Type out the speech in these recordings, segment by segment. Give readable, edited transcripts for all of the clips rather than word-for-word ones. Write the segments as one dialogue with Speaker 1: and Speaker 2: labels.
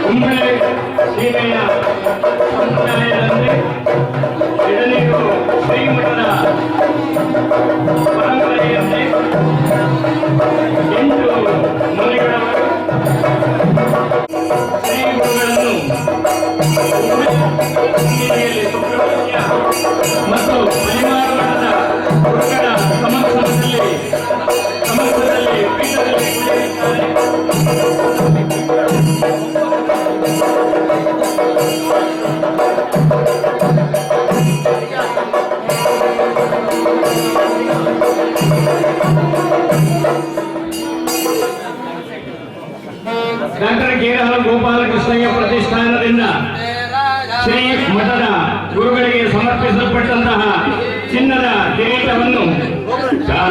Speaker 1: ಕುಂಬಳೆ ಸೀಮೆಯ ಸಂಪ್ರದಾಯದಂತೆ ಇದನ್ನು ಶ್ರೀಮಠದ ಪರಂಪರೆಯಂತೆ 8 ಮನೆಗಳವರು ಶ್ರೀಗುರುಗಳನ್ನು ಸುಬ್ರಹ್ಮಣ್ಯ ಮತ್ತು ಪರಿವಾರ ಮಠದ ಗುರುಗಳ ಸಮಕ್ಷಮದಲ್ಲಿ ಪೀಠದಲ್ಲಿ ಕುಳಿತಿದ್ದಾರೆ. ಡಾಕ್ಟರ್ ಕೇರಳ ಗೋಪಾಲಕೃಷ್ಣಯ್ಯ ಪ್ರತಿಷ್ಠಾನದಿಂದ ಶ್ರೀ ಮಠದ ಗುರುಗಳಿಗೆ ಸಮರ್ಪಿಸಲ್ಪಟ್ಟಂತಹ ಚಿನ್ನದ ಕಿರೀಟವನ್ನು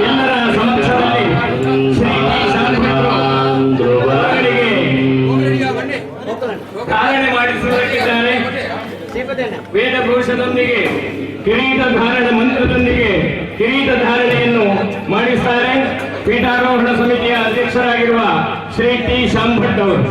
Speaker 1: ಎಲ್ಲರ ಸಮಕ್ಷಮದಲ್ಲಿ ಶ್ರೀ ಧಾರಣೆ ಮಾಡಿಸುತ್ತಿದ್ದಾರೆ. ವೇದಘೋಷದೊಂದಿಗೆ ಕಿರೀಟ ಧಾರಣೆ ಮಂತ್ರದೊಂದಿಗೆ ಕಿರೀಟ ಧಾರಣೆಯನ್ನು ಮಾಡಿಸುತ್ತಾರೆ. ಪೀಠಾರೋಹಣ ಸಮಿತಿಯ ಅಧ್ಯಕ್ಷರಾಗಿರುವ ಶ್ರೀ ಟಿ ಶಾಂಭಟ್ ಅವರು.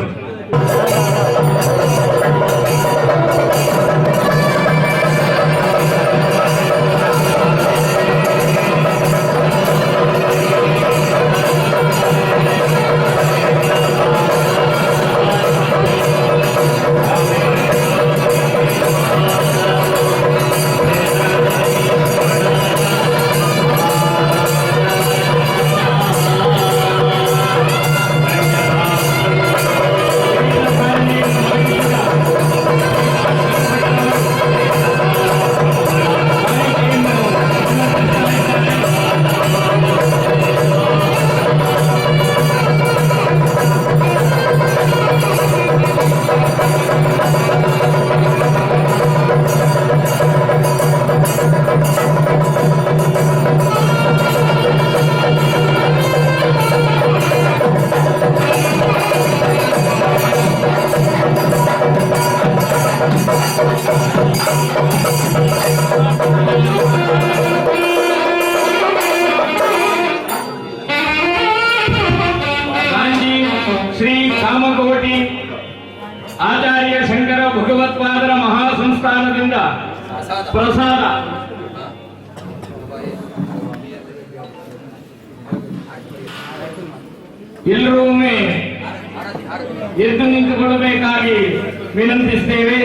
Speaker 1: ಶ್ರೀ ಕಾಮಕೋಟಿ ಆಚಾರ್ಯ ಶಂಕರ ಭಗವತ್ಪಾದರ ಮಹಾಸಂಸ್ಥಾನದಿಂದ ಪ್ರಸಾದ. ಎಲ್ಲರೂ ಎದ್ದು ನಿಂತುಕೊಳ್ಳಬೇಕಾಗಿ ವಿನಂತಿಸುತ್ತೇವೆ.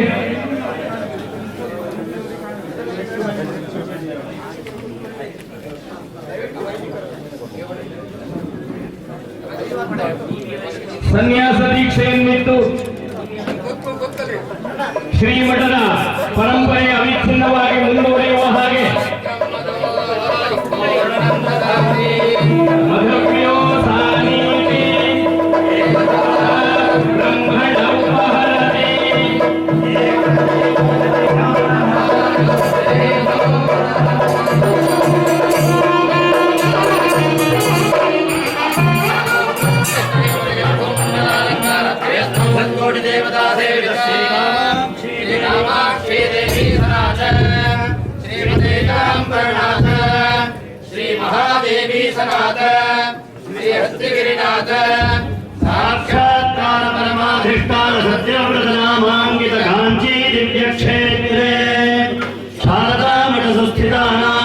Speaker 1: ಸನ್ಯಾಸ ದೀಕ್ಷೆಯನ್ನಿತ್ತು ಶ್ರೀಮಠದ ಪರಂಪರೆ ಅವಿಚ್ಛಿನ್ನವಾಗಿ ಮುಂದುವರಿಯುವ ಹಾಗೆ ಮಧುಪ್ರಿಯೋ ಸಾನೀತಿ ಬ್ರಹ್ಮಣ ಉಪಹರತಿ देवता देवी श्री देवी सनातन श्रीमते कांबरनाथ श्री महादेवी सनातन श्री हस्तिगिरिनाथ साक्षात्कार परमाधिष्ठान सत्यव्रत नामांकित कांची दिव्य क्षेत्रे शारदा मठ सुस्थितानां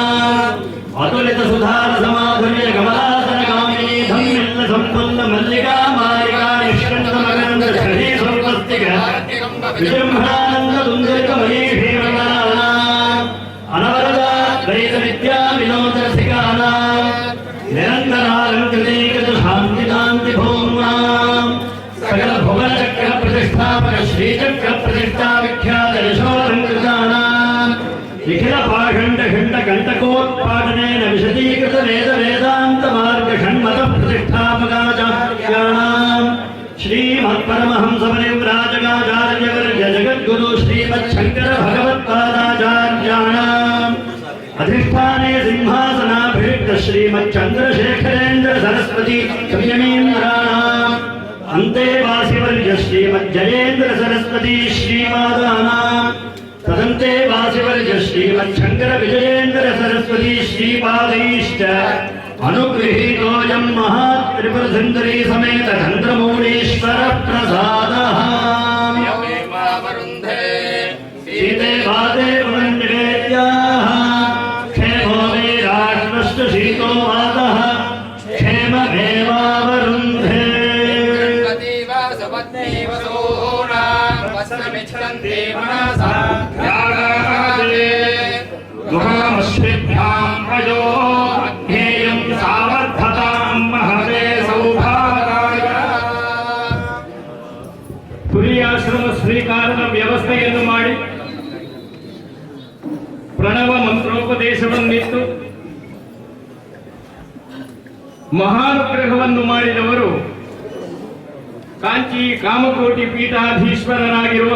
Speaker 1: अतुलित सुधार समाधुर्य कमलासन कामिनी धम्मिल्ल संपन्न मल्लिका मारिका निष्कंठ मकरंद श्री विजृंभणानंद दुंदरित मणिभीमनाना अनवरद द्वैत विद्या विनोद रसिकाना निरंतरालंकृतीकृत शांतिकांति भूम्ना सकल भुवन चक्र प्रतिष्ठापक श्री चक्र प्रतिष्ठा विख्यात यशोलंकृताना निखिल पाषंड खंड कंटकोत्पादनेन विशदीकृत वेद वेदांत मार्ग षण्मत प्रतिष्ठापकाचार्याणां श्रीमत्परमहंस परिव्राजकाचार्यवर्य जगद्गुरु श्रीमच्छंकर भगवत्पादाचार्याणाम् अधिष्ठाने सिंहासनाभिषिक्त श्रीमच्चंद्रशेखरेन्द्र सरस्वती संयमीन्द्राणाम् अन्ते वासिवर्य श्रीमज्जयेन्द्र सरस्वती श्रीमादानाम् तदन्ते वासिवर्य श्रीमच्छंकर विजयेन्द्र सरस्वती श्रीपादैश्च अनुगृहीतोऽयं महात्रिपुरसुन्दरी समेत चन्द्रमौळीश्वर प्रसादः शीते वाते पुनर्निवेद्याः क्षेमो मे राष्ट्रश्च शीतो वातः क्षेममेवावरुन्धे गुहामश्विभ्यां प्रजो ध्येयं सावर्धतां महते सौभागाय ತುರಿಯಾಶ್ರಮ ಸ್ವೀಕಾರದ ವ್ಯವಸ್ಥೆಯನ್ನು ಮಾಡಿ ಪ್ರಣವ ಮಂತ್ರೋಪದೇಶವನ್ನಿತ್ತು ಮಹಾನುಗ್ರಹವನ್ನು ಮಾಡಿದವರು ಕಾಂಚಿ ಕಾಮಕೋಟಿ ಪೀಠಾಧೀಶ್ವರರಾಗಿರುವ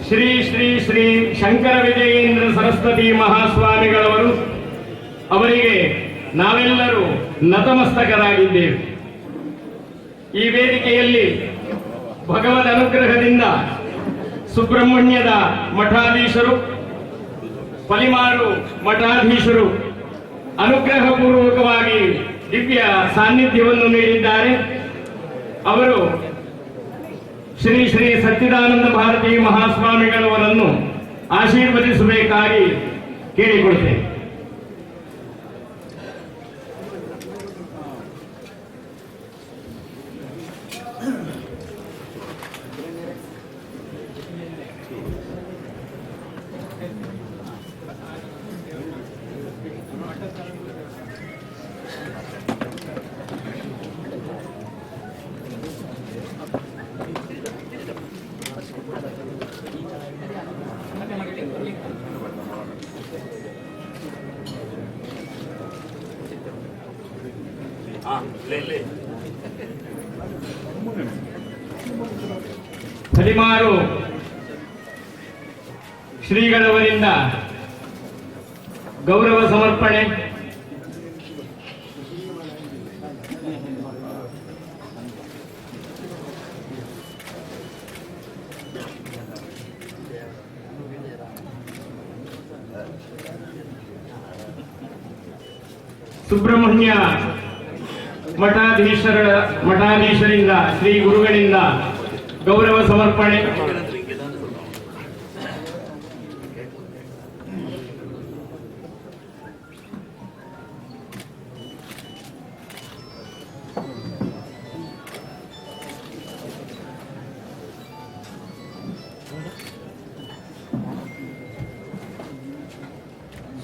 Speaker 1: ಶ್ರೀ ಶ್ರೀ ಶ್ರೀ ಶಂಕರ ವಿಜಯೇಂದ್ರ ಸರಸ್ವತಿ ಮಹಾಸ್ವಾಮಿಗಳವರು. ಅವರಿಗೆ ನಾವೆಲ್ಲರೂ ನತಮಸ್ತಕರಾಗಿದ್ದೇವೆ. ಈ ವೇದಿಕೆಯಲ್ಲಿ ಭಗವದ್ ಅನುಗ್ರಹದಿಂದ ಸುಬ್ರಹ್ಮಣ್ಯದ ಮಠಾಧೀಶರು, ಪಲಿಮಾರು ಮಠಾಧೀಶರು ಅನುಗ್ರಹ ಪೂರ್ವಕವಾಗಿ ದಿವ್ಯ ಸಾನ್ನಿಧ್ಯವನ್ನು ನೀಡಿದ್ದಾರೆ. ಅವರು ಶ್ರೀ ಶ್ರೀ ಸಚ್ಚಿದಾನಂದ ಭಾರತಿ ಮಹಾಸ್ವಾಮಿಗಳವರನ್ನು ಆಶೀರ್ವದಿಸಬೇಕಾಗಿ ಕೇಳಿಕೊಳ್ತೇನೆ. ಹದಿಮಾರು ಶ್ರೀಗಳವರಿಂದ ಗೌರವ ಸಮರ್ಪಣೆ. ಸುಬ್ರಹ್ಮಣ್ಯ ಮಠಾಧೀಶರಿಂದ ಶ್ರೀ ಗುರುಗಳಿಂದ ಗೌರವ ಸಮರ್ಪಣೆ.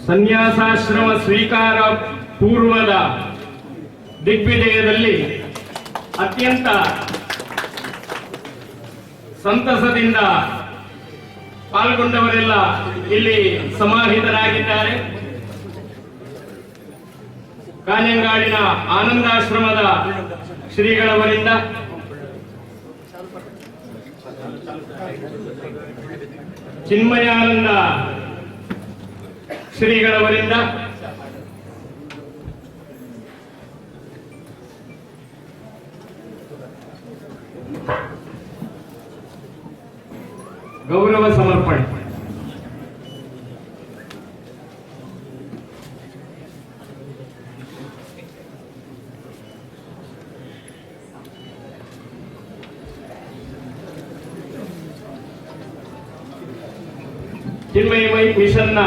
Speaker 1: ಸನ್ಯಾಸಾಶ್ರಮ ಸ್ವೀಕಾರ ಪೂರ್ವದ ದಿಗ್ವಿಜಯದಲ್ಲಿ ಅತ್ಯಂತ ಸಂತಸದಿಂದ ಪಾಲ್ಗೊಂಡವರೆಲ್ಲ ಇಲ್ಲಿ ಸಮಾಹಿತರಾಗಿದ್ದಾರೆ. ಕಾನೆಂಗಾಡಿನ ಆನಂದಾಶ್ರಮದ ಶ್ರೀಗಳವರಿಂದ, ಚಿನ್ಮಯಾನಂದ ಶ್ರೀಗಳವರಿಂದ, ಗೌರವ ಸಮರ್ಪಣೆ. ಚಿನ್ಮಯ ಮಿಷನ್ನ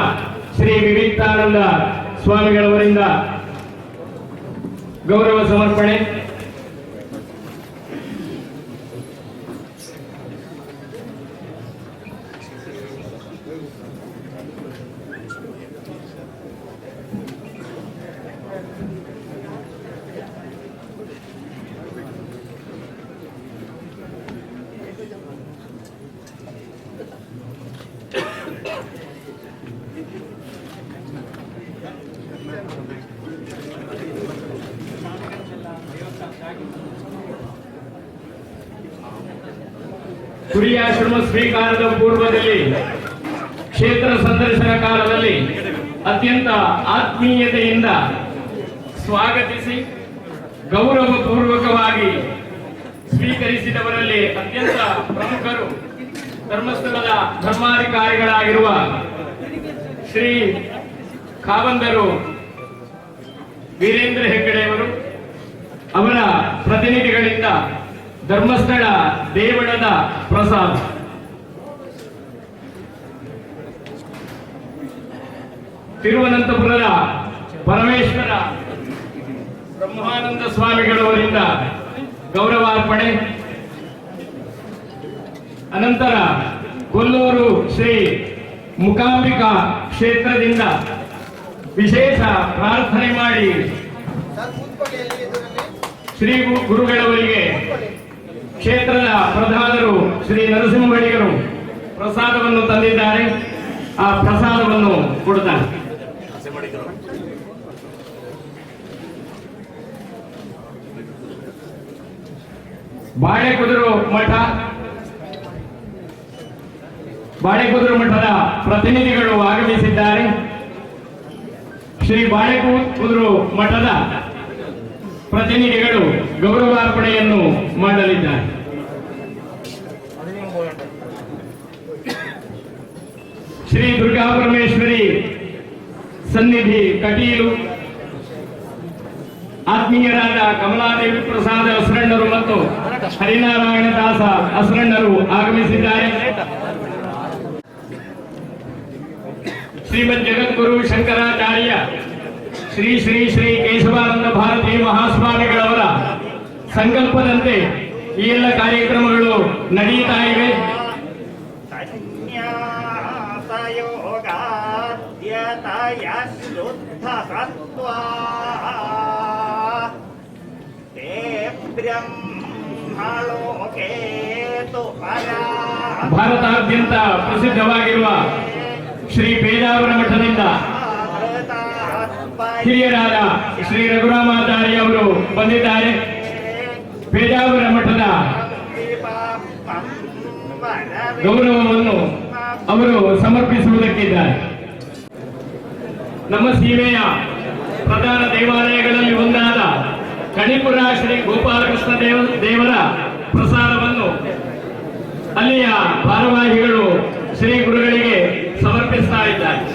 Speaker 1: ಶ್ರೀ ವಿವೇಕಾನಂದ ಸ್ವಾಮಿಗಳವರಿಂದ ಗೌರವ ಸಮರ್ಪಣೆ. ಕುರಿಯಾಶ್ರಮ ಸ್ವೀಕಾರದ ಪೂರ್ವದಲ್ಲಿ ಕ್ಷೇತ್ರ ಸಂದರ್ಶನ ಕಾಲದಲ್ಲಿ ಅತ್ಯಂತ ಆತ್ಮೀಯತೆಯಿಂದ ಸ್ವಾಗತಿಸಿ ಗೌರವ ಪೂರ್ವಕವಾಗಿ ಸ್ವೀಕರಿಸಿದವರಲ್ಲಿ ಅತ್ಯಂತ ಪ್ರಮುಖರು ಧರ್ಮಸ್ಥಳದ ಧರ್ಮಾಧಿಕಾರಿಗಳಾಗಿರುವ ಶ್ರೀ ಖಾವಂದರು ವೀರೇಂದ್ರ ಹೆಗ್ಗಡೆಯವರು, ಅವರ ಪ್ರತಿನಿಧಿಗಳಿಂದ ಧರ್ಮಸ್ಥಳ ದೇವಳದ ಪ್ರಸಾದ. ತಿರುವನಂತಪುರದ ಪರಮೇಶ್ವರ ಬ್ರಹ್ಮಾನಂದ ಸ್ವಾಮಿಗಳವರಿಂದ ಗೌರವಾರ್ಪಣೆ. ಅನಂತರ ಕೊಲ್ಲೂರು ಶ್ರೀ ಮುಕಾಂಬಿಕಾ ಕ್ಷೇತ್ರದಿಂದ ವಿಶೇಷ ಪ್ರಾರ್ಥನೆ ಮಾಡಿ ಶ್ರೀ ಗುರುಗಳವರಿಗೆ ಕ್ಷೇತ್ರದ ಪ್ರಧಾನರು ಶ್ರೀ ನರಸಿಂಹಡಿಗರು ಪ್ರಸಾದವನ್ನು ತಂದಿದ್ದಾರೆ. ಆ ಪ್ರಸಾದವನ್ನು ಕೊಡುತ್ತಾರೆ. ಬಾಳೆಕುದುರು ಮಠದ ಪ್ರತಿನಿಧಿಗಳು ಆಗಮಿಸಿದ್ದಾರೆ. ಶ್ರೀ ಬಾಳೆಕುದುರು ಮಠದ ಪ್ರತಿನಿಧಿಗಳು ಗೌರವಾರ್ಪಣೆಯನ್ನು ಮಾಡಲಿದ್ದಾರೆ. ಶ್ರೀ ದುರ್ಗಾ ಪರಮೇಶ್ವರಿ ಸನ್ನಿಧಿ ಕಟೀಲು ಆತ್ಮೀಯರಾದ ಕಮಲಾದೇವಿ ಪ್ರಸಾದ ಅಸರಣ್ಣರು ಮತ್ತು ಹರಿನಾರಾಯಣ ದಾಸ ಅಸರಣ್ಣರು ಆಗಮಿಸಿದ್ದಾರೆ. ಶ್ರೀಮದ್ ಜಗದ್ಗುರು ಶಂಕರಾಚಾರ್ಯ ಶ್ರೀ ಶ್ರೀ ಶ್ರೀ ಕೇಶವಾನಂದ ಭಾರತಿ ಮಹಾಸ್ವಾಮಿಗಳವರ ಸಂಕಲ್ಪದಂತೆ ಈ ಎಲ್ಲ ಕಾರ್ಯಕ್ರಮಗಳು ನಡೆಯುತ್ತಾ ಇವೆ. ಭಾರತಾದ್ಯಂತ ಪ್ರಸಿದ್ಧವಾಗಿರುವ ಶ್ರೀ ಪೇಜಾವರ ಮಠದಿಂದ ಹಿರಿಯರಾದ ಶ್ರೀ ರಘುರಾಮಾಚಾರ್ಯ ಅವರು ಬಂದಿದ್ದಾರೆ. ಪೇಜಾವರ ಮಠದ ಗೌರವವನ್ನು ಅವರು ಸಮರ್ಪಿಸುವುದಕ್ಕಿದ್ದಾರೆ. ನಮ್ಮ ಸೀಮೆಯ ಪ್ರಧಾನ ದೇವಾಲಯಗಳಲ್ಲಿ ಒಂದಾದ ಕಣಿಪುರ ಶ್ರೀ ಗೋಪಾಲಕೃಷ್ಣ ದೇವರ ಪ್ರಸಾದವನ್ನು ಅಲ್ಲಿಯ ಭಾರವಾಹಿಗಳು ಶ್ರೀ ಗುರುಗಳಿಗೆ ಸಮರ್ಪಿಸ್ತಾ ಇದ್ದಾರೆ.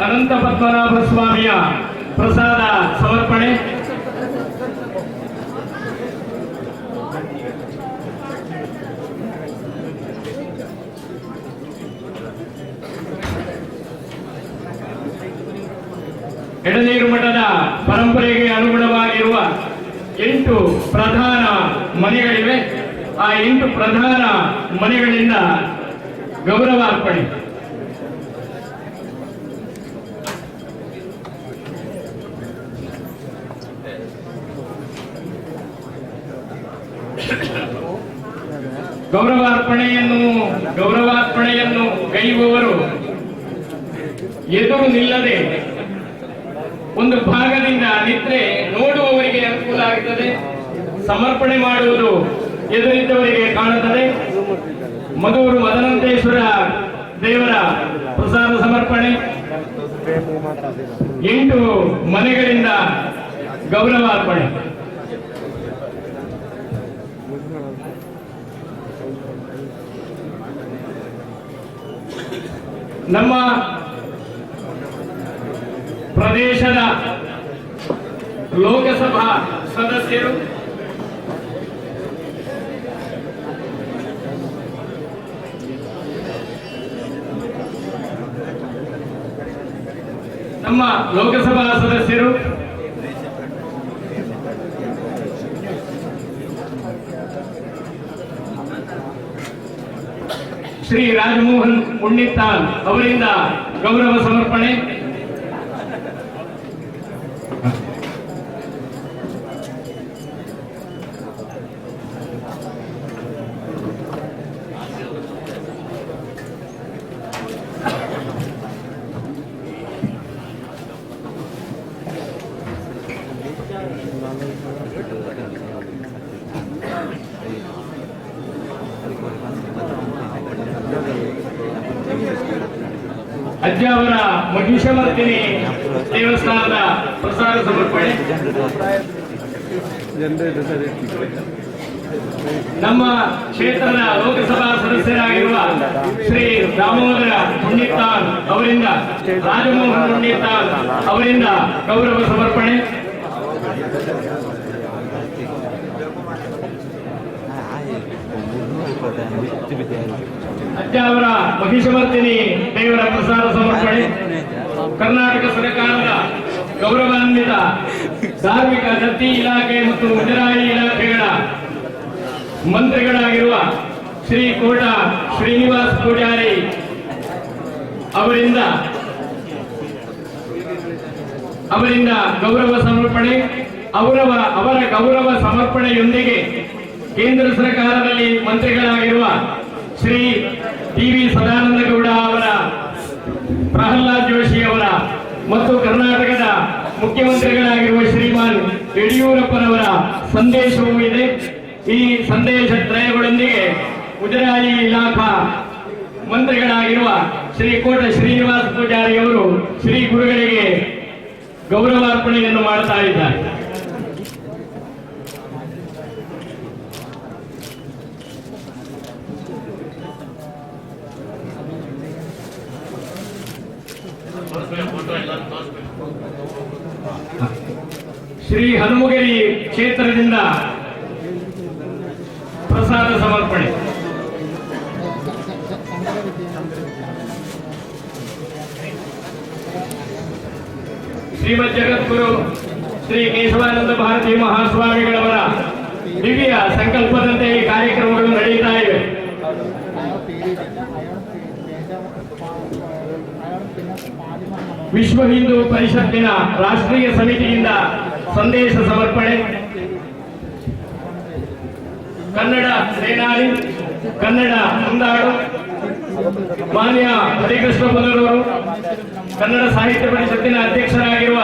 Speaker 1: ಅನಂತ ಪದ್ಮನಾಭ ಸ್ವಾಮಿಯ ಪ್ರಸಾದ ಸಮರ್ಪಣೆ. ಎಡನೀರು ಮಠದ ಪರಂಪರೆಗೆ ಅನುಗುಣವಾಗಿರುವ 8 ಪ್ರಧಾನ ಮನೆಗಳಿವೆ. ಆ 8 ಪ್ರಧಾನ ಮನೆಗಳಿಂದ ಗೌರವಾರ್ಪಣೆ. ಗೌರವಾರ್ಪಣೆಯನ್ನು ಗೈಯುವವರು ಎದುರು ನಿಲ್ಲದೆ ಒಂದು ಭಾಗದಿಂದ ನಿದ್ರೆ ನೋಡುವವರಿಗೆ ಅನುಕೂಲ ಆಗುತ್ತದೆ. ಸಮರ್ಪಣೆ ಮಾಡುವುದು ಎದುರಿದ್ದವರಿಗೆ ಕಾಣುತ್ತದೆ. ಮಧೂರು ಮದನಂತೇಶ್ವರ ದೇವರ ಪ್ರಸಾದ ಸಮರ್ಪಣೆ. 8 ಮನೆಗಳಿಂದ ಗೌರವಾರ್ಪಣೆ. ನಮ್ಮ ಪ್ರದೇಶದ ಲೋಕಸಭಾ ಸದಸ್ಯರು ಶ್ರೀ ರಾಜಮೋಹನ್ ಉಣ್ಣಿತ್ತಾನ್ ಅವರಿಂದ ಗೌರವ ಸಮರ್ಪಣೆ. ಅಜ್ಜ ಅವರ ಮಹಿಷಮರ್ದಿನಿ ದೇವಸ್ಥಾನದ ಪ್ರಸಾದ ಸಮರ್ಪಣೆ. ನಮ್ಮ ಕ್ಷೇತ್ರದ ಲೋಕಸಭಾ ಸದಸ್ಯರಾಗಿರುವ ಶ್ರೀ ದಾಮೋದರ ಉಣ್ಣಿತ್ತಾನ್ ಅವರಿಂದ, ರಾಜಮೋಹನ್ ಉಣ್ಣಿತ್ತಾನ್ ಅವರಿಂದ ಗೌರವ ಸಮರ್ಪಣೆ. ಅಜ್ಜಾವರ ಮಹಿಷಮರ್ದಿನಿ ದೇವರ ಪ್ರಸಾದ ಸಮರ್ಪಣೆ. ಕರ್ನಾಟಕ ಸರ್ಕಾರದ ಗೌರವಾನ್ವಿತ ಧಾರ್ಮಿಕ ದತ್ತಿ ಇಲಾಖೆ ಮತ್ತು ಮುಜರಾಯಿ ಇಲಾಖೆಗಳ ಮಂತ್ರಿಗಳಾಗಿರುವ ಶ್ರೀ ಕೋಟ ಶ್ರೀನಿವಾಸ್ ಪೂಜಾರಿ ಅವರಿಂದ ಗೌರವ ಸಮರ್ಪಣೆ. ಅವರ ಗೌರವ ಸಮರ್ಪಣೆಯೊಂದಿಗೆ ಕೇಂದ್ರ ಸರ್ಕಾರದಲ್ಲಿ ಮಂತ್ರಿಗಳಾಗಿರುವ ಶ್ರೀ ಟಿ.ವಿ. ಸದಾನಂದಗೌಡ ಅವರ, ಪ್ರಹ್ಲಾದ್ ಜೋಶಿ ಅವರ ಮತ್ತು ಕರ್ನಾಟಕದ ಮುಖ್ಯಮಂತ್ರಿಗಳಾಗಿರುವ ಶ್ರೀಮಾನ್ ಯಡಿಯೂರಪ್ಪನವರ ಸಂದೇಶವೂ ಇದೆ. ಈ ಸಂದೇಶ ತ್ರಯಗಳೊಂದಿಗೆ ಮುಜರಾಯಿ ಇಲಾಖಾ ಮಂತ್ರಿಗಳಾಗಿರುವ ಶ್ರೀ ಕೋಟ ಶ್ರೀನಿವಾಸ ಪೂಜಾರಿ ಅವರು ಶ್ರೀ ಗುರುಗಳಿಗೆ ಗೌರವಾರ್ಪಣೆಯನ್ನು ಮಾಡ್ತಾ ಇದ್ದಾರೆ. ಶ್ರೀ ಹನುಮಗಿರಿ ಕ್ಷೇತ್ರದಿಂದ ಪ್ರಸಾದ ಸಮರ್ಪಣೆ. ಶ್ರೀಮದ್ ಜಗದ್ಗುರು ಶ್ರೀ ಕೇಶವಾನಂದ ಭಾರತಿ ಮಹಾಸ್ವಾಮಿಗಳವರ ದಿವ್ಯ ಸಂಕಲ್ಪದಂತೆ ಈ ಕಾರ್ಯಕ್ರಮಗಳು ನಡೆಯುತ್ತಾ ಇವೆ. ವಿಶ್ವ ಹಿಂದೂ ಪರಿಷತ್ತಿನ ರಾಷ್ಟ್ರೀಯ ಸಮಿತಿಯಿಂದ ಸಂದೇಶ ಸಮರ್ಪಣೆ. ಕನ್ನಡ ಸೇನಾನಿ, ಕನ್ನಡ ಮುಂದಾಡು ಮಾನ್ಯ ಹರಿಕೃಷ್ಣ ಪುನರವರು, ಕನ್ನಡ ಸಾಹಿತ್ಯ ಪರಿಷತ್ತಿನ ಅಧ್ಯಕ್ಷರಾಗಿರುವ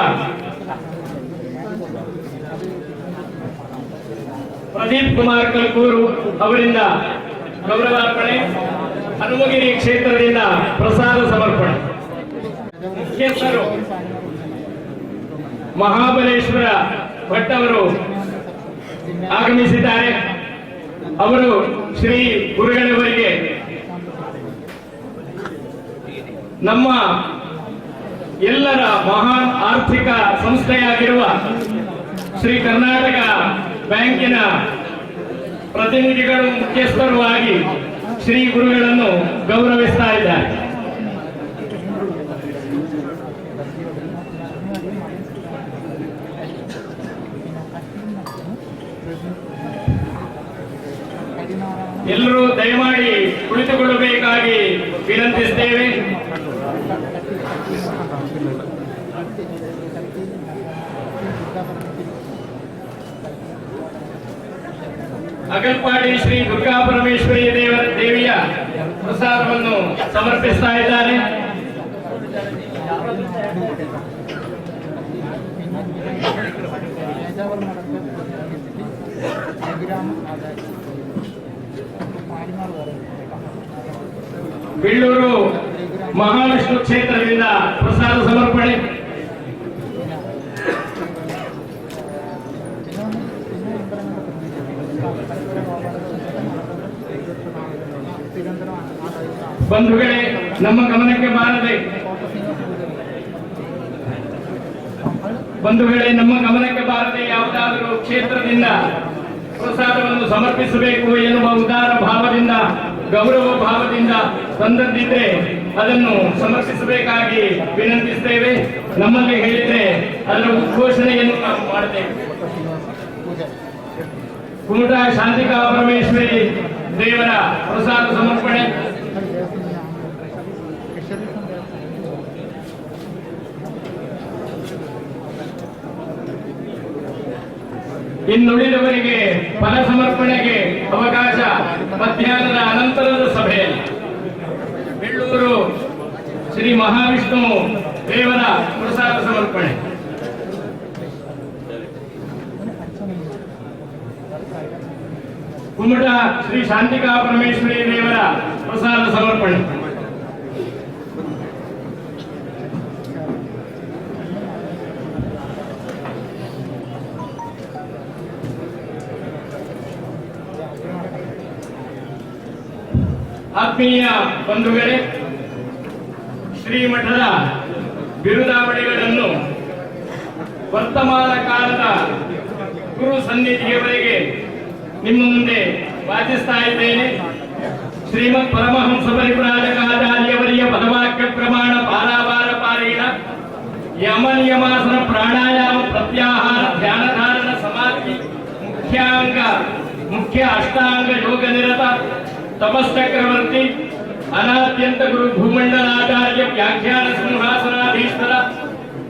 Speaker 1: ಪ್ರದೀಪ್ ಕುಮಾರ್ ಕಲ್ಕೂರು ಅವರಿಂದ ಗೌರವಾರ್ಪಣೆ. ಹನುಮಗಿರಿ ಕ್ಷೇತ್ರದಿಂದ ಪ್ರಸಾದ ಸಮರ್ಪಣೆ. ಮುಖ್ಯಸ್ಥರು ಮಹಾಬಲೇಶ್ವರ ಭಟ್ ಅವರು ಆಗಮಿಸಿದ್ದಾರೆ. ಅವರು ಶ್ರೀ ಗುರುಗಳವರಿಗೆ ನಮ್ಮ ಎಲ್ಲರ ಮಹಾನ್ ಆರ್ಥಿಕ ಸಂಸ್ಥೆಯಾಗಿರುವ ಶ್ರೀ ಕರ್ನಾಟಕ ಬ್ಯಾಂಕಿನ ಪ್ರತಿನಿಧಿಗಳು, ಮುಖ್ಯಸ್ಥರು ಆಗಿ ಶ್ರೀ ಗುರುಗಳನ್ನು ಗೌರವಿಸ್ತಾ ಇದ್ದಾರೆ. ಎಲ್ಲರೂ ದಯಮಾಡಿ ಕುಳಿತುಕೊಳ್ಳಬೇಕಾಗಿ ವಿನಂತಿಸುತ್ತೇವೆ. ಅಗಲ್ಪಾಡಿ ಶ್ರೀ ದುರ್ಗಾ ಪರಮೇಶ್ವರಿ ದೇವಿಯ ಪ್ರಸಾದವನ್ನು ಸಮರ್ಪಿಸ್ತಾ ಇದ್ದಾರೆ. ಬೆಳ್ಳೂರು ಮಹಾವಿಷ್ಣು ಕ್ಷೇತ್ರದಿಂದ ಪ್ರಸಾದ ಸಮರ್ಪಣೆ. ಬಂಧುಗಳೇ, ನಮ್ಮ ಗಮನಕ್ಕೆ ಬಾರದೆ ಯಾವುದಾದರೂ ಕ್ಷೇತ್ರದಿಂದ ಪ್ರಸಾದವನ್ನು ಸಮರ್ಪಿಸಬೇಕು ಎನ್ನುವ ಉದಾರ ಭಾವದಿಂದ, ಗೌರವ ಭಾವದಿಂದ ತಂದದ್ದಿದ್ರೆ ಅದನ್ನು ಸಮರ್ಪಿಸಬೇಕಾಗಿ ವಿನಂತಿಸುತ್ತೇವೆ. ನಮ್ಮಲ್ಲಿ ಹೇಳಿದ್ರೆ ಅದರ ಉದ್ಘೋಷಣೆಯನ್ನು ನಾವು ಮಾಡುತ್ತೇವೆ. ಕುಮಟಾ ಶಾಂತಿಕಾ ಪರಮೇಶ್ವರಿ ದೇವರ ಪ್ರಸಾದ ಸಮರ್ಪಣೆ. ಇನ್ನುಳಿದವರಿಗೆ ಫಲ ಸಮರ್ಪಣೆಗೆ ಅವಕಾಶ ಮಧ್ಯಾಹ್ನದ ಅನಂತರದ ಸಭೆಯಲ್ಲಿ. ಬೆಳ್ಳೂರು ಶ್ರೀ ಮಹಾವಿಷ್ಣು ದೇವರ ಪ್ರಸಾದ ಸಮರ್ಪಣೆ. ಕುಮಟಾ ಶ್ರೀ ಶಾಂತಿಕಾ ಪರಮೇಶ್ವರಿ ದೇವರ ಪ್ರಸಾದ ಸಮರ್ಪಣೆ. ಆತ್ಮೀಯ ಬಂಧುಗಳೇ, ಶ್ರೀಮಠದ ಬಿರುದಾವಳಿಗಳನ್ನು ವರ್ತಮಾನ ಕಾಲದ ಗುರು ಸನ್ನಿಧಿಯವರೆಗೆ ನಿಮ್ಮ ಮುಂದೆ ವಾಚಿಸ್ತಾ ಇದ್ದೇನೆ. ಶ್ರೀಮದ್ ಪರಮಹಂಸ ಪರಿವ್ರಾಜಕಾಚಾರ್ಯವರಿಯ ಪದವಾಕ್ಯ ಪ್ರಮಾಣ ಪಾರಾವಾರ ಪಾರೀಣ ಯಮ ನಿಯಮಾಸನ ಪ್ರಾಣಾಯಾಮ ಪ್ರತ್ಯಾಹಾರ ಧ್ಯಾನ ಧಾರಣ ಸಮಾಧಿ ಮುಖ್ಯ ಅಷ್ಟಾಂಗ ಯೋಗ ನಿರತ ತಪಶ್ಚಕ್ರವರ್ತಿ ಅನಾದ್ಯಂತ ಗುರು ಭೂಮಂಡಲಾಚಾರ್ಯ ವ್ಯಾಖ್ಯಾನ ಸಿಂಹಾಸನಾಧೀಶ್ವರ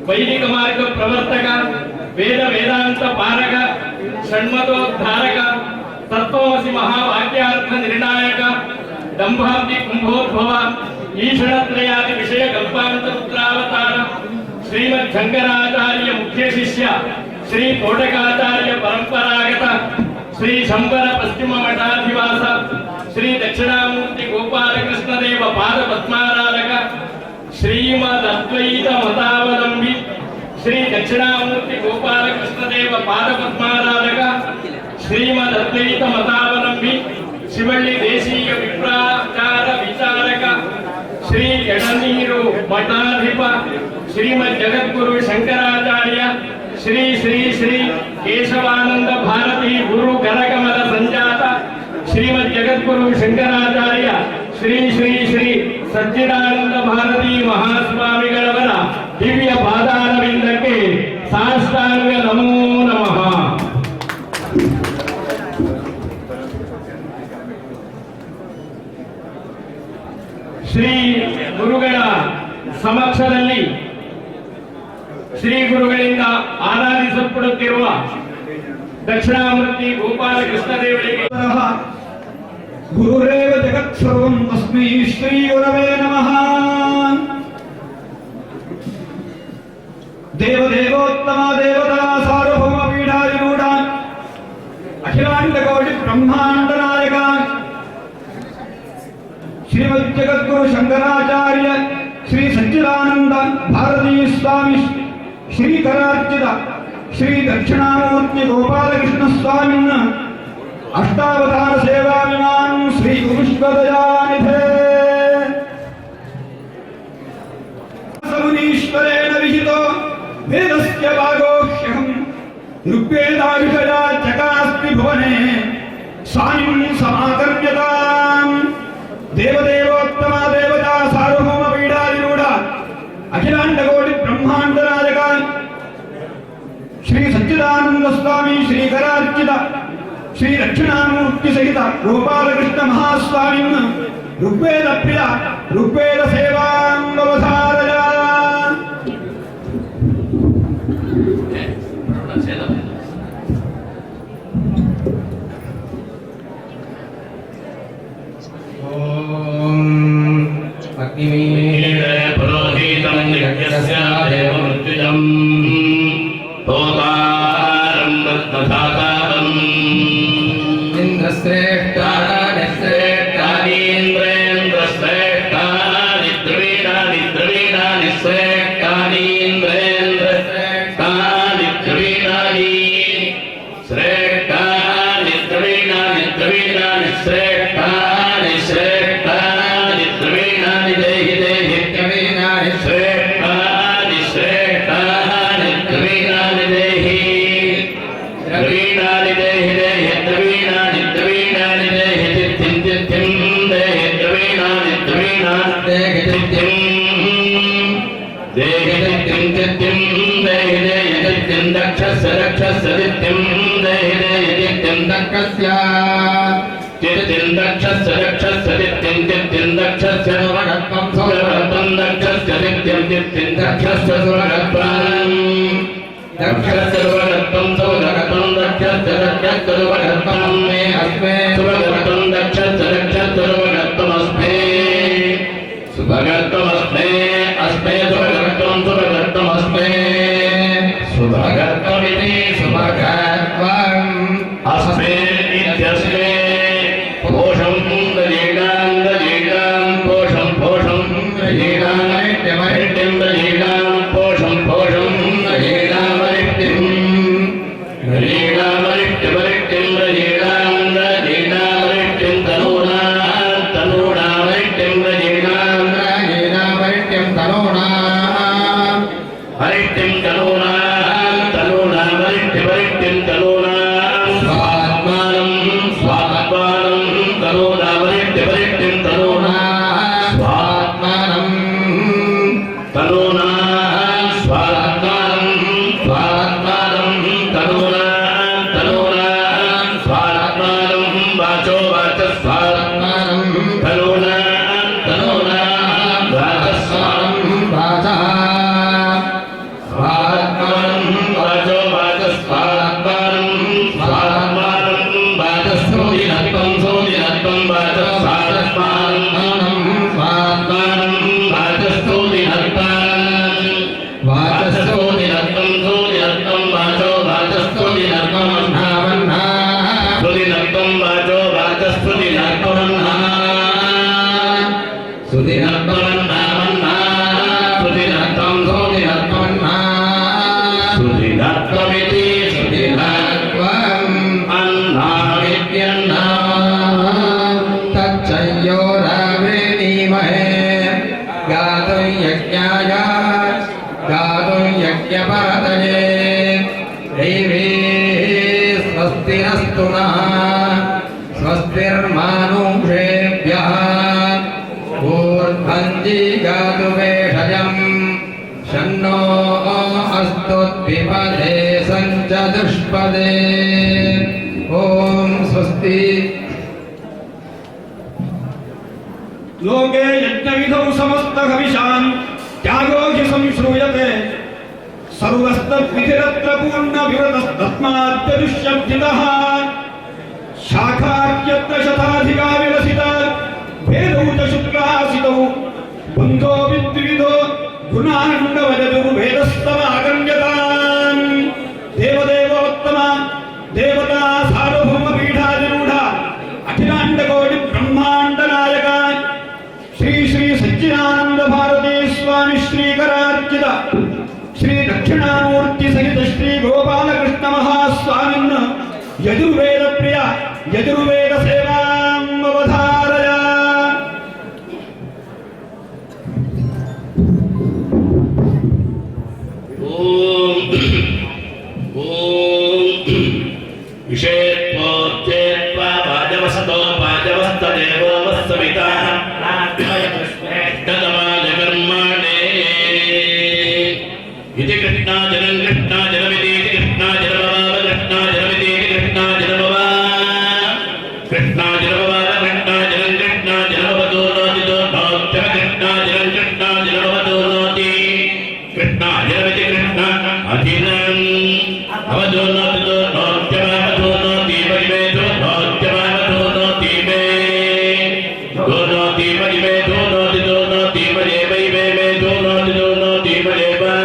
Speaker 1: ವೈದಿಕ ಮಾರ್ಗ ಪ್ರವರ್ತಕ ವೇದಾಂತ ಪಾರಕ ಷಣ್ಮತೋದ್ಧಾರಕ ತತ್ವಮಸಿ ಮಹಾವಾಕ್ಯಾರ್ಥ ನಿರ್ಣಾಯಕ ದಂಭಾಬ್ದಿ ಕುಂಭೋದ್ಭವ ಈಶಣತ್ರಯಾದಿ ವಿಷಯ ಕಲ್ಪಾಂತರುದ್ರಾವತಾರ ಶ್ರೀಮದ್ ಶಂಕರಾಚಾರ್ಯ ಮುಖ್ಯ ಶಿಷ್ಯ ಶ್ರೀ ತೋಟಕಾಚಾರ್ಯ ಪರಂಪರಾಗತ ಶ್ರೀ ಶಂಬರ ಪಶ್ಚಿಮ ಮಠಾಧಿವಾಸ ಶ್ರೀ ದಕ್ಷಿಣಾಮೂರ್ತಿ ಗೋಪಾಲಕೃಷ್ಣದೇವ ಪಾದ ಪದ್ಮಾರಾಧಕ ಶ್ರೀಮದ್ ಅದ್ವೈತ ಮತಾವಲಂಬಿ ಶ್ರೀ ದಕ್ಷಿಣಾಮೂರ್ತಿ ಗೋಪಾಲಕೃಷ್ಣದೇವ ಪಾದ ಪದ್ಮಾರಾಧಕ ಶ್ರೀಮದ್ ಅದ್ವೈತ ಮತಾವಲಂಬಿ ಶಿವಳ್ಳಿ ದೇಶೀಯ ವಿಪ್ರಾಚಾರ ವಿಚಾರಕ ಶ್ರೀ ಎಡನೀರು ಮಠಾಧಿಪ ಶ್ರೀಮದ್ ಜಗದ್ಗುರು ಶಂಕರಾಚಾರ್ಯ ಶ್ರೀ ಶ್ರೀ ಶ್ರೀ ಕೇಶವಾನಂದ ಭಾರತಿ ಗುರು ಗರಕಮಲ ಸಂಜಾತ ಶ್ರೀಮದ್ ಜಗದ್ಗುರು ಶಂಕರಾಚಾರ್ಯ ಶ್ರೀ ಶ್ರೀ ಶ್ರೀ ಸಚ್ಚಿದಾನಂದ ಭಾರತಿ ಮಹಾಸ್ವಾಮಿಗಳವರ ದಿವ್ಯ ಪಾದಾರವಿಂದಕ್ಕೆ ಸಾಷ್ಟಾಂಗ ನಮೋ ನಮಃ. ಶ್ರೀ ಗುರುಗಳ ಸಮಕ್ಷದಲ್ಲಿ ಶ್ರೀ ಗುರುಗಳಿಂದ ಆರಾಧಿಸಲ್ಪಡುತ್ತಿರುವ ದಕ್ಷಿಣಾಮೂರ್ತಿ ಗೋಪಾಲಕೃಷ್ಣದೇವರಿಗೆ
Speaker 2: ಗುರುರೇವ ಜಗತ್ ಸರ್ವಂ ತಸ್ಮೈ ಶ್ರೀ ಗುರವೇ ನಮಃ. ದೇವದೇವೋತ್ತಮ ದೇವತಾ ಸಾರ್ವಭೌಮ ಪೀಠಾಧಿರೂಢ ಅಖಿಲಾಂಡ ಕೋಟಿ ಬ್ರಹ್ಮಾಂಡ ನಾಯಕ ಶ್ರೀಮದ್ ಜಗದ್ಗುರು ಶಂಕರಾಚಾರ್ಯ ಶ್ರೀ ಸಚ್ಚಿದಾನಂದ ಭಾರತೀ ಸ್ವಾಮಿ ಶ್ರೀಕರಾರ್ಚಿತ ಶ್ರೀ ದಕ್ಷಿಣಾಮೂರ್ತಿ ಗೋಪಾಲಕೃಷ್ಣ ಸ್ವಾಮಿನ ಅಷ್ಟಾವತಾರ ಸೇವಾಭಿಮಾನ್ ಶ್ರೀ ಗುರುಷ್ವದಯಾನಿಧೇ ಮುನೀಶ್ವರೇಣ ವಿಹಿತೋ ವೇದಸ್ಯ ಭಾಗೋಹ್ಯಹಂ ಋಗ್ವೇದಾಭಿಷಯ ಚಕಾಸ್ತಿ ಭುವನೆ ಸ್ವಾಮಿಂ ಸಮಾಕರ್ಮ್ಯತಾಂ. ದೇವದೇವೋತ್ತಮ ದೇವತಾ ಸಾರ್ವಭೌಮ ಪೀಠಾಧಿರೂಢ ಅಖಿಲಾಂಡ ಕೋಟಿ ಬ್ರಹ್ಮಾಂಡ ನಾಯಕ ಶ್ರೀ ಸಚ್ಚಿದಾನಂದ ಸ್ವಾಮಿ ಶ್ರೀಕರಾರ್ಚಿತ ಶ್ರೀ ದಕ್ಷಿಣಾಮೂರ್ತಿ ಸಹಿತ ಗೋಪಾಲಕೃಷ್ಣ ಮಹಾಸ್ವಾಮಿ ಋಗ್ವೇದ ಪ್ರಿಯ ಋಗ್ವೇದ ಸೇವಾಂಗವಧಾರಯ.
Speaker 1: ಪುರೋಹಿತಂ ಯಜ್ಞಸ್ಯ ದೇವಮೃತ್ಯುಜಂ ಹೋತಾರಂ ರತ್ನಧಾತಾರಂ ಇಂದ್ರಶ್ರೇಷ್ಠಾನೀಂದ್ರೇಂದ್ರ ಶ್ರೇಷ್ಠಾನಿ ದ್ರವೀಣಾನಿ ದ್ರವೀಣಾನಿ ಶ್ರೇಷ್ಠಾನೀಂದ್ರೇಂದ್ರ ಶ್ರೇಷ್ಠಾನಿ ದ್ರವೀಣಾನಿ ಶ್ರೇಷ್ಠಾನಿ ದ್ರವೀಣಾನಿ ದ್ರವೀಣಾನಿ ಶ್ರೇಷ್ಠಾನಿ ಶ್ರೇಷ್ಠಾನಿ ದ್ರವೀಣಾನಿ ದೇಹಿ ದೇಹಿ ದ್ರವೀಣಾನಿ ಶ್ರೇಷ್ಠಾನಿ ಶ್ರೇಷ್ಠಾನಿ ದ್ರವೀಣಾನಿ ದೇಹಿ ದ್ರವೀಣಾನಿ ದೇಹಿ ದೇಹಿ ದ್ರವೀಣಾನಿ ದ್ರವೀಣಾನಿ ದೇಹಿ ತಿಥಿಂ ತಿಥಿಂ ದೇಹಿ ದ್ರವೀಣಾನಿ ದ್ರವೀಣಾನಿ ದೇಹಿ ತಿಥಿಂ ದೇಹಿ ತಿಥಿಂ ತಿಥಿಂ ದೇಹಿ ದೇಹಿ ತಿಥಿಂ ದಕ್ಷಸ್ಯ ರಕ್ಷಸ್ಯ ತಿಥಿಂ ದೇಹಿ ದೇಹಿ ತಿಥಿಂ ದಕ್ಷಸ್ಯ ತಿಥಿಂ ದಕ್ಷಸ್ಯ ರಕ್ಷಸ್ಯ ತಿಥಿಂ ತಿಥಿಂ ದಕ್ಷಸ್ಯ ಸುರಗತ್ವಂ ಸುರಗತ್ವಂ ದಕ್ಷಸ್ಯ ತಿಥಿಂ ತಿಥಿಂ ದಕ್ಷಸ್ಯ ಸುರಗತ್ವಂ ದಕ್ಷಸ್ಯ ಸುರಗತ್ವಂ ಸುರಗತ್ವಂ ದಕ್ಷಸ್ಯ ರಕ್ಷಸ್ಯ ಸುರಗತ್ವಂ ಮೇ ಅಸ್ಮೇ ಸುರಗತ್ವಂ ದಕ್ಷಸ್ಯ ರಕ್ಷಸ್ಯ ಸುರಗತ್ವಮಸ್ಮೇ ಸುಭಗತ್ವಮಸ್ಮೇ ಅಸ್ಮೇ ಸುಭಗತ್ವಂ ಸುಭಗತ್ವಮಸ್ಮೇ ಸುಭಗತ್ವಮಿತಿ ಸುಭಗತ್ವಂ ಅಸ್ಮೇ ಇತ್ಯಸ್ಮೇ ಪೋಷಂ ದಜೀಡಾಂ ದಜೀಡಾಂ ಪೋಷಂ ಪೋಷಂ ದಜೀಡಾಂ ನಿತ್ಯಮರಿತ್ಯಂ ದಜೀಡಾಂ ಪೋಷಂ ಪೋಷಂ ದಜೀಡಾಮರಿತ್ಯಂ ದಜೀಡಾಮರಿತ್ಯಮರಿತ್ಯಂ ದಜೀಡಾಂ ದಜೀಡಾಮರಿತ್ಯಂ ತನೂನಾಂ ತನೂನಾಂ तत्त्वमिति श्रुतिमत्त्वम् अन्नामित्यन्ना
Speaker 3: तच्चयोरावृणीमहे गातुं यज्ञाय गातुं यज्ञपरतये दैवे स्वस्तिरस्तु नः स्वस्तिर्मानुषेभ्यः ऊर्ध्वञ्जी गातु वेषजम् शन्नो अस्तु द्विपदे सञ्चतुष्पदे ॐ स्वस्ति
Speaker 2: लोके यज्ञविधौ समस्तहविषान् त्यागो हि संश्रूयते सर्वस्तद्विधिरत्र पूर्णविवृतस्तस्माद्यदुष्यब्दितः शाखार्यत्र शताधिका विलसिता भेदौ च शुक्लासितौ बन्धो विद्विविधो गुणाण्डवजदुर्भेदस्तमागम्यताम् देवदेवोत्तम देवता सार्वभौमपीठाधिरूढा अखिलाण्डकोटि ब्रह्माण्डनायक श्री श्री सच्चिदानंद भारती स्वामी श्रीकरार्चित श्री दक्षिणामूर्ति सहित श्री गोपालकृष्ण महास्वामिन् यजुर्वेद प्रिय यजुर्वेद सेवाम् अवधारय
Speaker 1: विषेत्वोच्चेत्वा वाजवसतो वाजवस्तदेवो वत्सविताः तदवाजकर्माणे इति कृष्णाजलं कृष्णाजलमिति कृष्णाजलमवाव कृष्णाजलमिति कृष्णाजलमवा कृष्णाजलमवाव कृष्णाजलं कृष्णाजलमवतो नोतितो नोत्यम कृष्णाजलं कृष्णाजलमवतो नोति कृष्णाजलमिति कृष्णा अधीनं अवतो नोतितो नोत्यमवतो नोति परिमेतो नोत्यमवतो नोति मे दोनोति परिमे दोनोति दोनोति मजे वै वे मे दोनोति दोनोति मजे वा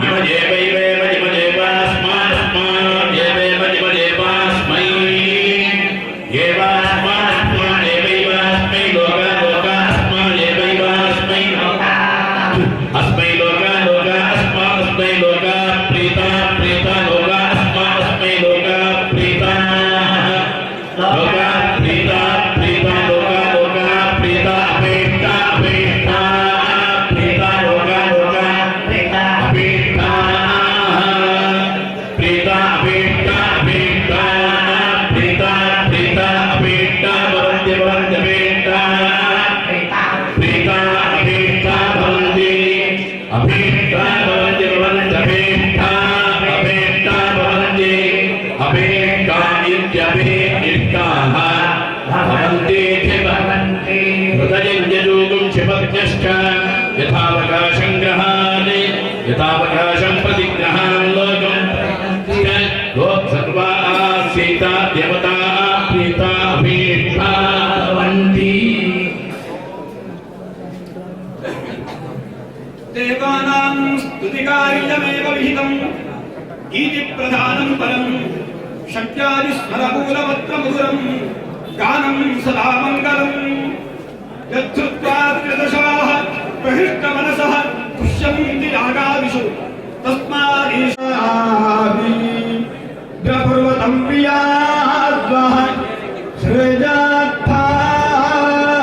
Speaker 1: मजे वै वे मजे मजे वास्मास्मान् ये वे मजे मजे वास्मै ये वास्मास्मान् ये वै वास्मै लोका लोकास्मान् ये वै वास्मै अस्मै लोका लोकास्मास्मै लोका प्रीता प्रीता लोकास्मास्मै लोका प्रीता लोका प्रीता प्रीता लोका लोका प्रीता अपेक्षा अपेक्षा प्रीता लोका लोका प्रीता अपेक्षा प्रीता अपेक्षा अपेक्षा प्रीता प्रीता अपेक्षा भवन्ति भवन्ति अपेक्षा प्रीता अपेक्षा भवन्ति अपेक्षा भवन्ति भवन्ति अपेक्षा अपेक्षा भवन्ति अपेक्षा इत्यपेक्षिताः भवन्ति भवन्ति हृदयञ्जरूपं क्षिपज्ञश्च यथावकाशं ग्रहान् यथावकाशं प्रतिग्रहान् लोकं लोकसर्वा सीता देवता प्रीता अपेक्षा भवन्ति
Speaker 2: देवानां स्तुतिकार्यमेव विहितम् इति प्रधानं परम् शक्त्यादिस्मरमूलमत्रमधुरम् गानं सदा मङ्गलम् यच्छ्रुत्वा त्रिदशाः प्रहृष्टमनसः पुष्यन्ति यागादिषु तस्मादिन्द्रपर्वतं प्रियाद्वः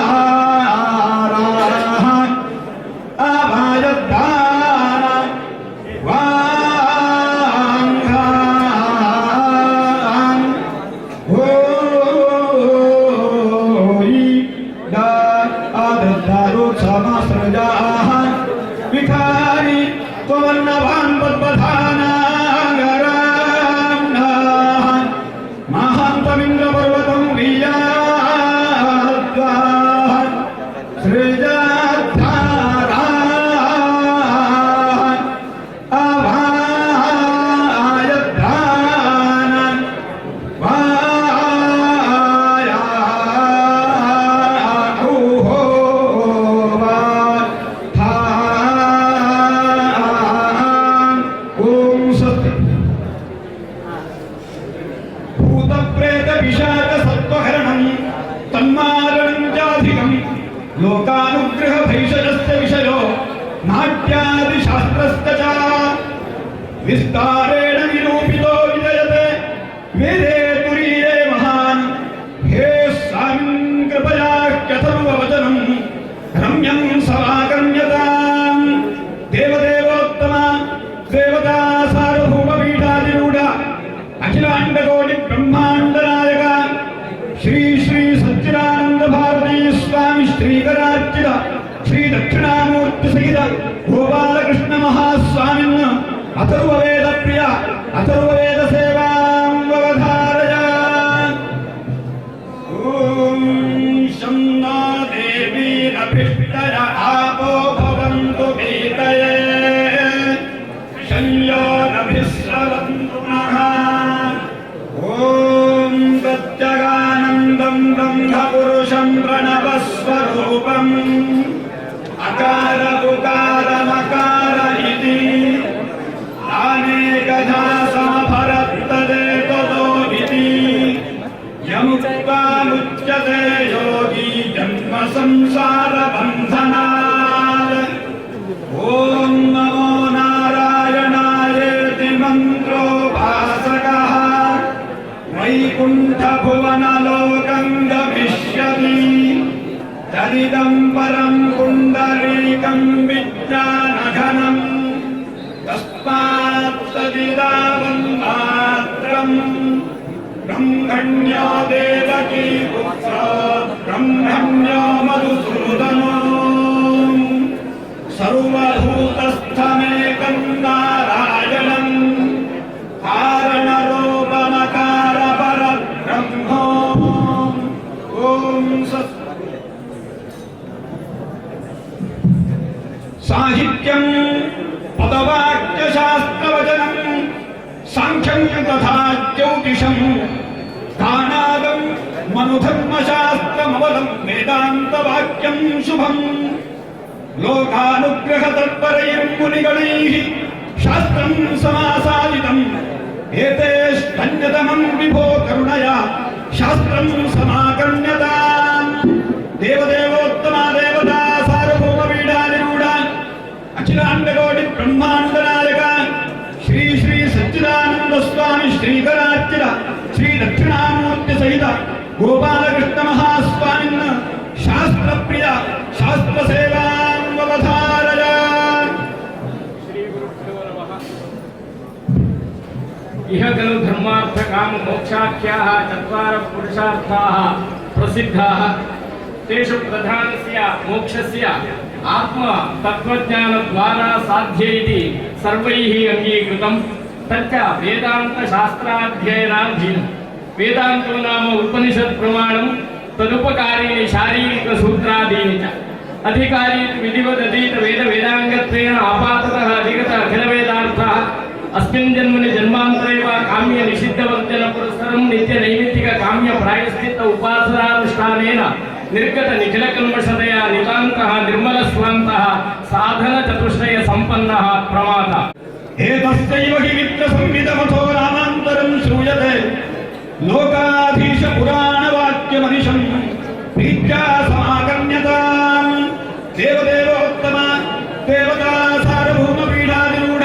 Speaker 2: सृजात्थाराः अभायद्धारा वाङ्घान् होयि दा आदद्धारोत्समासृजाः विखारि त्वमन्नवान् पद्मधानागराम्नाः महान्तमिन्द्रपर्वतं वीयाद्वाः सृजात्थाराः अभायद्धान् लोकानुग्रह भैषजस्य विषयो नाट्यादिशास्त्रस्य च विस्तारेण वेदे तुरीये महान् हे स्वामिन् कृपया कथर्ववचनं रम्यं समाकर्ण्यताम् देवदेवोत्तम देवता सार्वभौमपीठाधिरूढ अखिलाण्डकोटि ब्रह्माण्डनायक श्री श्री सच्चिदानंद भारती स्वामी श्रीकरार्चित श्री दक्षिणामूर्ति सहित गोपालकृष्ण महास्वामिन् अथर्ववेद प्रिय अथर्ववेद सेवां ववधारय। ओम शन्नो देवीरभिष्टय आपो भवन्तु भीतये शंयोरभिस्रवन्तु नः। ओम प्रत्यगानन्दं ब्रह्मपुरुषं प्रणवस्वरूपम् अकार उकारमकार इति अनेकधा समभरत्तदेततो इति यमुक्तामुच्यते योगी जन्म संसार बन्धनात्। ॐ नमो नारायणायेति मन्त्रो भासकः वैकुण्ठभुवनलोकं गमिष्यति तदिदं परं पुण्डरीकं विज्ञानघनं तस्मात् तदिदावन्मात्रम् ब्रह्मण्यो देवकी पुत्रो ब्रह्मण्यो मधुसूदनो सर्वभूतस्थमेकं नारायणं कारणरूपमकार परब्रह्मो। ॐ साहित्यं पदवाक्यशास्त्रवचनं सांख्यं तथा ज्योतिषं दानादं मनुधर्मशास्त्रमवलं वेदान्तवाक्यं शुभं लोकानुग्रहतत्परैर्मुनिगणैः शास्त्रं समासादितम् एतेष्टन्यतमं विभो करुणया शास्त्रं समाकर्ण्यताम्। देवदेवोत्तमा देवता सार्वभौमपीठाधिरूढ अखिलाण्डकोटि ब्रह्माण्डनायक श्री श्री सच्चिदानंद स्वामी श्रीकरार्चित श्री दक्षिणामूर्ति सहित गोपालकृष्ण महास्वामिन् शास्त्रप्रिय शास्त्रसेवां ववधारय।
Speaker 4: इह खलु धर्मार्थ काम मोक्षाख्याः चत्वारः पुरुषार्थाः प्रसिद्धाः तेषु प्रधानस्य मोक्षस्य आत्म तत्त्वज्ञान द्वारा साध्य इति सर्वैः अंगीकृतं तच्च वेदांत शास्त्राध्ययनाधीनं वेदांतो नाम उपनिषत् प्रमाणं तदुपकारीणि शारीरिक सूत्रादीनि च अधिकारी विधिवदतीत वेद वेदांगत्वेन आपाततः अधिगत अखिल वेदार्थः अस्मिन् जन्मनि जन्मान्तरे वा काम्य निषिद्धवर्जन पुरस्सरं नित्य नैमित्तिक काम्य प्रायश्चित्त उपासनानुष्ठानेन निर्गत निखिल कल्मषतया नितान्तः निर्मल स्वान्तः साधन चतुष्टय सम्पन्नः प्रमाता।
Speaker 2: एतस्यैव हि वित्तसंविदमथो रामान्तरं श्रूयते लोकाधीश पुराणवाक्यमनिशं प्रीत्या समाकर्ण्यताम्। देवदेवोत्तम देवता सार्वभौमपीठाधिरूढ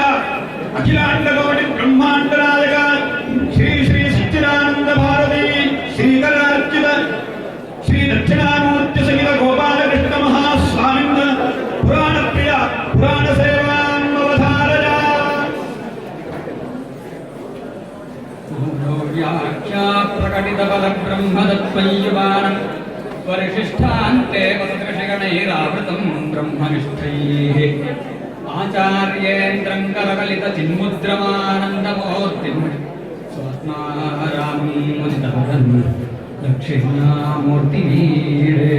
Speaker 2: अखिलाण्डकोटि ब्रह्माण्डनायक श्री श्री सच्चिदानंद भारती श्रीकरार्चित श्री दक्षिणामूर्ति सहित गोपालकृष्ण महास्वामिन् पुराणप्रिय पुराणसेवां ववधारय।
Speaker 3: व्याख्या प्रकटित बल ब्रह्मदत्तय्यवानं परिशिष्टान्ते वसदृषगणैरावृतं ब्रह्मनिष्ठैः आचार्येन्द्रं करकलित चिन्मुद्रमानन्दमूर्तिं स्वात्मारामं मुदितवरन् दक्षिणामूर्तिमीडे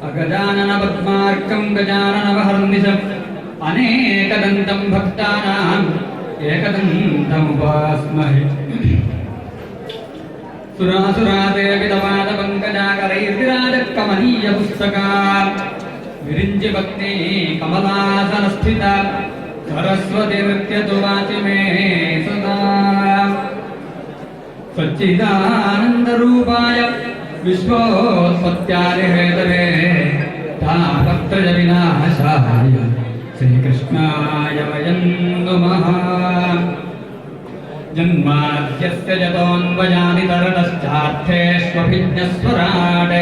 Speaker 3: अगजानन पद्मार्कं गजाननवहर्निशम् अनेकदन्तं भक्तानाम् एकदन्तमुपास्महे सुरासुरादेवितपादपङ्कजाकरैर्विराजकमनीयपुस्तका विरिञ्चि भक्ति कमलासनस्थिता सरस्वतीर्त्यतु वाचि मे सदा सच्चिदानन्दरूपाय विश्वोत्पत्त्यादिहेतवे तापत्रयविनाशाय श्रीकृष्णाय वयं नुमः। जन्माद्यस्य जतोऽन्वयानि तरतश्चार्थेष्वभिज्ञस्वराट्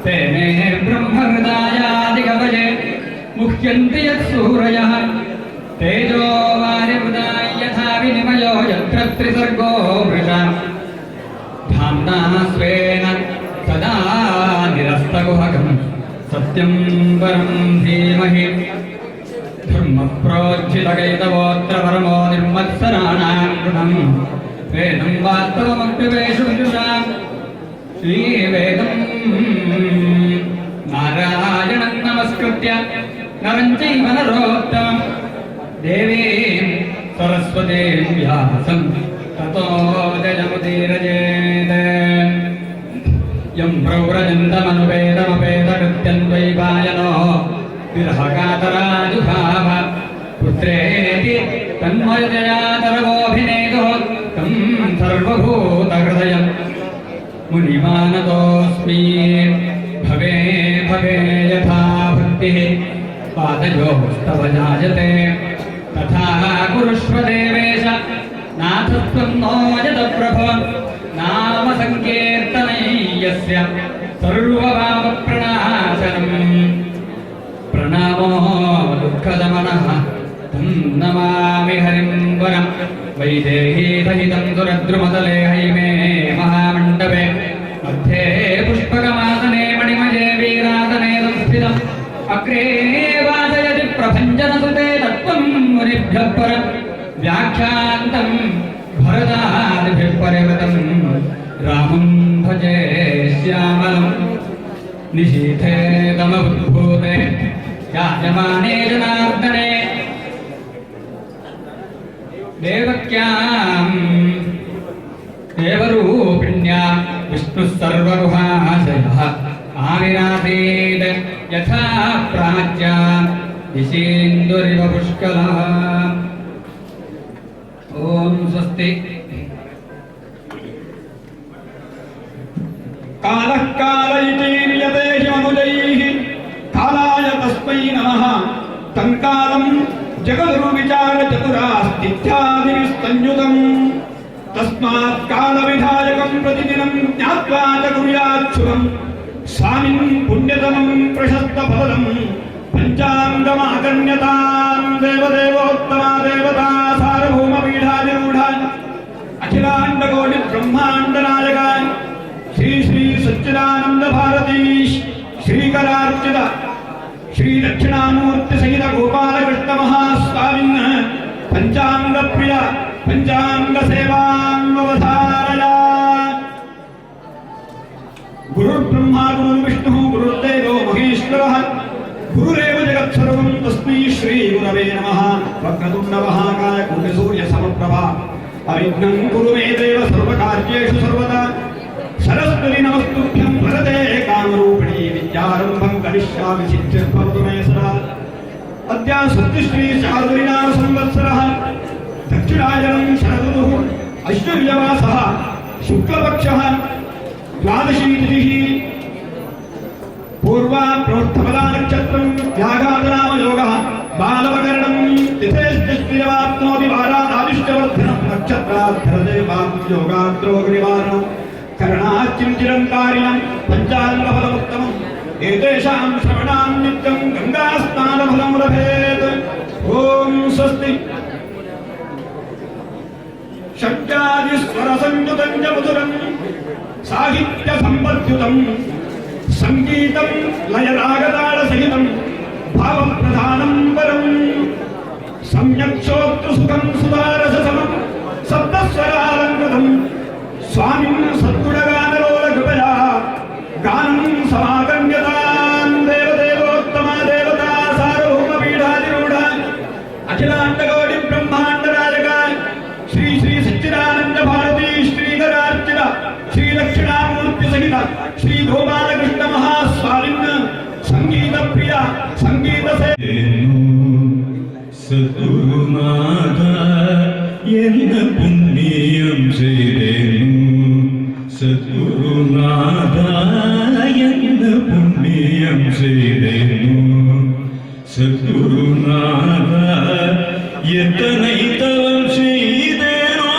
Speaker 3: तेने ब्रह्महृदायादिकवये मुह्यन्ति यत्सूरयः तेजो वारिमृदाय यथा विनिमयो यत्र त्रिसर्गो मृषा धाम्ना स्वेन सदा निरस्तकुहकम् सत्यं परं धीमहि धर्मप्रोज्झितकैतवोऽत्र परमो निर्मत्सराणां कृतं वेदं वास्तवमप्यवेषु विदुषां श्रीवेदं नारायणं नमस्कृत्य नरं चैव नरोत्तमं देवीं सरस्वतीं व्यासं ततो जयमुदीरयेत् यं प्रव्रजन्तमनुपेदमपेदकृत्यं द्वैपायनो विरहकातराजुभाव पुत्रेति तन्मयजयातरवोऽभिनेदो तं सर्वभूतहृदयं मुनिमानतोऽस्मि भवे भवे यथा भक्तिः पादयोस्तव जायते तथा कुरुष्व देवेश नाथत्वं नो यतप्रभो नाम संकीर्तनै यस्य सर्वभावप्रणाशनम् प्रणामो दुःखदमनः तं नमामि हरिं वरं वैदेही सहितं सुरद्रुमतले हैमे महामण्डपे मध्ये पुष्पकमासने मणिमये वीरासने संस्थितम् अग्रे वादयति प्रभञ्जनसुते तत्त्वं मुनिभ्यः परं व्याख्यान्तं भरतादिभिः परिवृतं रामं भजे श्यामलम् निशीथे तमबुद्भूते याजमाने जनार्दने देवक्यां देवरूपिण्या विष्णुः सर्वगुहाशयः आविरासीत् यथा प्राच्या दिशीन्दुरिव पुष्कलः ॐ स्वस्ति
Speaker 2: कालः कालयितीर्यते ह्यमनुजैः कालाय तस्मै नमः तं कालं जगदुर्विचारचतुरास्तिथ्यादिभिस्तन्युतम् तस्मात् कालविधायकं प्रतिदिनं ज्ञात्वा च कुर्याच्छुभम् स्वामिन् पुण्यतमं प्रशस्तफलम् पञ्चाङ्गमाकर्ण्यतां देवदेवोत्तमा देवता सार्वभौमपीठाधिरूढा अखिलाण्डकोटिब्रह्माण्डनायका श्री श्री सच्चिदानंद भारती श्रीकरार्चित श्री दक्षिणामूर्ति सहित गोपाल कृष्ण महास्वामिन् पंचांग प्रिय पंचांग सेवान्वधारया गुरुर्ब्रह्मा गुरुर्विष्णुः गुरुर्देवो महेश्वरः गुरुरेव जगत्सर्वं तस्मै श्री गुरवे नमः वक्रतुण्ड महाकाय कोटिसूर्य समप्रभा अविघ्नं कुरु मे देव सर्वकार्येषु सर्वदा सरस्वती नमस्तुभ्यं वरदे कामरूपिणी विद्यारम्भं करिष्यामि सिद्धिर्भवतु मे सदा अद्य सत्यश्री शार्दूलिनाम संवत्सरः दक्षिणायनं शरदृतुः ऐश्वर्यवासः शुक्लपक्षः द्वादशी तिथिः पूर्वा प्रोत्थमदा नक्षत्रं व्याघातनाम योगः बालवकरणं तिथेश्चैवाप्नोति वारादादिष्टवर्धनं नक्षत्राद्धरदेवां योगाद्रोगनिवारणम् करणाच्चिरंकारिणं पंचांगफलमुत्तमम् एतेषां श्रवणां नित्यं गंगास्नानफलं लभेत् ओम स्वस्ति षड्जादिस्वरसंयुतं च मधुरं साहित्यसम्पद्युतं संगीतं लयरागतालसहितं भावप्रधानं परं सम्यक् श्रोत्रसुखं सुधारससमं सप्तस्वरालङ्कृतं स्वामिन् सद्गुणगानलोलकृपया गानं समागम्यतां देवदेवोत्तमा देवता सार्वभौमपीठाधिरूढा अखिलाण्डकोटिब्रह्माण्डनायका श्री श्री सच्चिदानंद भारती श्रीकरार्चित श्री दक्षिणामूर्तिसहित श्री गोपालकृष्ण महास्वामिन् संगीतप्रिय संगीतसे
Speaker 1: सद्गुरुनाथ என்ன புண்ணியம் செய்தேனு சத்குருநாத என்ன புண்ணியம் செய்தேனு சத்குருநாத எத்தனை தவம் செய்தேனோ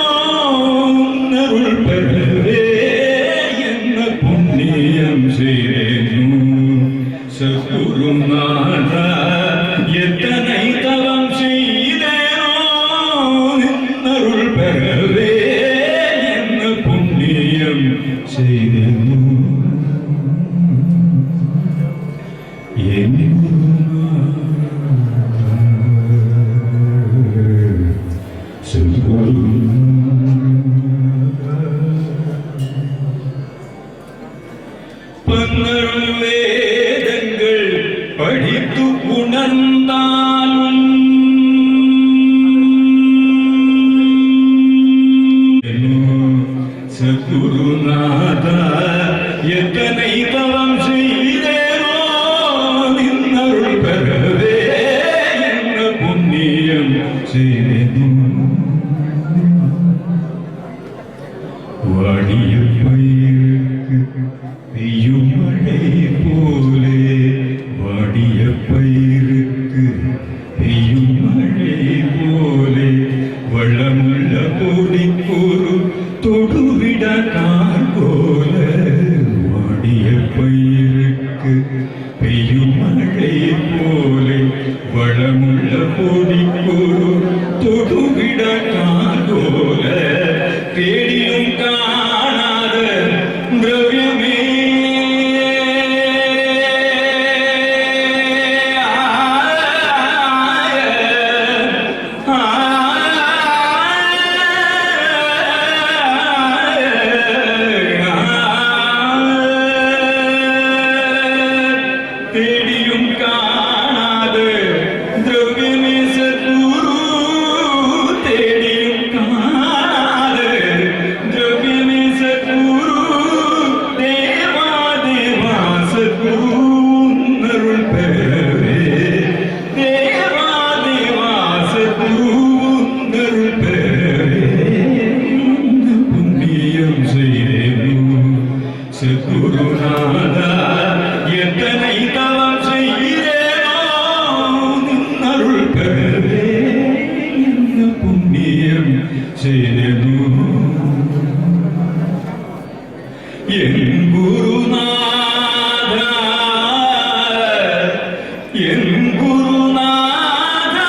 Speaker 1: பன்னருள் வேதங்கள் படித்து உணர்ந்தாலும் சத்குருநாதா எத்தனை தவம் செய்தேனோ நின்னருள் பெறவே என்ன புண்ணியம் செய்தேனோ வாடிய பயிருக்கு பெய்யும் மழை போலே வாடிய பயிருக்கு பெய்யும் மழை போலே வளமுள்ள கொடிக்கொரு தொடுவிட கார் போல வாடிய பயிருக்கு பெய்யும் மழை போலே வளமுள்ள கொடிக்கொரு தொடுவிட கார் போல தேடியும் காணாத திரவியமே தேடியும் காணாத திரவியமே சத்குரு தேடியும் காணாத திரவியமே சத்குரு தேவா தேவா சத்குரு அருள் பெறவே தேவா தேவா சத்குரு அருள் பெறவே புண்ணியம் செய்தேனோ சத்குருநாதா எத்தனை தவம் செய்தேனோ அருள் பெறவே என்ன புண்ணியம் செய்தேனோ என் குருநாதா என் குருநாதா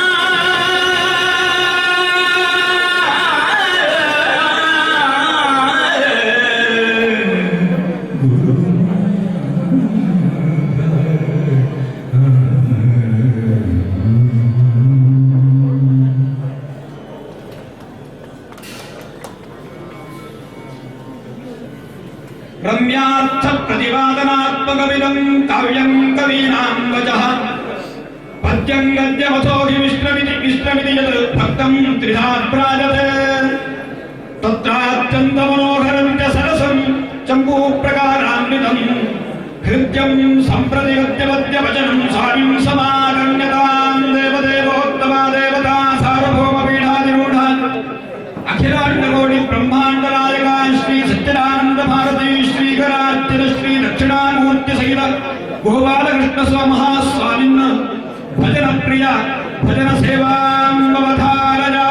Speaker 2: रम्यार्थ प्रतिपादनात्मकमिदं काव्यं कवीनां वचः पद्यं गद्यवतो हि विष्णुमिति यत् भक्तं त्रिधा प्राजते तत्रात्यन्तमनोहरं च सरसं चम्पूप्रकारान्वितं हृद्यं सम्प्रति गद्यवद्यवचनं स्वामिं समागम्यतां देवदेवोत्तमा देवता सार्वभौमपीठाधिरूढा अखिलाण्डकोटि ब्रह्माण्डनायका श्री सच्चिदानंद भारती श्रीकरार्चित श्री दक्षिणामूर्ति सहित गोपालकृष्ण महास्वामिन् भजन प्रिय भजन सेवामवधारया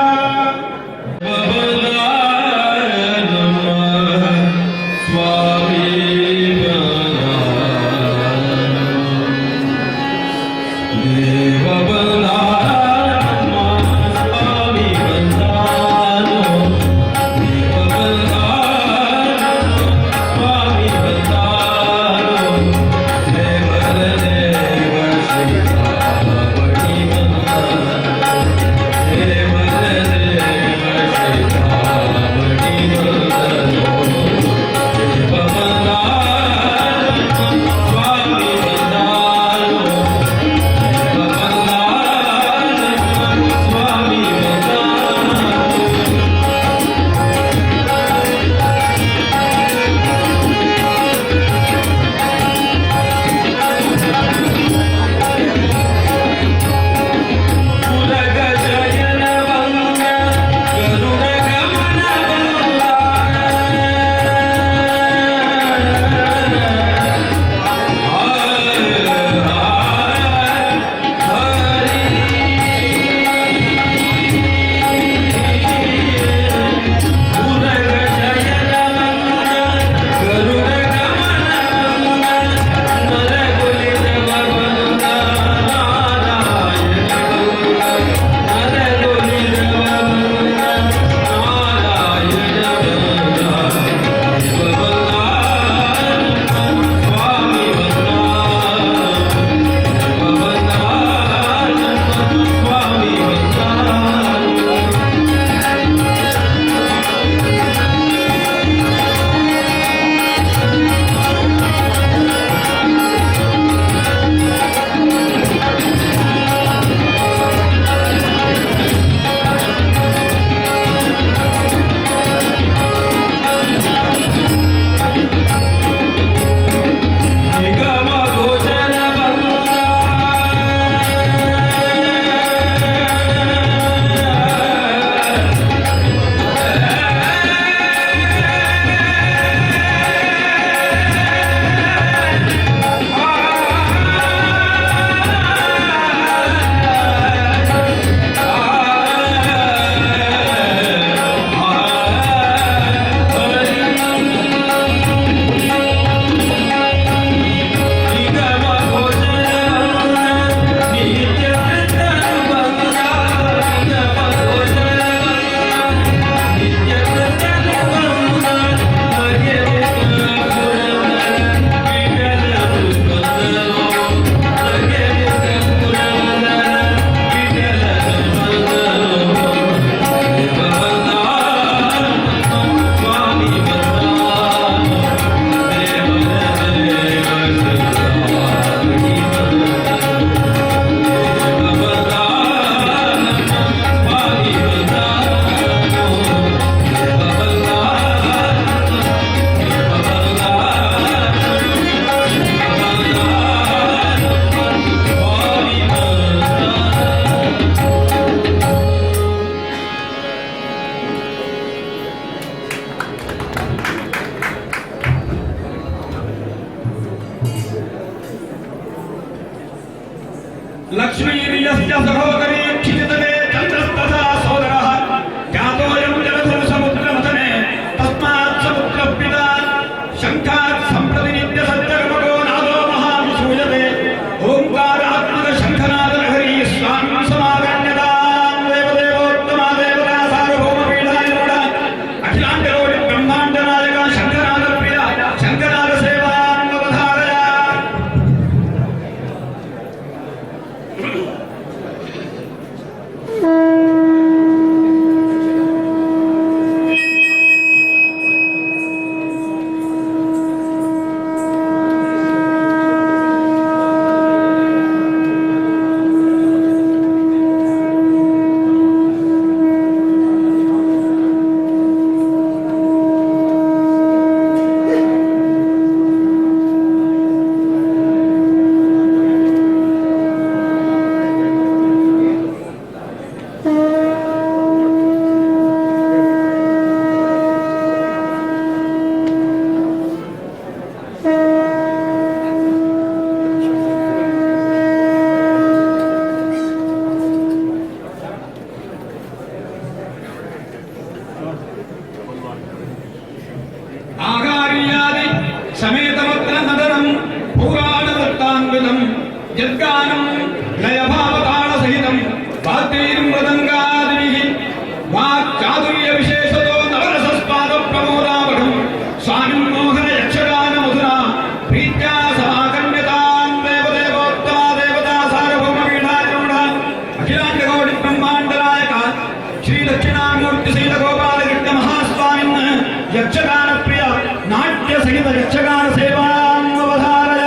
Speaker 1: Dev
Speaker 2: चातुर्य विशेषतो नवरसस्पाद प्रमोदावहं स्वामिं मोहन यक्षगान मधुरा प्रीत्या समाकर्ण्यतां देवदेवोत्तमा देवता सार्वभौम वीणारूढ अखिलाण्ड कोटि ब्रह्माण्ड नायक श्री दक्षिणामूर्ति सहित गोपाल कृष्ण महास्वामिन् यक्षगान प्रिय नाट्य सहित यक्षगान सेवां अवधारय।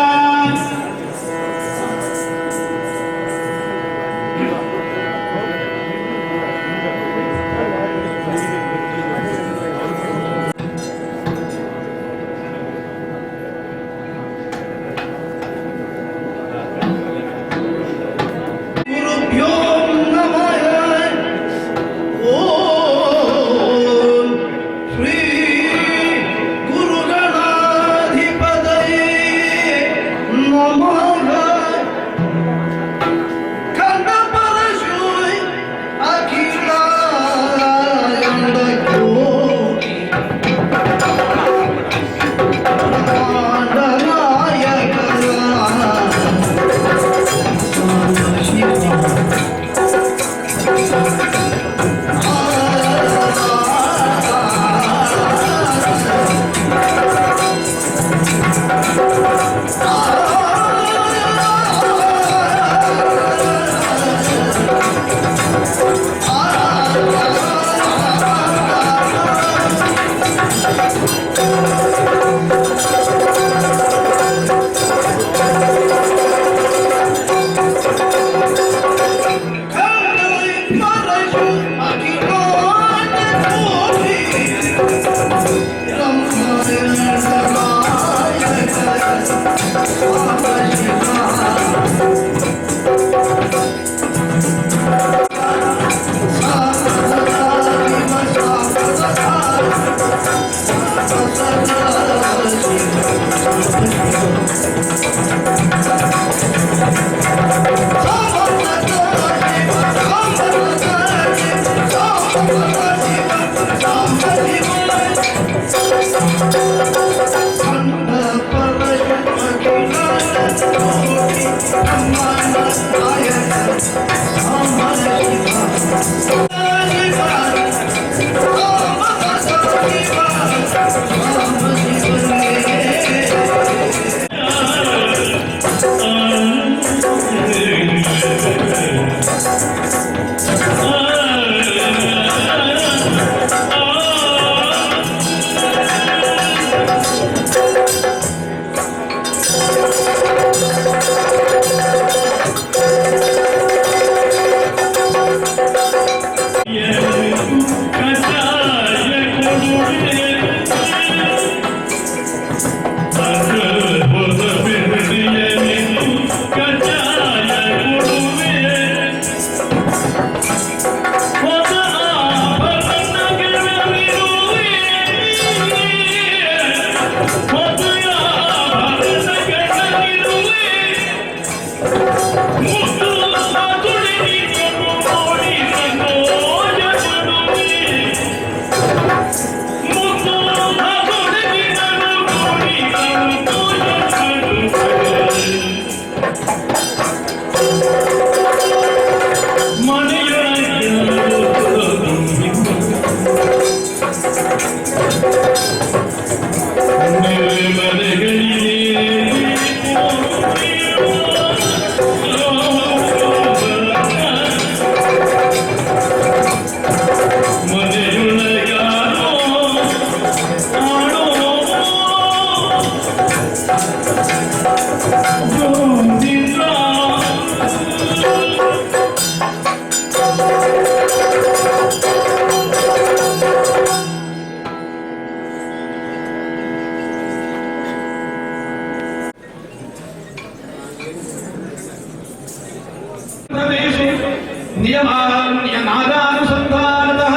Speaker 2: नियमान्यनादानुसन्धानतः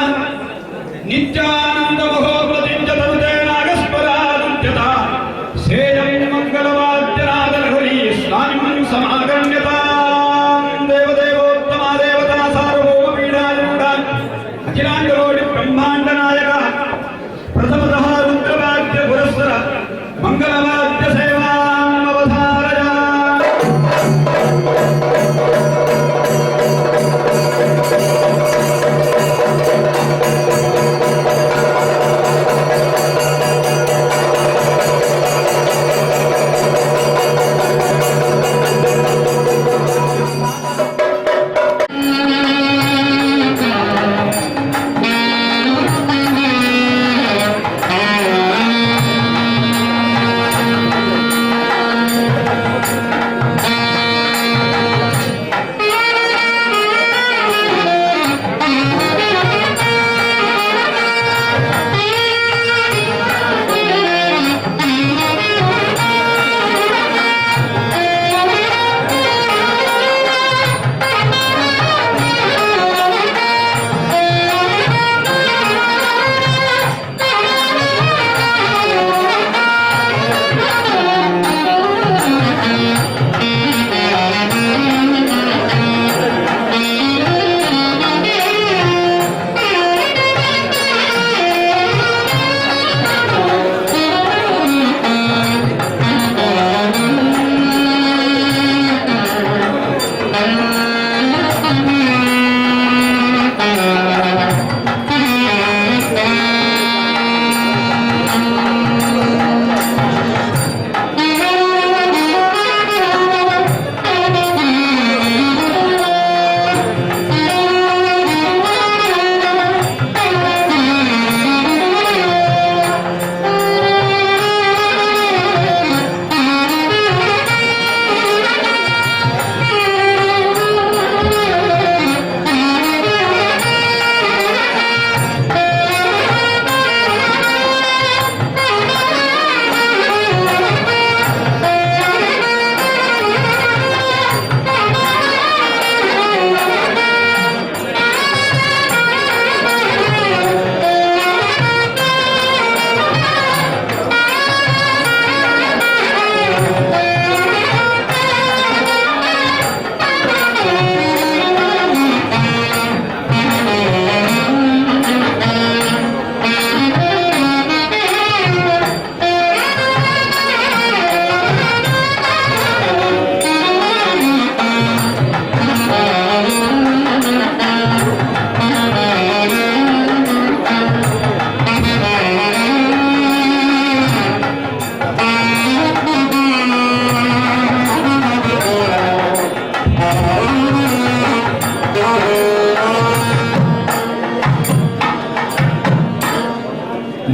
Speaker 2: नित्यानन्दमहोप्रतिञ्जतनुते नागस्परानुद्यता सेयं मङ्गलवाद्यनादलहरी स्वामिं समागम्यतां देवदेवोत्तमा देवता सार्वभौमपीडारूढा अखिलाण्डकोटि ब्रह्माण्डनायक प्रथमतः रुद्रवाद्य पुरस्सर मङ्गलवाद्य सेवाम् अवधारय।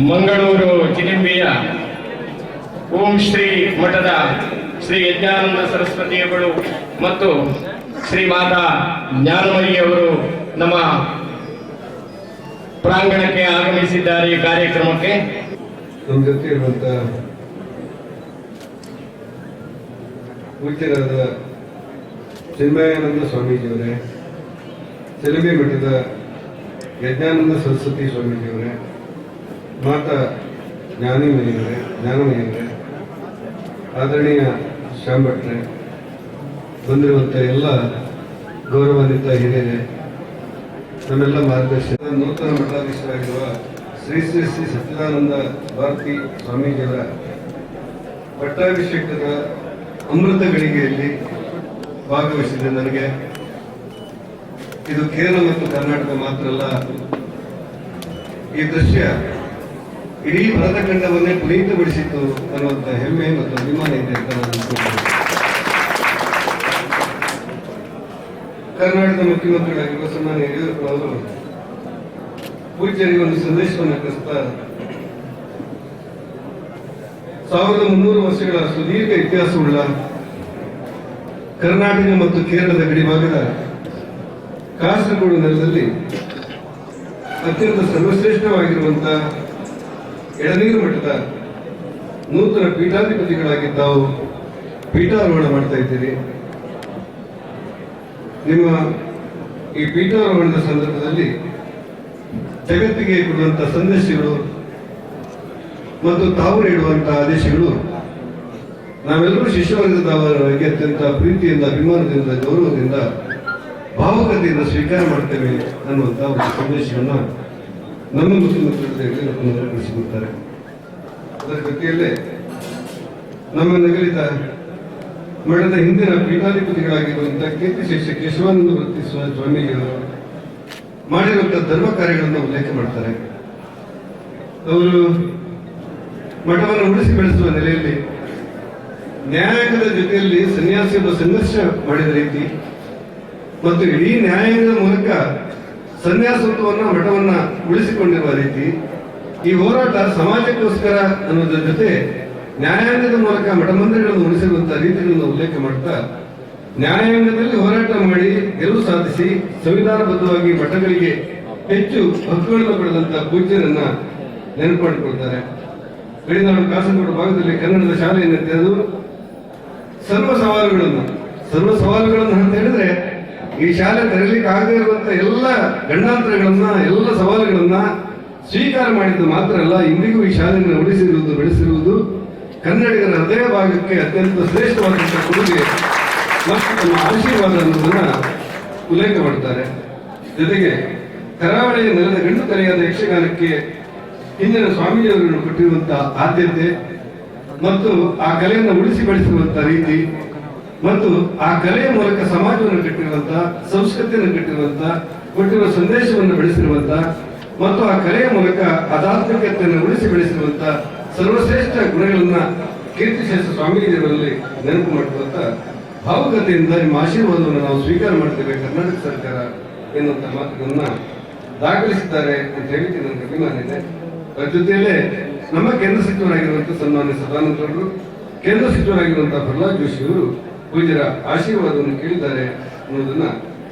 Speaker 4: ಮಂಗಳೂರು ಚಿಲಿಂಬಿಯ ಓಂ ಶ್ರೀ ಮಠದ ಶ್ರೀ ಯಜ್ಞಾನಂದ ಸರಸ್ವತಿಯವರು ಮತ್ತು ಶ್ರೀ ಮಾತಾ ಜ್ಞಾನಮಯಿಯವರು ನಮ್ಮ ಪ್ರಾಂಗಣಕ್ಕೆ ಆಗಮಿಸಿದ್ದಾರೆ. ಈ ಕಾರ್ಯಕ್ರಮಕ್ಕೆ
Speaker 5: ನಮ್ಮ ಜೊತೆ ಇರುವಂತ ಪೂಜ್ಯರಾದ ಚಿನ್ಮಯಾನಂದ ಸ್ವಾಮೀಜಿಯವರೇ, ಚಿಲಿಂಬಿ ಮಠದ ಯಜ್ಞಾನಂದ ಸರಸ್ವತಿ ಸ್ವಾಮೀಜಿಯವರೇ, ಮಾತಾ ಜ್ಞಾನಮಯಿಯವರೇ, ಆದರಣೀಯ ಶ್ಯಾಮ್ ಭಟ್ರೆ, ಬಂದಿರುವಂಥ ಎಲ್ಲ ಗೌರವಾನ್ವಿತ ಹಿರಿಯರೇ, ನಮ್ಮೆಲ್ಲ ಮಾರ್ಗದರ್ಶಕ ನೂತನ ಮಠಾಧೀಶರಾಗಿರುವ ಶ್ರೀ ಶ್ರೀ ಶ್ರೀ ಸಚ್ಚಿದಾನಂದ ಭಾರತಿ ಸ್ವಾಮೀಜಿಯವರ ಪಟ್ಟಾಭಿಷೇಕದ ಅಮೃತ ಗಳಿಗೆಯಲ್ಲಿ ಭಾಗವಹಿಸಿದೆ. ನನಗೆ ಇದು ಕೇರಳ ಮತ್ತು ಕರ್ನಾಟಕ ಮಾತ್ರ ಅಲ್ಲ, ಈ ದೃಶ್ಯ ಇಡೀ ಭರತ ಖಂಡವನ್ನೇ ಪುನೀತಗೊಳಿಸಿತು ಅನ್ನುವಂಥ ಹೆಮ್ಮೆ ಮತ್ತು ಅಭಿಮಾನ ಇದೆ ಅಂತ ನಾನು ಅನ್ಕೊಂಡಿದ್ದೇನೆ. ಕರ್ನಾಟಕದ ಮುಖ್ಯಮಂತ್ರಿಗಳಾಗಿರುವ ಸನ್ಮಾನ್ಯ ಯಡಿಯೂರಪ್ಪ ಅವರು ಪೂಜ್ಯರಿಗೆ ಒಂದು ಸಂದೇಶವನ್ನು ಕಳಿಸ್ತಾ 1300 ವರ್ಷಗಳ ಸುದೀರ್ಘ ಇತಿಹಾಸವುಳ್ಳ ಕರ್ನಾಟಕ ಮತ್ತು ಕೇರಳದ ಗಡಿಭಾಗದ ಕಾಸರಗೋಡು ನೆಲದಲ್ಲಿ ಅತ್ಯಂತ ಸರ್ವಶ್ರೇಷ್ಠವಾಗಿರುವಂತಹ ಎಳನೀರು ಮಠದ ನೂತನ ಪೀಠಾಧಿಪತಿಗಳಾಗಿ ತಾವು ಪೀಠಾರೋಹಣ ಮಾಡ್ತಾ ಇದ್ದೀರಿ. ನಿಮ್ಮ ಈ ಪೀಠಾರೋಹಣದ ಸಂದರ್ಭದಲ್ಲಿ ಜಗತ್ತಿಗೆ ಕೊಡುವಂತಹ ಸಂದೇಶಗಳು ಮತ್ತು ತಾವು ನೀಡುವಂತಹ ಆದೇಶಗಳು ನಾವೆಲ್ಲರೂ ಶಿಷ್ಯವರ್ಗದವರಿಗೆ ಅತ್ಯಂತ ಪ್ರೀತಿಯಿಂದ, ಅಭಿಮಾನದಿಂದ, ಗೌರವದಿಂದ, ಭಾವುಕತೆಯಿಂದ ಸ್ವೀಕಾರ ಮಾಡ್ತೇವೆ ಅನ್ನುವಂಥ ಒಂದು ಸಂದೇಶವನ್ನು ನಮ್ಮ ಮುಖ್ಯಮಂತ್ರಿಗಳು ತಿಳಿಸಿಕೊಡ್ತಾರೆ. ಅದರ ಜೊತೆಯಲ್ಲೇ ನಮ್ಮ ನಗರದ ಮಠದ ಹಿಂದಿನ ಪೀಠಾಧಿಪತಿಗಳಾಗಿರುವಂತಹ ಕೀರ್ತಿಶೇಷ ಕೇಶವಾನಂದ ವೃತ್ತಿ ಸ್ವಾಮೀಜಿಯವರು ಮಾಡಿರುವಂತಹ ಧರ್ಮ ಕಾರ್ಯಗಳನ್ನು ಉಲ್ಲೇಖ ಮಾಡ್ತಾರೆ. ಅವರು ಮಠವನ್ನು ಉಳಿಸಿ ಬೆಳೆಸುವ ನೆಲೆಯಲ್ಲಿ ನ್ಯಾಯಾಂಗದ ಜೊತೆಯಲ್ಲಿ ಸನ್ಯಾಸಿ ಒಬ್ಬ ಸಂಘರ್ಷ ಮಾಡಿದ ರೀತಿ ಮತ್ತು ಇಡೀ ನ್ಯಾಯಾಂಗದ ಮೂಲಕ ಸನ್ಯಾಸತ್ವವನ್ನು ಮಠವನ್ನ ಉಳಿಸಿಕೊಂಡಿರುವ ರೀತಿ, ಈ ಹೋರಾಟ ಸಮಾಜಕ್ಕೋಸ್ಕರ ಅನ್ನೋದ್ರ ಜೊತೆ ನ್ಯಾಯಾಂಗದ ಮೂಲಕ ಮಠ ಮಂದಿರಗಳನ್ನು ಉಳಿಸಿರುವಂತಹ ರೀತಿಗಳನ್ನು ಉಲ್ಲೇಖ ಮಾಡ್ತಾ, ನ್ಯಾಯಾಂಗದಲ್ಲಿ ಹೋರಾಟ ಮಾಡಿ ಗೆಲುವು ಸಾಧಿಸಿ ಸಂವಿಧಾನಬದ್ಧವಾಗಿ ಮಠಗಳಿಗೆ ಹೆಚ್ಚು ಹಕ್ಕುಗಳನ್ನು ಪಡೆದಂತಹ ಪೂಜ್ಯರನ್ನ ನೆನಪು ಮಾಡಿಕೊಳ್ತಾರೆ. ಗಡಿನಾಡು ಕಾಸರಗೋಡು ಭಾಗದಲ್ಲಿ ಕನ್ನಡದ ಶಾಲೆಯನ್ನು ತೆರೆದು ಸರ್ವ ಸವಾಲುಗಳನ್ನು ಅಂತ ಹೇಳಿದ್ರೆ ಈ ಶಾಲೆ ತೆರಲಿಕ್ಕೆ ಆಗದೇ ಇರುವಂತ ಎಲ್ಲ ಗಂಡಾಂತರಗಳನ್ನ, ಎಲ್ಲ ಸವಾಲುಗಳನ್ನ ಸ್ವೀಕಾರ ಮಾಡಿದ್ದು ಮಾತ್ರ ಅಲ್ಲ, ಇಂದಿಗೂ ಈ ಶಾಲೆಯನ್ನು ಉಳಿಸಿರುವುದು, ಬೆಳೆಸಿರುವುದು ಕನ್ನಡಿಗರ ಹೃದಯ ಭಾಗಕ್ಕೆ ಅತ್ಯಂತ ಶ್ರೇಷ್ಠವಾದಂತಹ ಕೊಡುಗೆ ಮತ್ತು ತಮ್ಮ ಆಶೀರ್ವಾದ ಅನ್ನೋದನ್ನ ಉಲ್ಲೇಖ ಮಾಡ್ತಾರೆ. ಜೊತೆಗೆ ಕರಾವಳಿಯ ನೆಲದ ಗಂಡು ಕಲೆಯಾದ ಯಕ್ಷಗಾನಕ್ಕೆ ಹಿಂದಿನ ಸ್ವಾಮೀಜಿಯವರು ಕೊಟ್ಟಿರುವಂತಹ ಆದ್ಯತೆ ಮತ್ತು ಆ ಕಲೆಯನ್ನು ಉಳಿಸಿ ಬೆಳೆಸಿರುವಂತಹ ರೀತಿ ಮತ್ತು ಆ ಕಲೆಯ ಮೂಲಕ ಸಮಾಜವನ್ನು ಕಟ್ಟಿರುವಂತಹ, ಸಂಸ್ಕೃತಿಯನ್ನು ಕಟ್ಟಿರುವಂತಹ, ಕೊಟ್ಟಿರುವ ಸಂದೇಶವನ್ನು ಬೆಳೆಸಿರುವಂತಹ ಮತ್ತು ಆ ಕಲೆಯ ಮೂಲಕ ಆಧ್ಯಾತ್ಮಿಕತೆಯನ್ನು ಉಳಿಸಿ ಬೆಳೆಸಿರುವಂತಹ ಸರ್ವಶ್ರೇಷ್ಠ ಗುಣಗಳನ್ನ ಕೀರ್ತಿಶೇಷ ಸ್ವಾಮೀಜಿಯವರಲ್ಲಿ ನೆನಪು ಮಾಡುವಂತ ಭಾವುಕತೆಯಿಂದ ನಿಮ್ಮ ಆಶೀರ್ವಾದವನ್ನು ನಾವು ಸ್ವೀಕಾರ ಮಾಡ್ತೇವೆ ಕರ್ನಾಟಕ ಸರ್ಕಾರ ಎನ್ನುವಂತ ಮಾತುಗಳನ್ನ ದಾಖಲಿಸಿದ್ದಾರೆ ಅಂತ ಹೇಳಿಕ್ಕೆ ನನಗೆ ಅಭಿಮಾನ ಇದೆ. ಅದರ ಜೊತೆಯಲ್ಲೇ ನಮ್ಮ ಕೇಂದ್ರ ಸಚಿವರಾಗಿರುವಂತಹ ಸನ್ಮಾನ್ಯ ಸದಾನಂದರವರು, ಕೇಂದ್ರ ಸಚಿವರಾಗಿರುವಂತಹ ಪ್ರಹ್ಲಾದ್ ಜೋಶಿ ಅವರು ಪೂಜ್ಯರ ಆಶೀರ್ವಾದವನ್ನು ಕೇಳಿದ್ದಾರೆ ಅನ್ನೋದನ್ನ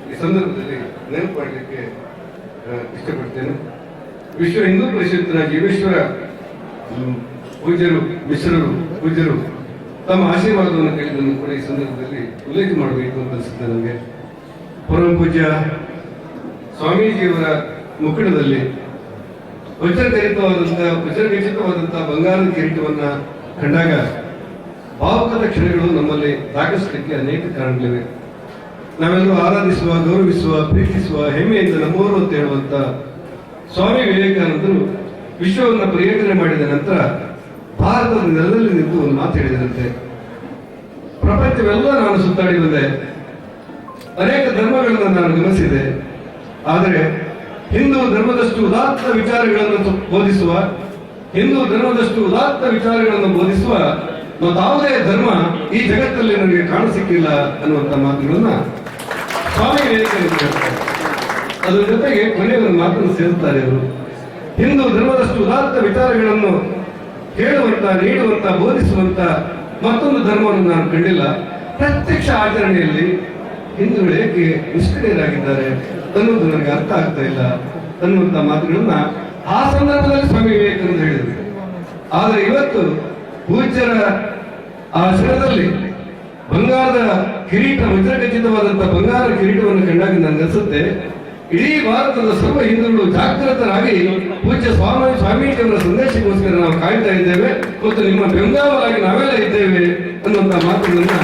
Speaker 5: ಈ ಸಂದರ್ಭದಲ್ಲಿ ನೆನಪು ಮಾಡಲಿಕ್ಕೆ ಇಷ್ಟಪಡ್ತೇನೆ. ವಿಶ್ವ ಹಿಂದೂ ಪರಿಷತ್ತಿನ ಜೀವೇಶ್ವರ ಪೂಜ್ಯರು ತಮ್ಮ ಆಶೀರ್ವಾದವನ್ನು ಕೇಳಿದ್ದನ್ನು ಕೂಡ ಈ ಸಂದರ್ಭದಲ್ಲಿ ಉಲ್ಲೇಖ ಮಾಡಬೇಕು ಅಂತ ಅನಿಸುತ್ತೆ ನನಗೆ. ಪರಮ ಪೂಜ್ಯ ಸ್ವಾಮೀಜಿಯವರ ಮುಖಂಡದಲ್ಲಿ ವಜ್ರಖಚಿತವಾದಂತಹ ಬಂಗಾರದ ಕಿರೀಟವನ್ನ ಕಂಡಾಗ ಭಾವುಕದ ಕ್ಷಣಗಳು ನಮ್ಮಲ್ಲಿ ದಾಖಲಿಸಲಿಕ್ಕೆ ಅನೇಕ ಕಾರಣಗಳಿವೆ. ನಾವೆಲ್ಲರೂ ಆರಾಧಿಸುವ, ಗೌರವಿಸುವ, ಪ್ರೀತಿಸುವ, ಹೆಮ್ಮೆಯಿಂದ ನಮ್ಮವರು ಅಂತ ಹೇಳುವಂತ ಸ್ವಾಮಿ ವಿವೇಕಾನಂದರು ವಿಶ್ವವನ್ನು ಪರ್ಯಟನೆ ಮಾಡಿದ ನಂತರ ಭಾರತದ ನೆಲದಲ್ಲಿ ನಿಂತು ಒಂದು ಮಾತು ಹೇಳಿದಂತೆ, ಪ್ರಪಂಚವೆಲ್ಲ ನಾನು ಸುತ್ತಾಡಿ ಬಂದೆ, ಅನೇಕ ಧರ್ಮಗಳನ್ನು ನಾನು ಗಮನಿಸಿದೆ, ಆದರೆ ಹಿಂದೂ ಧರ್ಮದಷ್ಟು ಉದಾತ್ತ ವಿಚಾರಗಳನ್ನು ಬೋಧಿಸುವ, ಹಿಂದೂ ಧರ್ಮದಷ್ಟು ಉದಾತ್ತ ವಿಚಾರಗಳನ್ನು ಬೋಧಿಸುವ ಮತ್ತಾವುದೇ ಧರ್ಮ ಈ ಜಗತ್ತಲ್ಲಿ ನನಗೆ ಕಾಣಸಿಕ್ಕಿಲ್ಲ ಅನ್ನುವಂಥ ಮಾತುಗಳನ್ನ ಸ್ವಾಮಿ ವಿವೇಕಾನಂದ ಹೇಳ್ತಾರೆ. ಅದರ ಜೊತೆಗೆ ಕೊನೆಯ ಒಂದು ಮಾತನ್ನು ಸೇರುತ್ತಾರೆ ಅವರು. ಹಿಂದೂ ಧರ್ಮದಷ್ಟು ಉದಾತ್ತ ವಿಚಾರಗಳನ್ನು ಹೇಳುವಂತ, ನೀಡುವಂತ, ಬೋಧಿಸುವಂತ ಮತ್ತೊಂದು ಧರ್ಮವನ್ನು ನಾನು ಕಂಡಿಲ್ಲ. ಪ್ರತ್ಯಕ್ಷ ಆಚರಣೆಯಲ್ಲಿ ಹಿಂದೂಗಳು ಏಕೆ ನಿಷ್ಕ್ರಿಯರಾಗಿದ್ದಾರೆ ಅನ್ನೋದು ನನಗೆ ಅರ್ಥ ಆಗ್ತಾ ಇಲ್ಲ ಅನ್ನುವಂತ ಮಾತುಗಳನ್ನ ಆ ಸಂದರ್ಭದಲ್ಲಿ ಸ್ವಾಮಿ ವಿವೇಕಾನಂದ ಹೇಳಿದರು. ಆದರೆ ಇವತ್ತು ಪೂಜ್ಯರ ಆ ಶಿರದಲ್ಲಿ ಬಂಗಾರದ ಕಿರೀಟ, ವಜ್ರಖಚಿತವಾದಂತಹ ಬಂಗಾರ ಕಿರೀಟವನ್ನು ಕಂಡಾಗ ನನಗನ್ಸುತ್ತೆ ಇಡೀ ಭಾರತದ ಸರ್ವ ಹಿಂದೂಗಳು ಜಾಗೃತರಾಗಿ ಪೂಜ್ಯ ಸ್ವಾಮೀಜಿಯವರ ಸಂದೇಶಕ್ಕೋಸ್ಕರ ನಾವು ಕಾಯ್ತಾ ಇದ್ದೇವೆ ಮತ್ತು ನಿಮ್ಮ ಬೆಂಗಾವಲಾಗಿ ನಾವೆಲ್ಲ ಇದ್ದೇವೆ ಅನ್ನುವಂಥ ಮಾತುಗಳನ್ನ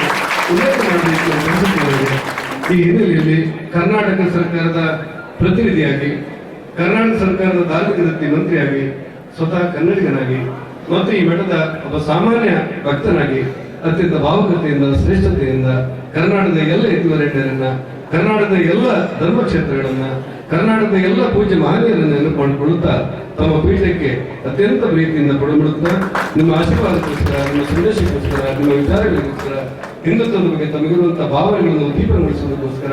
Speaker 5: ಉಲ್ಲೇಖ ಮಾಡಬೇಕು ಅಂತ ಅನಿಸುತ್ತದೆ. ಈ ಹಿನ್ನೆಲೆಯಲ್ಲಿ ಕರ್ನಾಟಕ ಸರ್ಕಾರದ ಪ್ರತಿನಿಧಿಯಾಗಿ, ಕರ್ನಾಟಕ ಸರ್ಕಾರದ ಧಾರ್ಮಿಕ ದತ್ತಿ ಮಂತ್ರಿಯಾಗಿ, ಸ್ವತಃ ಕನ್ನಡಿಗನಾಗಿ ಮತ್ತು ಈ ಮಠದ ಒಬ್ಬ ಸಾಮಾನ್ಯ ಭಕ್ತನಾಗಿ ಅತ್ಯಂತ ಭಾವುಕತೆಯಿಂದ, ಶ್ರೇಷ್ಠತೆಯಿಂದ ಕರ್ನಾಟಕದ ಎಲ್ಲ ಯತಿವರೇಣ್ಯರನ್ನ, ಕರ್ನಾಟಕದ ಎಲ್ಲ ಧರ್ಮಕ್ಷೇತ್ರಗಳನ್ನ, ಕರ್ನಾಟಕದ ಎಲ್ಲ ಪೂಜ್ಯ ಮಹನೀಯರನ್ನು ನೆನಪು ಮಾಡಿಕೊಳ್ಳುತ್ತಾ ತಮ್ಮ ಪೀಠಕ್ಕೆ ಅತ್ಯಂತ ಪ್ರೀತಿಯಿಂದ ಕೊಡಬಿಡುತ್ತಾ ನಿಮ್ಮ ಆಶೀರ್ವಾದಕ್ಕೋಸ್ಕರ, ನಿಮ್ಮ ಸಂದೇಶಕ್ಕೋಸ್ಕರ, ನಿಮ್ಮ ವಿಚಾರಗಳಿಗೋಸ್ಕರ, ಹಿಂದುತ್ವದ ಬಗ್ಗೆ ತಮಗಿರುವಂತಹ ಭಾವನೆಗಳನ್ನು ಉದ್ದೀಪನಗೊಳಿಸುವುದಕ್ಕೋಸ್ಕರ,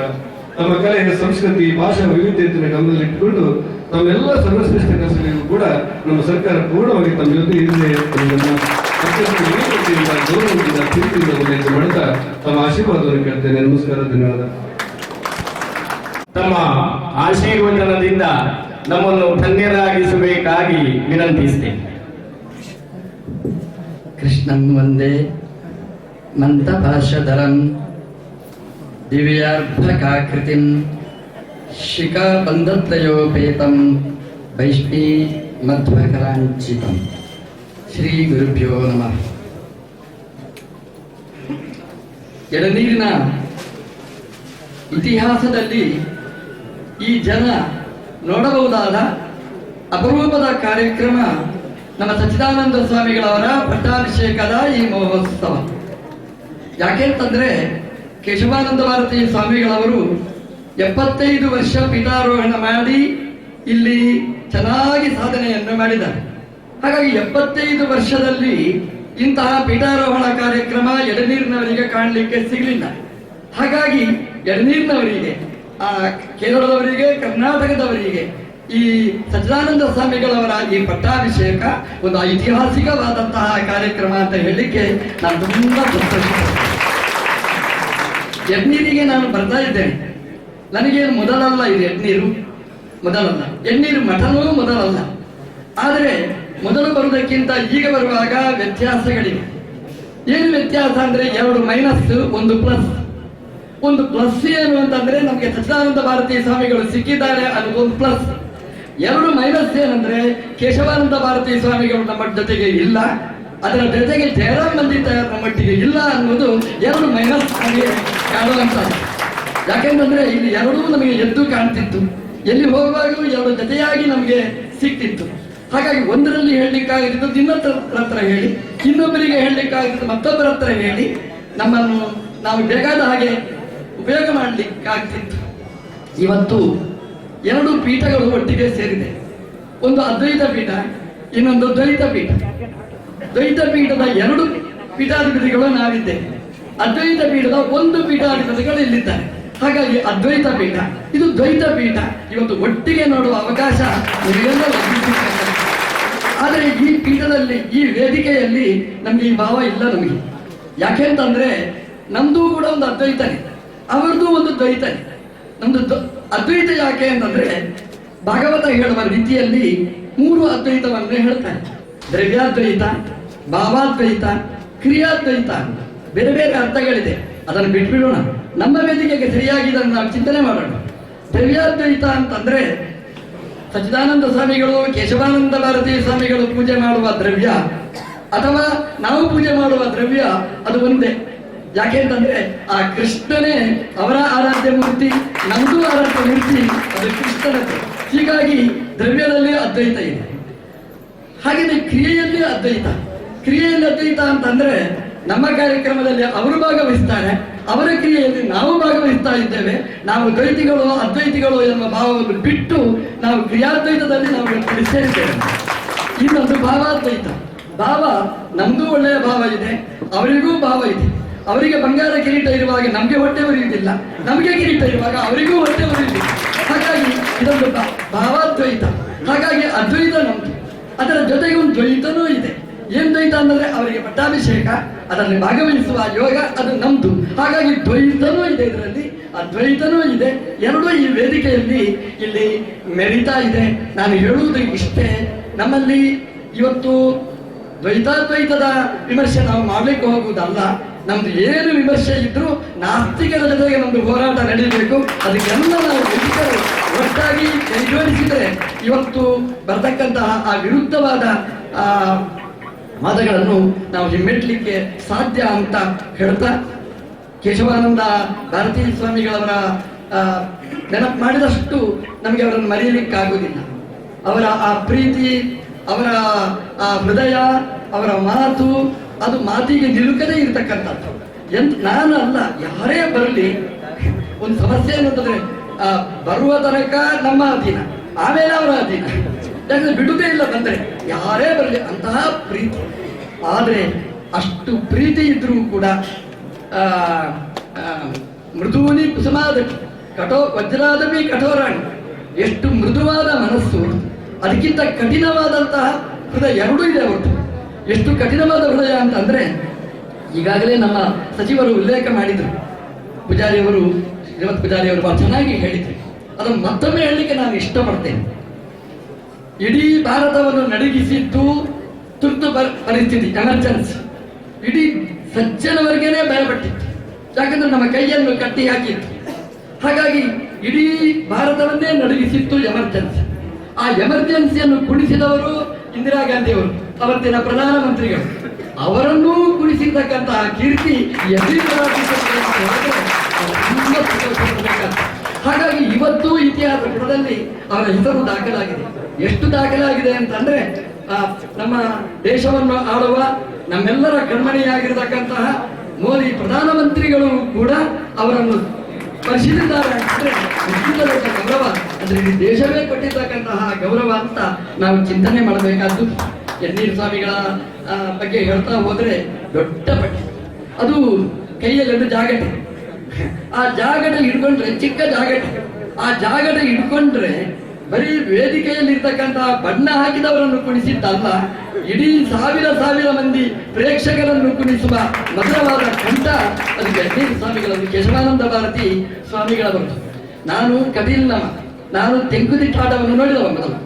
Speaker 5: ತಮ್ಮ ಕಲೆ, ಸಂಸ್ಕೃತಿ, ಭಾಷಾ ವೈವಿಧ್ಯತೆಯನ್ನು ಗಮನದಲ್ಲಿಟ್ಟುಕೊಂಡು ತಮ್ಮೆಲ್ಲ ಸರ್ವಶ್ರೇಷ್ಠ ಕೆಲಸಗಳಿಗೂ ಕೂಡ ನಮ್ಮ ಸರ್ಕಾರ ಪೂರ್ಣವಾಗಿ ತಮ್ಮ ಜೊತೆ ಇದೆ ಅನ್ನೋದನ್ನ ಅತ್ಯಂತ ವಿನಮ್ರತೆಯಿಂದ, ಗೌರವದಿಂದ, ಪ್ರೀತಿಯಿಂದ ಉಲ್ಲೇಖ ಮಾಡುತ್ತಾ ತಮ್ಮ ಆಶೀರ್ವಾದವನ್ನು ಕೇಳ್ತೇನೆ. ನಮಸ್ಕಾರ, ಧನ್ಯವಾದ.
Speaker 4: ತಮ್ಮ ಆಶೀರ್ವಚನದಿಂದ ನಮ್ಮನ್ನು ಧನ್ಯರಾಗಿಸಬೇಕಾಗಿ ವಿನಂತಿಸ್ತೇನೆ.
Speaker 6: ಕೃಷ್ಣಂ ವಂದೇ ಮಂತಪಾಶಧರಂ ದಿವ್ಯಾರ್ಧಕಾಕೃತಿಂ ಶಿಖಾಬಂಧತ್ರಯೋಪೇತಂ ವೈಷ್ಣೀ ಮಧ್ವಕರಾಂಚಿತಂ. ಶ್ರೀ ಗುರುಭ್ಯೋ ನಮಃ. ಎಳನೀರಿನ ಇತಿಹಾಸದಲ್ಲಿ ಈ ಜನ ನೋಡಬಹುದಾದ ಅಪರೂಪದ ಕಾರ್ಯಕ್ರಮ ನಮ್ಮ ಸಚ್ಚಿದಾನಂದ ಸ್ವಾಮಿಗಳವರ ಪಟ್ಟಾಭಿಷೇಕದ ಈ ಮಹೋತ್ಸವ. ಯಾಕೆಂತಂದ್ರೆ ಕೇಶವಾನಂದ ಭಾರತಿ ಸ್ವಾಮಿಗಳವರು 75 ವರ್ಷ ಪೀಠಾರೋಹಣ ಮಾಡಿ ಇಲ್ಲಿ ಚೆನ್ನಾಗಿ ಸಾಧನೆಯನ್ನು ಮಾಡಿದ್ದಾರೆ. ಹಾಗಾಗಿ 75 ವರ್ಷದಲ್ಲಿ ಇಂತಹ ಪೀಠಾರೋಹಣ ಕಾರ್ಯಕ್ರಮ ಎಡನೀರಿನವರಿಗೆ ಕಾಣಲಿಕ್ಕೆ ಸಿಗಲಿಲ್ಲ. ಹಾಗಾಗಿ ಎಡನೀರಿನವರಿಗೆ, ಕೇರಳದವರಿಗೆ, ಕರ್ನಾಟಕದವರಿಗೆ ಈ ಸಚ್ಚಿದಾನಂದ ಸ್ವಾಮಿಗಳವರ ಈ ಪಟ್ಟಾಭಿಷೇಕ ಒಂದು ಐತಿಹಾಸಿಕವಾದಂತಹ ಕಾರ್ಯಕ್ರಮ ಅಂತ ಹೇಳಲಿಕ್ಕೆ ನಾನು ತುಂಬಾ ಸಂತೋಷ. ಎಡ್ನೀರಿಗೆ ನಾನು ಬರ್ತಾ ಇದ್ದೇನೆ. ನನಗೇನು ಮೊದಲಲ್ಲ, ಇದು ಎಡ್ನೀರು ಮೊದಲಲ್ಲ, ಎಡ್ನೀರು ಮಠನೂ ಮೊದಲಲ್ಲ. ಆದರೆ ಮೊದಲು ಬರುವುದಕ್ಕಿಂತ ಈಗ ಬರುವಾಗ ವ್ಯತ್ಯಾಸಗಳಿವೆ. ಏನು ವ್ಯತ್ಯಾಸ ಅಂದ್ರೆ 2 ಮೈನಸ್ 1 ಪ್ಲಸ್. ಒಂದು ಪ್ಲಸ್ ಏನು ಅಂತಂದ್ರೆ ನಮಗೆ ಸಚ್ಚಿದಾನಂದ ಭಾರತಿ ಸ್ವಾಮಿಗಳು ಸಿಕ್ಕಿದ್ದಾರೆ ಅನ್ನೋದು ಒಂದು ಪ್ಲಸ್. 2 ಮೈನಸ್ ಏನಂದ್ರೆ ಕೇಶವಾನಂದ ಭಾರತಿ ಸ್ವಾಮಿಗಳು ನಮ್ಮ ಜೊತೆಗೆ ಇಲ್ಲ, ಅದರ ಜೊತೆಗೆ ಜಯರಾಮ್ ಮಂದಿತ ನಮ್ಮೊಟ್ಟಿಗೆ ಇಲ್ಲ ಅನ್ನೋದು 2 ಮೈನಸ್ ನಮಗೆ ಕಾಣುವಂಥದ್ದು. ಯಾಕೆಂತಂದ್ರೆ ಇಲ್ಲಿ 2 ನಮಗೆ ಎದ್ದು ಕಾಣ್ತಿತ್ತು, ಎಲ್ಲಿ ಹೋಗುವಾಗಲೂ 2 ಜೊತೆಯಾಗಿ ನಮಗೆ ಸಿಕ್ತಿತ್ತು. ಹಾಗಾಗಿ ಒಂದರಲ್ಲಿ ಹೇಳಲಿಕ್ಕಾಗಿದ್ದು ಇನ್ನೊಬ್ಬರ ಹತ್ರ ಹೇಳಿ, ಇನ್ನೊಬ್ಬರಿಗೆ ಹೇಳಲಿಕ್ಕಾಗಿದ್ದು ಮತ್ತೊಬ್ಬರ ಹತ್ರ ಹೇಳಿ ನಮ್ಮನ್ನು ನಾವು ಬೇಕಾದ ಹಾಗೆ ಉಪಯೋಗ ಮಾಡಲಿಕ್ಕಾಗ್ತಿತ್ತು. ಇವತ್ತು 2 ಪೀಠಗಳು ಒಟ್ಟಿಗೆ ಸೇರಿದೆ. ಒಂದು ಅದ್ವೈತ ಪೀಠ, ಇನ್ನೊಂದು ದ್ವೈತ ಪೀಠ. ದ್ವೈತ ಪೀಠದ 2 ಪೀಠಾಧಿಪತಿಗಳು ನಾವಿದ್ದೇವೆ. ಅದ್ವೈತ ಪೀಠದ 1 ಪೀಠಾಧಿಪತಿಗಳು ಇಲ್ಲಿದ್ದಾರೆ. ಹಾಗಾಗಿ ಅದ್ವೈತ ಪೀಠ, ಇದು ದ್ವೈತ ಪೀಠ ಇವತ್ತು ಒಟ್ಟಿಗೆ ನೋಡುವ ಅವಕಾಶ ನಿಮಗೆಲ್ಲ ಲಭಿಸಿದೆ. ಆದರೆ ಈ ಪೀಠದಲ್ಲಿ, ಈ ವೇದಿಕೆಯಲ್ಲಿ ನಮ್ಗೆ ಈ ಭಾವ ಇಲ್ಲ ನಮಗೆ. ಯಾಕೆಂತಂದ್ರೆ ನಮ್ದು ಕೂಡ ಒಂದು ಅದ್ವೈತನೇ, ಅವರದ್ದು ಒಂದು ದ್ವೈತನೇ. ನಮ್ದು ಅದ್ವೈತ ಯಾಕೆ ಅಂತಂದ್ರೆ ಭಾಗವತ ಹೇಳುವ ರೀತಿಯಲ್ಲಿ 3 ಅದ್ವೈತವನ್ನೇ ಹೇಳ್ತಾರೆ. ದ್ರವ್ಯಾದ್ವೈತ, ಭಾವಾದ್ವೈತ, ಕ್ರಿಯಾದ್ವೈತ. ಬೇರೆ ಬೇರೆ ಅರ್ಥಗಳಿದೆ, ಅದನ್ನು ಬಿಟ್ಬಿಡೋಣ. ನಮ್ಮ ವೇದಿಕೆಗೆ ಸರಿಯಾಗಿ ಇದನ್ನು ನಾವು ಚಿಂತನೆ ಮಾಡೋಣ. ದ್ರವ್ಯಾದ್ವೈತ ಅಂತಂದ್ರೆ ಸಚ್ಚಿದಾನಂದ ಸ್ವಾಮಿಗಳು, ಕೇಶವಾನಂದ ಭಾರತಿ ಸ್ವಾಮಿಗಳು ಪೂಜೆ ಮಾಡುವ ದ್ರವ್ಯ ಅಥವಾ ನಾವು ಪೂಜೆ ಮಾಡುವ ದ್ರವ್ಯ ಅದು ಒಂದೇ. ಯಾಕೆಂತಂದ್ರೆ ಆ ಕೃಷ್ಣನೇ ಅವರ ಆರಾಧ್ಯ ಮೂರ್ತಿ, ನಮ್ದು ಆರಾಧ್ಯ ಮೂರ್ತಿ ಅದು ಕೃಷ್ಣನದ್ದು. ಹೀಗಾಗಿ ದ್ರವ್ಯದಲ್ಲಿ ಅದ್ವೈತ ಇದೆ. ಹಾಗೆಯೇ ಕ್ರಿಯೆಯಲ್ಲಿ ಅದ್ವೈತ. ಕ್ರಿಯೆಯಲ್ಲಿ ಅದ್ವೈತ ಅಂತಂದ್ರೆ ನಮ್ಮ ಕಾರ್ಯಕ್ರಮದಲ್ಲಿ ಅವರು ಭಾಗವಹಿಸ್ತಾರೆ, ಅವರ ಕ್ರಿಯೆಯಲ್ಲಿ ನಾವು ಭಾಗವಹಿಸ್ತಾ ಇದ್ದೇವೆ. ನಾವು ದ್ವೈತಿಗಳು ಅದ್ವೈತಿಗಳು ಎನ್ನುವ ಭಾವವನ್ನು ಬಿಟ್ಟು ನಾವು ಕ್ರಿಯಾದ್ವೈತದಲ್ಲಿ ನಾವು ಸೇರಿದ್ದೇವೆ. ಇನ್ನೊಂದು ಭಾವಾದ್ವೈತ. ಭಾವ, ನಮ್ದು ಒಳ್ಳೆಯ ಭಾವ ಇದೆ, ಅವರಿಗೂ ಭಾವ ಇದೆ. ಅವರಿಗೆ ಬಂಗಾರ ಕಿರೀಟ ಇರುವಾಗ ನಮಗೆ ಹೊಟ್ಟೆ ಉರಿಯುವುದಿಲ್ಲ, ನಮಗೆ ಕಿರೀಟ ಇರುವಾಗ ಅವರಿಗೂ ಹೊಟ್ಟೆ ಉರಿಯುವುದಿಲ್ಲ. ಹಾಗಾಗಿ ಇದೊಂದು ಭಾವಾದ್ವೈತ. ಹಾಗಾಗಿ ಅದ್ವೈತ ನಮ್ದು, ಅದರ ಜೊತೆಗೆ ಒಂದು ದ್ವೈತನೂ ಇದೆ. ಏನ್ ದ್ವೈತ ಅಂದ್ರೆ ಅವರಿಗೆ ಪಟ್ಟಾಭಿಷೇಕ, ಅದರಲ್ಲಿ ಭಾಗವಹಿಸುವ ಯೋಗ, ಅದು ನಮ್ದು. ಹಾಗಾಗಿ ದ್ವೈತನೂ ಇದೆ, ಇದರಲ್ಲಿ ಅದ್ವೈತನೂ ಇದೆ. ಎರಡೂ ಈ ವೇದಿಕೆಯಲ್ಲಿ ಇಲ್ಲಿ ಮೆರಿತಾ ಇದೆ. ನಾನು ಹೇಳುವುದು ಇಷ್ಟೇ, ನಮ್ಮಲ್ಲಿ ಇವತ್ತು ದ್ವೈತಾದ್ವೈತದ ವಿಮರ್ಶೆ ನಾವು ಮಾಡ್ಲಿಕ್ಕೆ ಹೋಗುವುದಲ್ಲ. ನಮ್ದು ಏನು ವಿಮರ್ಶೆ ಇದ್ರೂ ನಾಸ್ತಿಕರ ಜೊತೆಗೆ ನಮ್ದು ಹೋರಾಟ ನಡೀಬೇಕು. ಅದಕ್ಕೆಲ್ಲ ನಾವು ವೇದಿಕರು ಒಟ್ಟಾಗಿ ಕೈಜೋಡಿಸಿದರೆ ಇವತ್ತು ಬರ್ತಕ್ಕಂತಹ ಆ ವಿರುದ್ಧವಾದ ವಾದಗಳನ್ನು ನಾವು ಹಿಮ್ಮೆಟ್ಟಲಿಕ್ಕೆ ಸಾಧ್ಯ ಅಂತ ಹೇಳ್ತಾ, ಕೇಶವಾನಂದ ಭಾರತೀ ಸ್ವಾಮಿಗಳವರ ನೆನಪು ಮಾಡಿದಷ್ಟು ನಮಗೆ ಅವರನ್ನು ಮರೆಯಲಿಕ್ಕಾಗುವುದಿಲ್ಲ. ಅವರ ಆ ಪ್ರೀತಿ, ಅವರ ಆ ಹೃದಯ, ಅವರ ಮಾತು, ಅದು ಮಾತಿಗೆ ನಿಲುಕದೇ ಇರತಕ್ಕಂಥದ್ದು. ನಾನು ಅಲ್ಲ, ಯಾರೇ ಬರಲಿ, ಒಂದು ಸಮಸ್ಯೆ ಏನಂತಂದ್ರೆ ಬರುವ ತನಕ ನಮ್ಮ ಅಧೀನ, ಆಮೇಲೆ ಅವರ ಅಧೀನ. ಯಾಕಂದ್ರೆ ಬಿಡುವುದೇ ಇಲ್ಲ ಬಂದರೆ, ಯಾರೇ ಬರಲಿ ಅಂತಹ ಪ್ರೀತಿ. ಆದರೆ ಅಷ್ಟು ಪ್ರೀತಿ ಇದ್ರೂ ಕೂಡ ಮೃದುವನಿ ಕುಸುಮಾದಪಿ ವಜ್ರಾದಪಿ ಕಠೋರಾಣಿ, ಎಷ್ಟು ಮೃದುವಾದ ಮನಸ್ಸು, ಅದಕ್ಕಿಂತ ಕಠಿಣವಾದಂತಹ ಹೃದಯ ಎರಡೂ ಇದೆ ಅವತ್ತು. ಎಷ್ಟು ಕಠಿಣವಾದ ಹೃದಯ ಅಂತಂದ್ರೆ, ಈಗಾಗಲೇ ನಮ್ಮ ಸಚಿವರು ಉಲ್ಲೇಖ ಮಾಡಿದ್ರು, ಪೂಜಾರಿಯವರು, ಶ್ರೀಮತ್ ಪೂಜಾರಿಯವರು ಬಹಳ ಚೆನ್ನಾಗಿ ಹೇಳಿದ್ರು. ಅದನ್ನು ಮತ್ತೊಮ್ಮೆ ಹೇಳಲಿಕ್ಕೆ ನಾನು ಇಷ್ಟಪಡ್ತೇನೆ. ಇಡೀ ಭಾರತವನ್ನು ನಡುಗಿಸಿದ್ದು ತುರ್ತು ಪರಿಸ್ಥಿತಿ, ಎಮರ್ಜೆನ್ಸಿ. ಇಡೀ ಸಜ್ಜನವರೆಗೇನೆ ಭಯಪಟ್ಟಿತ್ತು, ಯಾಕಂದ್ರೆ ನಮ್ಮ ಕೈಯನ್ನು ಕಟ್ಟಿ ಹಾಕಿತ್ತು. ಹಾಗಾಗಿ ಇಡೀ ಭಾರತವನ್ನೇ ನಡುಗಿಸಿತ್ತು ಎಮರ್ಜೆನ್ಸಿ. ಆ ಎಮರ್ಜೆನ್ಸಿಯನ್ನು ಕುಣಿಸಿದವರು ಇಂದಿರಾ ಗಾಂಧಿಯವರು, ಅವತ್ತಿನ ಪ್ರಧಾನಮಂತ್ರಿಗಳು. ಅವರನ್ನೂ ಕುಣಿಸಿರ್ತಕ್ಕಂತಹ ಕೀರ್ತಿ ಹಾಗಾಗಿ ಇವತ್ತು ಇತಿಹಾಸ ಪುಟದಲ್ಲಿ ಅವರ ಹೆಸರು ದಾಖಲಾಗಿದೆ. ಎಷ್ಟು ದಾಖಲಾಗಿದೆ ಅಂತಂದ್ರೆ, ನಮ್ಮ ದೇಶವನ್ನು ಆಳುವ ನಮ್ಮೆಲ್ಲರ ಕಣ್ಮಣಿಯಾಗಿರತಕ್ಕಂತಹ ಮೋದಿ ಪ್ರಧಾನಮಂತ್ರಿಗಳು ಕೂಡ ಅವರನ್ನು ಪರಿಶೀಲಿಸಿದ್ದಾರೆ ಅಂದ್ರೆ ಗೌರವ, ಅಂದ್ರೆ ಈ ದೇಶವೇ ಕೊಟ್ಟಿರ್ತಕ್ಕಂತಹ ಗೌರವ ಅಂತ ನಾವು ಚಿಂತನೆ ಮಾಡಬೇಕಾದ್ದು. ಯನ್ನೀರು ಸ್ವಾಮಿಗಳ ಬಗ್ಗೆ ಹೇಳ್ತಾ ಹೋದ್ರೆ ದೊಡ್ಡ ಪಟ್ಟಿ, ಅದು ಕೈಯಲ್ಲಿ ಜಾಗಟೆ, ಆ ಜಾಗಟೆ ಹಿಡ್ಕೊಂಡ್ರೆ, ಚಿಕ್ಕ ಜಾಗಟೆ, ಆ ಜಾಗಟೆ ಹಿಡ್ಕೊಂಡ್ರೆ ಬರೀ ವೇದಿಕೆಯಲ್ಲಿ ಇರ್ತಕ್ಕಂತಹ ಬಣ್ಣ ಹಾಕಿದವರನ್ನು ಕುಣಿಸಿದ್ದಲ್ಲ, ಇಡೀ ಸಾವಿರ ಮಂದಿ ಪ್ರೇಕ್ಷಕರನ್ನು ಕುಣಿಸುವ ಮಧುರವಾದ ಕಂಠ ಅದು ಯನ್ನೀರು ಸ್ವಾಮಿಗಳದ್ದು, ಕೇಶವಾನಂದ ಭಾರತಿ ಸ್ವಾಮಿಗಳವರದ್ದು. ನಾನು ಕಟೀಲ್ನವ, ನಾನು ತೆಂಕುದಿಟ್ಟಾಟವನ್ನು ನೋಡಿದವ ಮೊದಲು.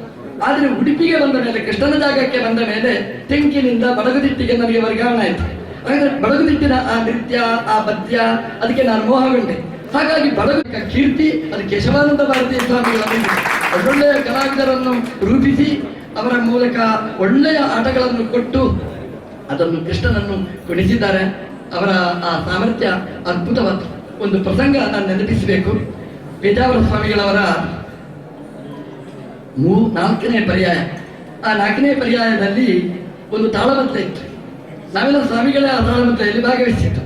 Speaker 6: ಆದರೆ ಉಡುಪಿಗೆ ಬಂದ ಮೇಲೆ, ಕೃಷ್ಣನ ಜಾಗಕ್ಕೆ ಬಂದ ಮೇಲೆ ತೆಂಕಿನಿಂದ ಬಡಗುದಿಟ್ಟಿಗೆ ನನಗೆ ವರ್ಗಾವಣೆ ಆಯಿತು. ಹಾಗಾದ್ರೆ ಬಡಗುದಿಟ್ಟಿನ ಆ ನೃತ್ಯ, ಆ ಪದ್ಯ, ಅದಕ್ಕೆ ನಾನು ಮೋಹಗೊಂಡೆ. ಹಾಗಾಗಿ ಬಡಗುದಿಟ್ಟ ಕೀರ್ತಿ ಅದು ಕೇಶವಾನಂದ ಭಾರತೀ ಸ್ವಾಮಿಗಳಲ್ಲಿ. ಒಳ್ಳೊಳ್ಳೆಯ ಕಲಾವಿದರನ್ನು ರೂಪಿಸಿ ಅವರ ಮೂಲಕ ಒಳ್ಳೆಯ ಆಟಗಳನ್ನು ಕೊಟ್ಟು ಅದನ್ನು ಕೃಷ್ಣನನ್ನು ಕುಣಿಸಿದ್ದಾರೆ. ಅವರ ಆ ಸಾಮರ್ಥ್ಯ ಅದ್ಭುತವಾದ ಒಂದು ಪ್ರಸಂಗ ನಾನು ನೆನಪಿಸಬೇಕು. ಪೇಜಾವರ ಸ್ವಾಮಿಗಳವರ 4ನೇ ಪರ್ಯಾಯ, ಆ 4ನೇ ಪರ್ಯಾಯದಲ್ಲಿ ಒಂದು ತಾಳಮಂತ್ರ ಇತ್ತು. ನಾವೆಲ್ಲ ಸ್ವಾಮಿಗಳೇ ಆ ತಾಳಮಂತ್ರದಲ್ಲಿ ಭಾಗವಹಿಸಿತ್ತು.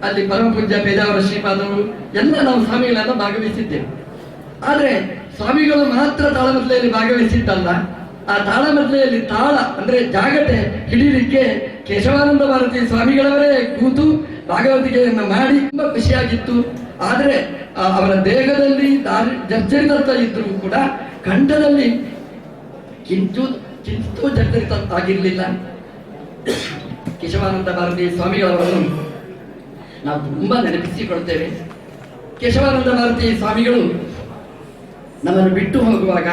Speaker 6: ಅಲ್ಲಿ ಪರಮ ಪೂಜ್ಯ ಪೇಜಾವರ ಶ್ರೀಪಾದರು ಎಲ್ಲ ನಾವು ಸ್ವಾಮಿಗಳೆಲ್ಲ ಭಾಗವಹಿಸಿದ್ದೇವೆ. ಆದರೆ ಸ್ವಾಮಿಗಳು ಮಾತ್ರ ತಾಳಮದ್ಲೆಯಲ್ಲಿ ಭಾಗವಹಿಸಿದ್ದಲ್ಲ, ಆ ತಾಳಮದ್ಲೆಯಲ್ಲಿ ತಾಳ ಅಂದ್ರೆ ಜಾಗಟೆ ಹಿಡಿಯಲಿಕ್ಕೆ ಕೇಶವಾನಂದ ಭಾರತಿ ಸ್ವಾಮಿಗಳವರೇ ಕೂತು ಭಾಗವತಿಕೆಯನ್ನು ಮಾಡಿ ತುಂಬಾ ಖುಷಿಯಾಗಿತ್ತು. ಆದರೆ ಅವರ ದೇಹದಲ್ಲಿ ಜರ್ಜರಿತ ಇದ್ರೂ ಕೂಡ ಕಂಠದಲ್ಲಿ ಕಿಂಚು ಜರ್ಜರಿತ ಆಗಿರಲಿಲ್ಲ. ಕೇಶವಾನಂದ ಭಾರತಿ ಸ್ವಾಮಿಗಳವರನ್ನು ನಾವು ತುಂಬಾ ನೆನಪಿಸಿಕೊಳ್ತೇವೆ. ಕೇಶವಾನಂದ ಭಾರತಿ ಸ್ವಾಮಿಗಳು ನಮ್ಮನ್ನು ಬಿಟ್ಟು ಹೋಗುವಾಗ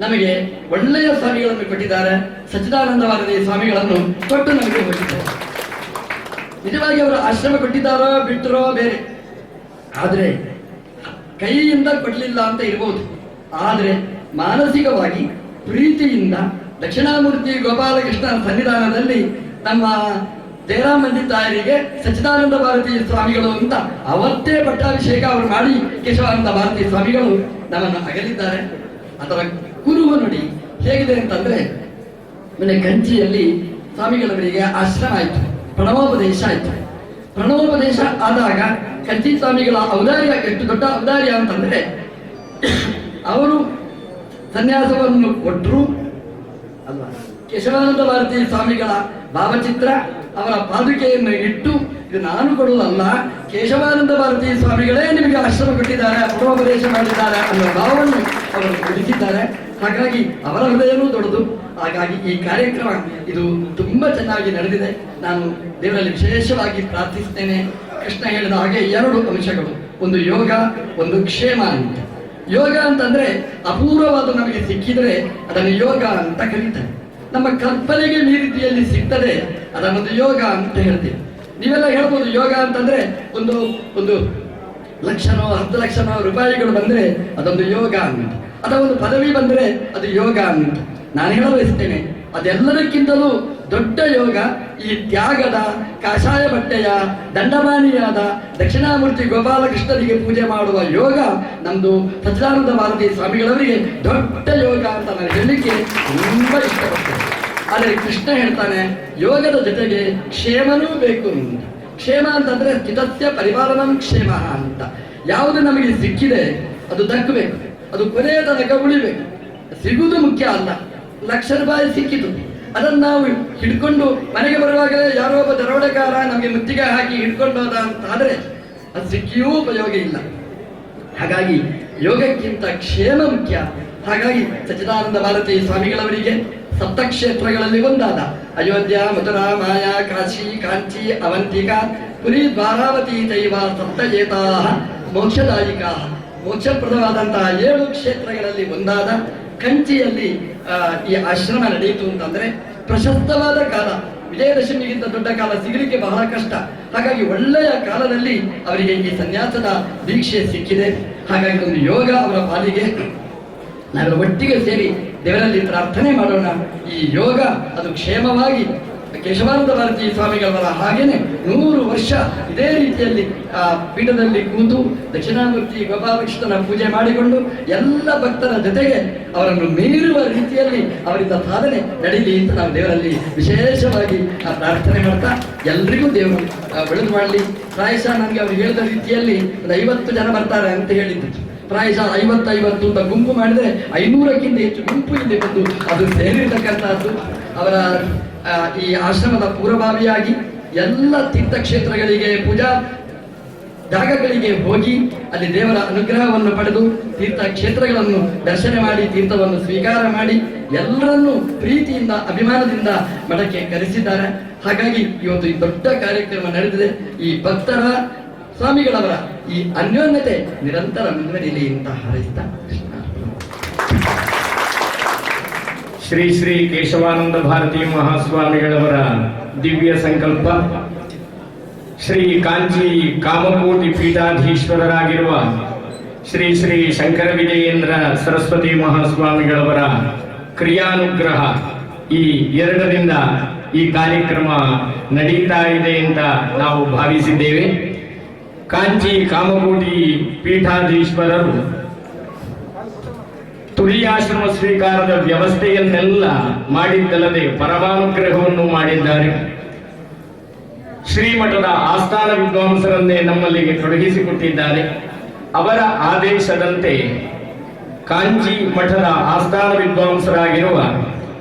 Speaker 6: ನಮಗೆ ಒಳ್ಳೆಯ ಸ್ವಾಮಿಗಳನ್ನು ಕೊಟ್ಟಿದ್ದಾರೆ. ಸಚ್ಚಿದಾನಂದ ಭಾರತಿ ಸ್ವಾಮಿಗಳನ್ನು ಕೊಟ್ಟು ನಮಗೆ ಹೋಗಿದ್ದಾರೆ. ನಿಜವಾಗಿ ಅವರು ಆಶ್ರಮ ಕೊಟ್ಟಿದ್ದಾರೋ ಬಿಟ್ಟರೋ ಬೇರೆ, ಆದರೆ ಕೈಯಿಂದ ಕೊಡಲಿಲ್ಲ ಅಂತ ಇರಬಹುದು. ಆದರೆ ಮಾನಸಿಕವಾಗಿ ಪ್ರೀತಿಯಿಂದ ದಕ್ಷಿಣಾಮೂರ್ತಿ ಗೋಪಾಲಕೃಷ್ಣ ಸನ್ನಿಧಾನದಲ್ಲಿ ನಮ್ಮ ಜಯರಾಮ್ ಮಂದಿತಾಯರಿಗೆ ಸಚ್ಚಿದಾನಂದ ಭಾರತಿ ಸ್ವಾಮಿಗಳು ಅಂತ ಅವತ್ತೇ ಪಟ್ಟಾಭಿಷೇಕ ಅವರು ಮಾಡಿ ಕೇಶವಾನಂದ ಭಾರತಿ ಸ್ವಾಮಿಗಳು ನಮ್ಮನ್ನು ಅಗಲಿದ್ದಾರೆ. ಅದರ ಕುರುಹು ನುಡಿ ಹೇಗಿದೆ ಅಂತಂದ್ರೆ, ಮೊನ್ನೆ ಕಂಚಿಯಲ್ಲಿ ಸ್ವಾಮಿಗಳವರಿಗೆ ಆಶ್ರಮ ಆಯಿತು, ಪ್ರಣವೋಪದೇಶ ಆಯಿತು. ಪ್ರಣವೋಪದೇಶ ಆದಾಗ ಕಂಚಿ ಸ್ವಾಮಿಗಳ ಔದಾರ್ಯ ಎಷ್ಟು ದೊಡ್ಡ ಔದಾರ್ಯ ಅಂತಂದ್ರೆ, ಅವರು ಸನ್ಯಾಸವನ್ನು ಕೊಟ್ಟರು ಅಲ್ವಾ, ಕೇಶವಾನಂದ ಭಾರತಿ ಸ್ವಾಮಿಗಳ ಭಾವಚಿತ್ರ ಅವರ ಪಾದುಕೆಯನ್ನು ಇಟ್ಟು, ಇದು ನಾನು ಕೊಡುವುದಲ್ಲ, ಕೇಶವಾನಂದ ಭಾರತಿ ಸ್ವಾಮಿಗಳೇ ನಿಮಗೆ ಆಶ್ರಮ ಕೊಟ್ಟಿದ್ದಾರೆ, ಪ್ರಣವೋಪದೇಶ ಮಾಡಿದ್ದಾರೆ ಅನ್ನೋ ಭಾವವನ್ನು ಅವರು ಕೊಡಿಸಿದ್ದಾರೆ. ಹಾಗಾಗಿ ಅವರ ಹೃದಯವೂ ದೊಡ್ಡದು. ಹಾಗಾಗಿ ಈ ಕಾರ್ಯಕ್ರಮ ಇದು ತುಂಬಾ ಚೆನ್ನಾಗಿ ನಡೆದಿದೆ. ನಾನು ದೇವರಲ್ಲಿ ವಿಶೇಷವಾಗಿ ಪ್ರಾರ್ಥಿಸ್ತೇನೆ. ಕೃಷ್ಣ ಹೇಳಿದ ಹಾಗೆ 2 ಅಂಶಗಳು, ಒಂದು ಯೋಗ, ಒಂದು ಕ್ಷೇಮ ಅಂತ. ಯೋಗ ಅಂತಂದ್ರೆ ಅಪೂರ್ವವಾದ ನಮಗೆ ಸಿಕ್ಕಿದರೆ ಅದನ್ನು ಯೋಗ ಅಂತ ಕರೀತಾರೆ. ನಮ್ಮ ಕಲ್ಪನೆಗೆ ಮೀರಿತಿಯಲ್ಲಿ ಸಿಗ್ತದೆ ಅದನ್ನೊಂದು ಯೋಗ ಅಂತ ಹೇಳ್ತೀವಿ. ನೀವೆಲ್ಲ ಹೇಳ್ಬೋದು ಯೋಗ ಅಂತಂದ್ರೆ ಒಂದು ಒಂದು ಲಕ್ಷನೋ 10 ಲಕ್ಷನೋ ರೂಪಾಯಿಗಳು ಬಂದ್ರೆ ಅದೊಂದು ಯೋಗ ಅಂತ, ಅಥವಾ ಒಂದು ಪದವಿ ಬಂದ್ರೆ ಅದು ಯೋಗ ಅಂತ. ನಾನು ಹೇಳ ಬಯಸ್ತೇನೆ, ಅದೆಲ್ಲದಕ್ಕಿಂತಲೂ ದೊಡ್ಡ ಯೋಗ ಈ ತ್ಯಾಗದ, ಕಾಷಾಯ ಬಟ್ಟೆಯ, ದಂಡಮಾನಿಯಾದ ದಕ್ಷಿಣಾಮೂರ್ತಿ ಗೋಪಾಲಕೃಷ್ಣನಿಗೆ ಪೂಜೆ ಮಾಡುವ ಯೋಗ ನಮ್ದು ಸಚ್ಚಿದಾನಂದ ಭಾರತಿ ಸ್ವಾಮಿಗಳವರಿಗೆ ದೊಡ್ಡ ಯೋಗ ಅಂತ ನಾನು ಹೇಳಲಿಕ್ಕೆ ತುಂಬಾ ಇಷ್ಟಪಡ್ತೇನೆ. ಆದರೆ ಕೃಷ್ಣ ಹೇಳ್ತಾನೆ ಯೋಗದ ಜೊತೆಗೆ ಕ್ಷೇಮನೂ ಬೇಕು ಅಂತ. ಕ್ಷೇಮ ಅಂತಂದ್ರೆ ಚಿತಸ್ಯ ಪರಿಪಾಲನಂ ಕ್ಷೇಮ ಅಂತ. ಯಾವುದು ನಮಗೆ ಸಿಕ್ಕಿದೆ ಅದು ದಕ್ಕಬೇಕು, ಅದು ಕೊನೆಯ ತನಕ ಉಳಿಬೇಕು. ಸಿಗುವುದು ಮುಖ್ಯ ಅಲ್ಲ. ಲಕ್ಷ ರೂಪಾಯಿ ಸಿಕ್ಕಿತು, ಅದನ್ನು ನಾವು ಹಿಡ್ಕೊಂಡು ಮನೆಗೆ ಬರುವಾಗಲೇ ಯಾರೋ ಒಬ್ಬ ದರೋಡೆಗಾರ ನಮಗೆ ಮುತ್ತಿಗೆ ಹಾಕಿ ಹಿಡ್ಕೊಂಡು ಹೋದ ಅಂತ ಆದ್ರೆ ಅದು ಸಿಕ್ಕಿಯೂ ಉಪಯೋಗ ಇಲ್ಲ. ಹಾಗಾಗಿ ಯೋಗಕ್ಕಿಂತ ಕ್ಷೇಮ ಮುಖ್ಯ. ಹಾಗಾಗಿ ಸಚ್ಚಿದಾನಂದ ಭಾರತಿ ಸ್ವಾಮಿಗಳವರಿಗೆ ಸಪ್ತಕ್ಷೇತ್ರಗಳಲ್ಲಿ ಒಂದಾದ ಅಯೋಧ್ಯ, ಮಥುರಾ, ಮಾಯಾ, ಕಾಶಿ, ಕಾಂಚಿ, ಅವಂತಿಕಾ, ಪುರಿ, ದ್ವಾರಾವತಿ ಚೈವ ಸಪ್ತಜೇತಾ ಮೋಕ್ಷದಾಯಿಕಾ, ಮೋಕ್ಷಪ್ರದವಾದಂತಹ 7 ಕ್ಷೇತ್ರಗಳಲ್ಲಿ ಒಂದಾದ ಕಂಚಿಯಲ್ಲಿ ಈ ಆಶ್ರಮ ನಡೆಯಿತು ಅಂತಂದ್ರೆ ಪ್ರಶಸ್ತವಾದ ಕಾಲ. ವಿಜಯದಶಮಿಗಿಂತ ದೊಡ್ಡ ಕಾಲ ಸಿಗಲಿಕ್ಕೆ ಬಹಳ ಕಷ್ಟ. ಹಾಗಾಗಿ ಒಳ್ಳೆಯ ಕಾಲದಲ್ಲಿ ಅವರಿಗೆ ಈ ಸನ್ಯಾಸದ ದೀಕ್ಷೆ ಸಿಕ್ಕಿದೆ. ಹಾಗಾಗಿ ಒಂದು ಯೋಗ ಅವರ ಪಾಲಿಗೆ. ನಾವೆಲ್ಲ ಒಟ್ಟಿಗೆ ಸೇರಿ ದೇವರಲ್ಲಿ ಪ್ರಾರ್ಥನೆ ಮಾಡೋಣ. ಈ ಯೋಗ ಅದು ಕ್ಷೇಮವಾಗಿ ಕೇಶವಾನಂದ ಭಾರತಿ ಸ್ವಾಮಿಗಳವರ ಹಾಗೇನೆ 100 ವರ್ಷ ಇದೇ ರೀತಿಯಲ್ಲಿ ಆ ಪೀಠದಲ್ಲಿ ಕೂತು ದಕ್ಷಿಣಾಮೂರ್ತಿ ಗೋಪಾಲಕೃಷ್ಣನ ಪೂಜೆ ಮಾಡಿಕೊಂಡು ಎಲ್ಲ ಭಕ್ತರ ಜೊತೆಗೆ ಅವರನ್ನು ಮೀರುವ ರೀತಿಯಲ್ಲಿ ಅವರಿಂದ ಸಾಧನೆ ನಡೀಲಿ ಅಂತ ನಾವು ದೇವರಲ್ಲಿ ವಿಶೇಷವಾಗಿ ಪ್ರಾರ್ಥನೆ ಮಾಡ್ತಾ ಎಲ್ರಿಗೂ ದೇವರು ಒಳ್ಳೆದು ಮಾಡಲಿ. ಪ್ರಾಯಶಃ ನನಗೆ ಅವರು ಹೇಳಿದ ರೀತಿಯಲ್ಲಿ ಒಂದು 50 ಜನ ಬರ್ತಾರೆ ಅಂತ ಹೇಳಿದ್ದು. ಪ್ರಾಯಶಃ 50 ಅಂತ ಗುಂಪು ಮಾಡಿದ್ರೆ 500ಕ್ಕಿಂತ ಹೆಚ್ಚು ಗುಂಪು ಇಲ್ಲಿ ಬಂದು ಅದು ಸೇರಿರ್ತಕ್ಕಂಥದ್ದು. ಅವರ ಈ ಆಶ್ರಮದ ಪೂರ್ವಭಾವಿಯಾಗಿ ಎಲ್ಲ ತೀರ್ಥಕ್ಷೇತ್ರಗಳಿಗೆ, ಪೂಜಾ ಜಾಗಗಳಿಗೆ ಹೋಗಿ ಅಲ್ಲಿ ದೇವರ ಅನುಗ್ರಹವನ್ನು ಪಡೆದು ತೀರ್ಥಕ್ಷೇತ್ರಗಳನ್ನು ದರ್ಶನ ಮಾಡಿ ತೀರ್ಥವನ್ನು ಸ್ವೀಕಾರ ಮಾಡಿ ಎಲ್ಲರನ್ನೂ ಪ್ರೀತಿಯಿಂದ, ಅಭಿಮಾನದಿಂದ ಮಠಕ್ಕೆ ಕರೆಸಿದ್ದಾರೆ. ಹಾಗಾಗಿ ಇವತ್ತು ಈ ದೊಡ್ಡ ಕಾರ್ಯಕ್ರಮ ನಡೆದಿದೆ. ಈ ಭಕ್ತರ, ಸ್ವಾಮಿಗಳವರ ಈ ಅನ್ಯೋನ್ಯತೆ ನಿರಂತರ ಮುಂದುವರಿಯಲಿ ಅಂತ ಹಾರೈಸ್ತಾ
Speaker 4: ಶ್ರೀ ಶ್ರೀ ಕೇಶವಾನಂದ ಭಾರತಿ ಮಹಾಸ್ವಾಮಿಗಳವರ ದಿವ್ಯ ಸಂಕಲ್ಪ, ಶ್ರೀ ಕಾಂಚಿ ಕಾಮಕೋಟಿ ಪೀಠಾಧೀಶ್ವರರಾಗಿರುವ ಶ್ರೀ ಶ್ರೀ ಶಂಕರ ವಿಜಯೇಂದ್ರ ಸರಸ್ವತಿ ಮಹಾಸ್ವಾಮಿಗಳವರ ಕ್ರಿಯಾನುಗ್ರಹ, ಈ 2ರಿಂದ ಈ ಕಾರ್ಯಕ್ರಮ ನಡೀತಾ ಇದೆ ಅಂತ ನಾವು ಭಾವಿಸಿದ್ದೇವೆ. ಕಾಂಚಿ ಕಾಮಕೋಟಿ ಪೀಠಾಧೀಶ್ವರರು ತುರಿಯಾಶ್ರಮ ಸ್ವೀಕಾರದ ವ್ಯವಸ್ಥೆಯನ್ನೆಲ್ಲ ಮಾಡಿದ್ದಲ್ಲದೆ ಪರಮಾನುಗ್ರಹವನ್ನು ಮಾಡಿದ್ದಾರೆ. ಶ್ರೀಮಠದ ಆಸ್ಥಾನ ವಿದ್ವಾಂಸರನ್ನೇ ನಮ್ಮಲ್ಲಿಗೆ ತೊಡಗಿಸಿಕೊಟ್ಟಿದ್ದಾರೆ. ಅವರ ಆದೇಶದಂತೆ ಕಾಂಚಿ ಮಠದ ಆಸ್ಥಾನ ವಿದ್ವಾಂಸರಾಗಿರುವ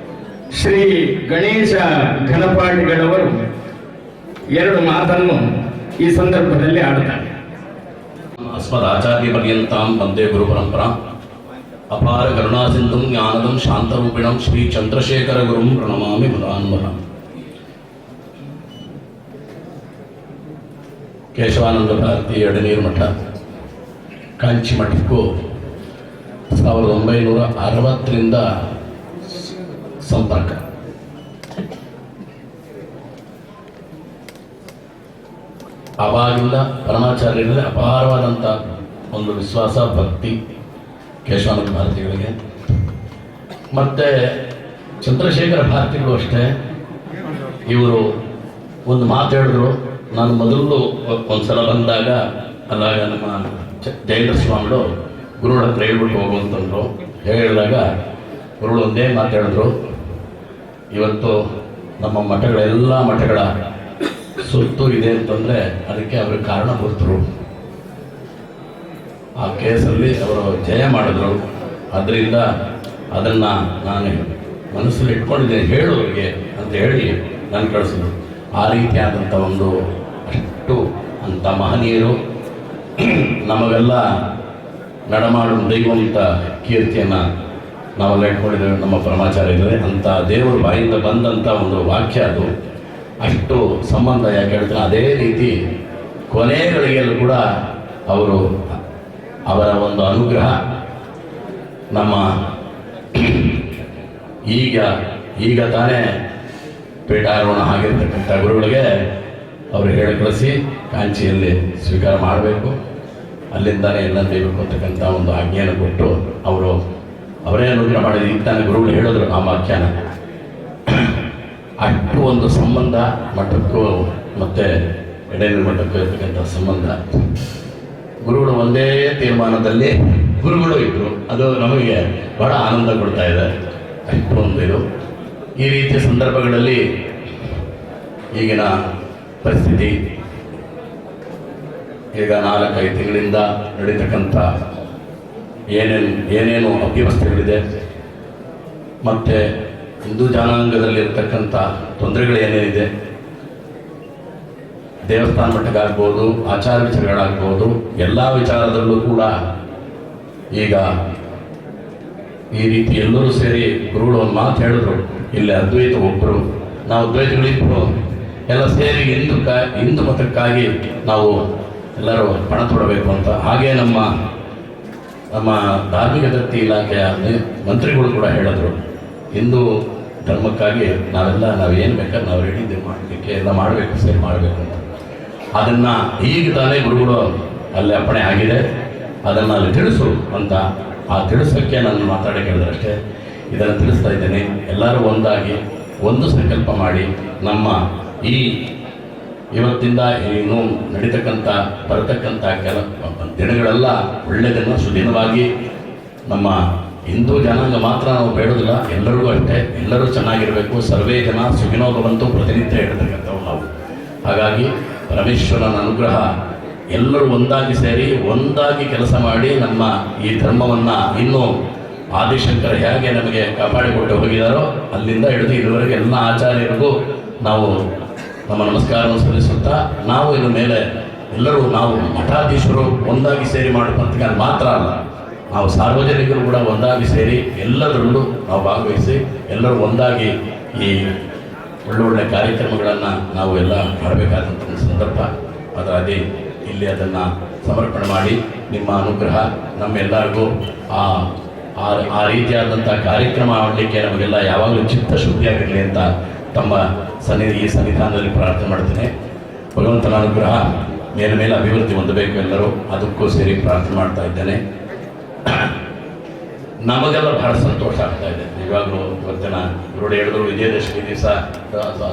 Speaker 4: ಶ್ರೀ ಗಣೇಶ ಘನಪಾಠಿಗಳವರು 2 ಮಾತನ್ನು ಈ ಸಂದರ್ಭದಲ್ಲಿ ಆಡುತ್ತಾರೆ.
Speaker 1: ಅಸ್ಮದಾಚಾರ್ಯ ಪರ್ಯಂತಾಂ ವಂದೇ ಗುರು ಪರಂಪರಾ. ಅಪಾರ ಕರುಣಾಸಿಂಧುಂ ಜ್ಞಾನದಂ ಶಾಂತರೂಪಿಣಂ ಶ್ರೀ ಚಂದ್ರಶೇಖರ ಗುರುಂ ಪ್ರಣಮಾಮಿ ಮುದಾನ್ವಹ. ಕೇಶವಾನಂದ ಭಾರತಿ ಎಡನೀರು ಮಠ ಕಾಂಚಿ ಮಠಕ್ಕೂ 1960ರಿಂದ ಸಂಪರ್ಕ. ಆವಾಗಿಂದ ಪರಮಾಚಾರ್ಯರಲ್ಲಿ ಅಪಾರವಾದಂಥ ಒಂದು ವಿಶ್ವಾಸ, ಭಕ್ತಿ ಕೇಶವಾನಂದ ಭಾರತಿಗಳಿಗೆ. ಮತ್ತು ಚಂದ್ರಶೇಖರ ಭಾರತಿಗಳು ಅಷ್ಟೇ. ಇವರು ಒಂದು ಮಾತು ಹೇಳಿದ್ರು. ನಾನು ಮೊದಲು ಒಂದ್ಸಲ ಬಂದಾಗ ಅಲ್ಲಾಗ ನಮ್ಮ ಜಯೇಂದ್ರ ಸ್ವಾಮಿಗಳು ಗುರುಗಳ ಹತ್ರ ಹೇಳ್ಬಿಟ್ಟು ಹೋಗುವಂತಂದ್ರು. ಹೇಳಿದಾಗ ಗುರುಗಳು ಒಂದೇ ಮಾತು ಹೇಳಿದ್ರು, ಇವತ್ತು ನಮ್ಮ ಮಠಗಳೆಲ್ಲ ಮಠಗಳ ಸುತ್ತು ಇದೆ ಅಂತಂದರೆ ಅದಕ್ಕೆ ಅವ್ರಿಗೆ ಕಾರಣಭೂತರು. ಆ ಕೇಸಲ್ಲಿ ಅವರು ಜಯ ಮಾಡಿದ್ರು. ಅದರಿಂದ ಅದನ್ನು ನಾನು ಮನಸ್ಸಲ್ಲಿ ಇಟ್ಕೊಂಡಿದ್ದೇನೆ ಹೇಳೋರಿಗೆ ಅಂತ ಹೇಳಿ ನಾನು ಕಳಿಸಿದ್ರು. ಆ ರೀತಿಯಾದಂಥ ಒಂದು ಅಷ್ಟು ಅಂಥ ಮಹನೀಯರು ನಮಗೆಲ್ಲ ನಡಮಾಡು ದೈವಂತ ಕೀರ್ತಿಯನ್ನು ನಾವೆಲ್ಲ ಇಟ್ಕೊಂಡಿದ್ದೇವೆ ನಮ್ಮ ಪರಮಾಚಾರ್ಯರೇ ಅಂತ ದೇವರ ಬಾಯಿಂದ ಬಂದಂಥ ಒಂದು ವಾಕ್ಯ ಅದು. ಅಷ್ಟು ಸಂಬಂಧ ಯಾಕೆ ಹೇಳ್ತಾರೆ, ಅದೇ ರೀತಿ ಕೊನೆ ಗಳಿಗೆಯಲ್ಲೂ ಕೂಡ ಅವರ ಒಂದು ಅನುಗ್ರಹ ನಮ್ಮ ಈಗ ತಾನೇ ಪೀಠಾರೋಹಣ ಆಗಿರ್ತಕ್ಕಂಥ ಗುರುಗಳಿಗೆ ಅವರು ಹೇಳಿ ಕಳಿಸಿ ಕಾಂಚಿಯಲ್ಲಿ ಸ್ವೀಕಾರ ಮಾಡಬೇಕು, ಅಲ್ಲಿಂದಾನೇ ಎಲ್ಲ ಬೇಕು ಅಂತಕ್ಕಂಥ ಒಂದು ಆಜ್ಞೆಯನ್ನು ಕೊಟ್ಟು ಅವರೇ ಅನುಗ್ರಹ ಮಾಡಿದ್ರು. ಈಗ ತಾನೇ ಗುರುಗಳು ಹೇಳಿದ್ರು ಆ ವಾಕ್ಯನ. ಅಷ್ಟು ಒಂದು ಸಂಬಂಧ ಮಠಕ್ಕೂ ಮತ್ತು ಎಡೆನೀರು ಮಠಕ್ಕೂ ಇರ್ತಕ್ಕಂಥ ಸಂಬಂಧ. ಗುರುಗಳು ಒಂದೇ ತೀರ್ಮಾನದಲ್ಲಿ ಗುರುಗಳು ಇದ್ದರು, ಅದು ನಮಗೆ ಬಹಳ ಆನಂದ ಕೊಡ್ತಾ ಇದೆ. ಅಷ್ಟು ಒಂದು ಇದು ಈ ರೀತಿಯ ಸಂದರ್ಭಗಳಲ್ಲಿ ಈಗಿನ ಪರಿಸ್ಥಿತಿ, ಈಗ 4-5 ತಿಂಗಳಿಂದ ನಡೀತಕ್ಕಂಥ ಏನೇನು ಅವ್ಯವಸ್ಥೆಗಳಿದೆ ಮತ್ತು ಹಿಂದೂ ಜನಾಂಗದಲ್ಲಿರ್ತಕ್ಕಂಥ ತೊಂದರೆಗಳು ಏನೇನಿದೆ, ದೇವಸ್ಥಾನ ಮಟ್ಟಕ್ಕಾಗ್ಬೋದು, ಆಚಾರ ವಿಚಾರಗಳಾಗ್ಬೋದು, ಎಲ್ಲ ವಿಚಾರದಲ್ಲೂ ಕೂಡ ಈಗ ಈ ರೀತಿ ಎಲ್ಲರೂ ಸೇರಿ ಗುರುಗಳು ಒಂದು ಮಾತು ಹೇಳಿದ್ರು. ಇಲ್ಲಿ ಅದ್ವೈತ ಒಬ್ಬರು, ನಾವು ದ್ವೈತಗಳಿಬ್ಬರು ಎಲ್ಲ ಸೇರಿ ಹಿಂದೂ ಮತಕ್ಕಾಗಿ ನಾವು ಎಲ್ಲರೂ ಪಣ ತೊಡಬೇಕು ಅಂತ. ಹಾಗೆ ನಮ್ಮ ಧಾರ್ಮಿಕ ದತ್ತಿ ಇಲಾಖೆಯ ಮಂತ್ರಿಗಳು ಕೂಡ ಹೇಳಿದ್ರು, ಹಿಂದೂ ಧರ್ಮಕ್ಕಾಗಿ ನಾವೇನು ಬೇಕಾದ್ರೆ ನಾವು ರೆಡಿ ಮಾಡಲಿಕ್ಕೆ ಎಲ್ಲ ಮಾಡಬೇಕು, ಸೇರಿ ಮಾಡಬೇಕು ಅಂತ. ಅದನ್ನು ಈಗ ತಾನೇ ಗುರುಗಳು ಅಲ್ಲಿ ಅಪ್ಪಣೆ ಆಗಿದೆ, ಅದನ್ನು ಅಲ್ಲಿ ತಿಳಿಸು ಅಂತ. ಆ ತಿಳಿಸೋಕ್ಕೆ ನಾನು ಮಾತಾಡಿ ಕೇಳಿದ್ರೆ ಅಷ್ಟೇ, ಇದನ್ನು ತಿಳಿಸ್ತಾ ಇದ್ದೇನೆ. ಎಲ್ಲರೂ ಒಂದಾಗಿ ಒಂದು ಸಂಕಲ್ಪ ಮಾಡಿ ನಮ್ಮ ಇವತ್ತಿಂದ ಇನ್ನೂ ನಡೀತಕ್ಕಂಥ ಬರತಕ್ಕಂಥ ದಿನಗಳೆಲ್ಲ ಒಳ್ಳೆಯದನ್ನು ಸುದಿನವಾಗಿ ನಮ್ಮ ಹಿಂದೂ ಜನಾಂಗ ಮಾತ್ರ ನಾವು ಬೇಡೋದಿಲ್ಲ, ಎಲ್ಲರಿಗೂ ಅಷ್ಟೇ, ಎಲ್ಲರೂ ಚೆನ್ನಾಗಿರಬೇಕು. ಸರ್ವೇ ಜನ ಸುಖಿನೋ ಭವಂತು ಪ್ರತಿನಿತ್ಯ ಹೇಳ್ತಕ್ಕಂಥವು ನಾವು. ಹಾಗಾಗಿ ಪರಮೇಶ್ವರನ ಅನುಗ್ರಹ, ಎಲ್ಲರೂ ಒಂದಾಗಿ ಸೇರಿ ಒಂದಾಗಿ ಕೆಲಸ ಮಾಡಿ ನಮ್ಮ ಈ ಧರ್ಮವನ್ನು ಇನ್ನೂ ಆದಿಶಂಕರ ಹೇಗೆ ನಮಗೆ ಕಾಪಾಡಿಕೊಟ್ಟು ಹೋಗಿದ್ದಾರೋ ಅಲ್ಲಿಂದ ಹಿಡಿದು ಇದುವರೆಗೆ ಎಲ್ಲ ಆಚಾರ್ಯರಿಗೂ ನಾವು ನಮ್ಮ ನಮಸ್ಕಾರವನ್ನು ಸಲ್ಲಿಸುತ್ತಾ, ನಾವು ಇನ್ನು ಮೇಲೆ ಎಲ್ಲರೂ ನಾವು ಮಠಾಧೀಶರು ಒಂದಾಗಿ ಸೇರಿ ಮಾಡಬೇಕಂತ ಮಾತ್ರ ಅಲ್ಲ, ನಾವು ಸಾರ್ವಜನಿಕರು ಕೂಡ ಒಂದಾಗಿ ಸೇರಿ ಎಲ್ಲದರಲ್ಲೂ ನಾವು ಭಾಗವಹಿಸಿ ಎಲ್ಲರೂ ಒಂದಾಗಿ ಈ ಒಳ್ಳೊಳ್ಳೆ ಕಾರ್ಯಕ್ರಮಗಳನ್ನು ನಾವು ಎಲ್ಲ ಮಾಡಬೇಕಾದಂಥ ಒಂದು ಸಂದರ್ಭ. ಅದರಲ್ಲಿ ಇಲ್ಲಿ ಅದನ್ನು ಸಮರ್ಪಣೆ ಮಾಡಿ ನಿಮ್ಮ ಅನುಗ್ರಹ ನಮ್ಮೆಲ್ಲರಿಗೂ ಆ ರೀತಿಯಾದಂಥ ಕಾರ್ಯಕ್ರಮ ಮಾಡಲಿಕ್ಕೆ ನಮಗೆಲ್ಲ ಯಾವಾಗಲೂ ಚಿತ್ತಶುದ್ಧಿಯಾಗಿರಲಿ ಅಂತ ತಮ್ಮ ಈ ಸನ್ನಿಧಾನದಲ್ಲಿ ಪ್ರಾರ್ಥನೆ ಮಾಡ್ತೇನೆ. ಭಗವಂತನ ಅನುಗ್ರಹ ಮೇಲೆ ಅಭಿವೃದ್ಧಿ ಹೊಂದಬೇಕು ಎಲ್ಲರೂ, ಅದಕ್ಕೂ ಸೇರಿ ಪ್ರಾರ್ಥನೆ ಮಾಡ್ತಾ ಇದ್ದೇನೆ. ನಮಗೆಲ್ಲ ಬಹಳ ಸಂತೋಷ ಆಗ್ತಾ ಇದೆ. ಇವಾಗಲೂ ಇವತ್ತಿನ ಗುರುಡು ಹೇಳಿದ್ರು ವಿಜಯದಶಮಿ ದಿವಸ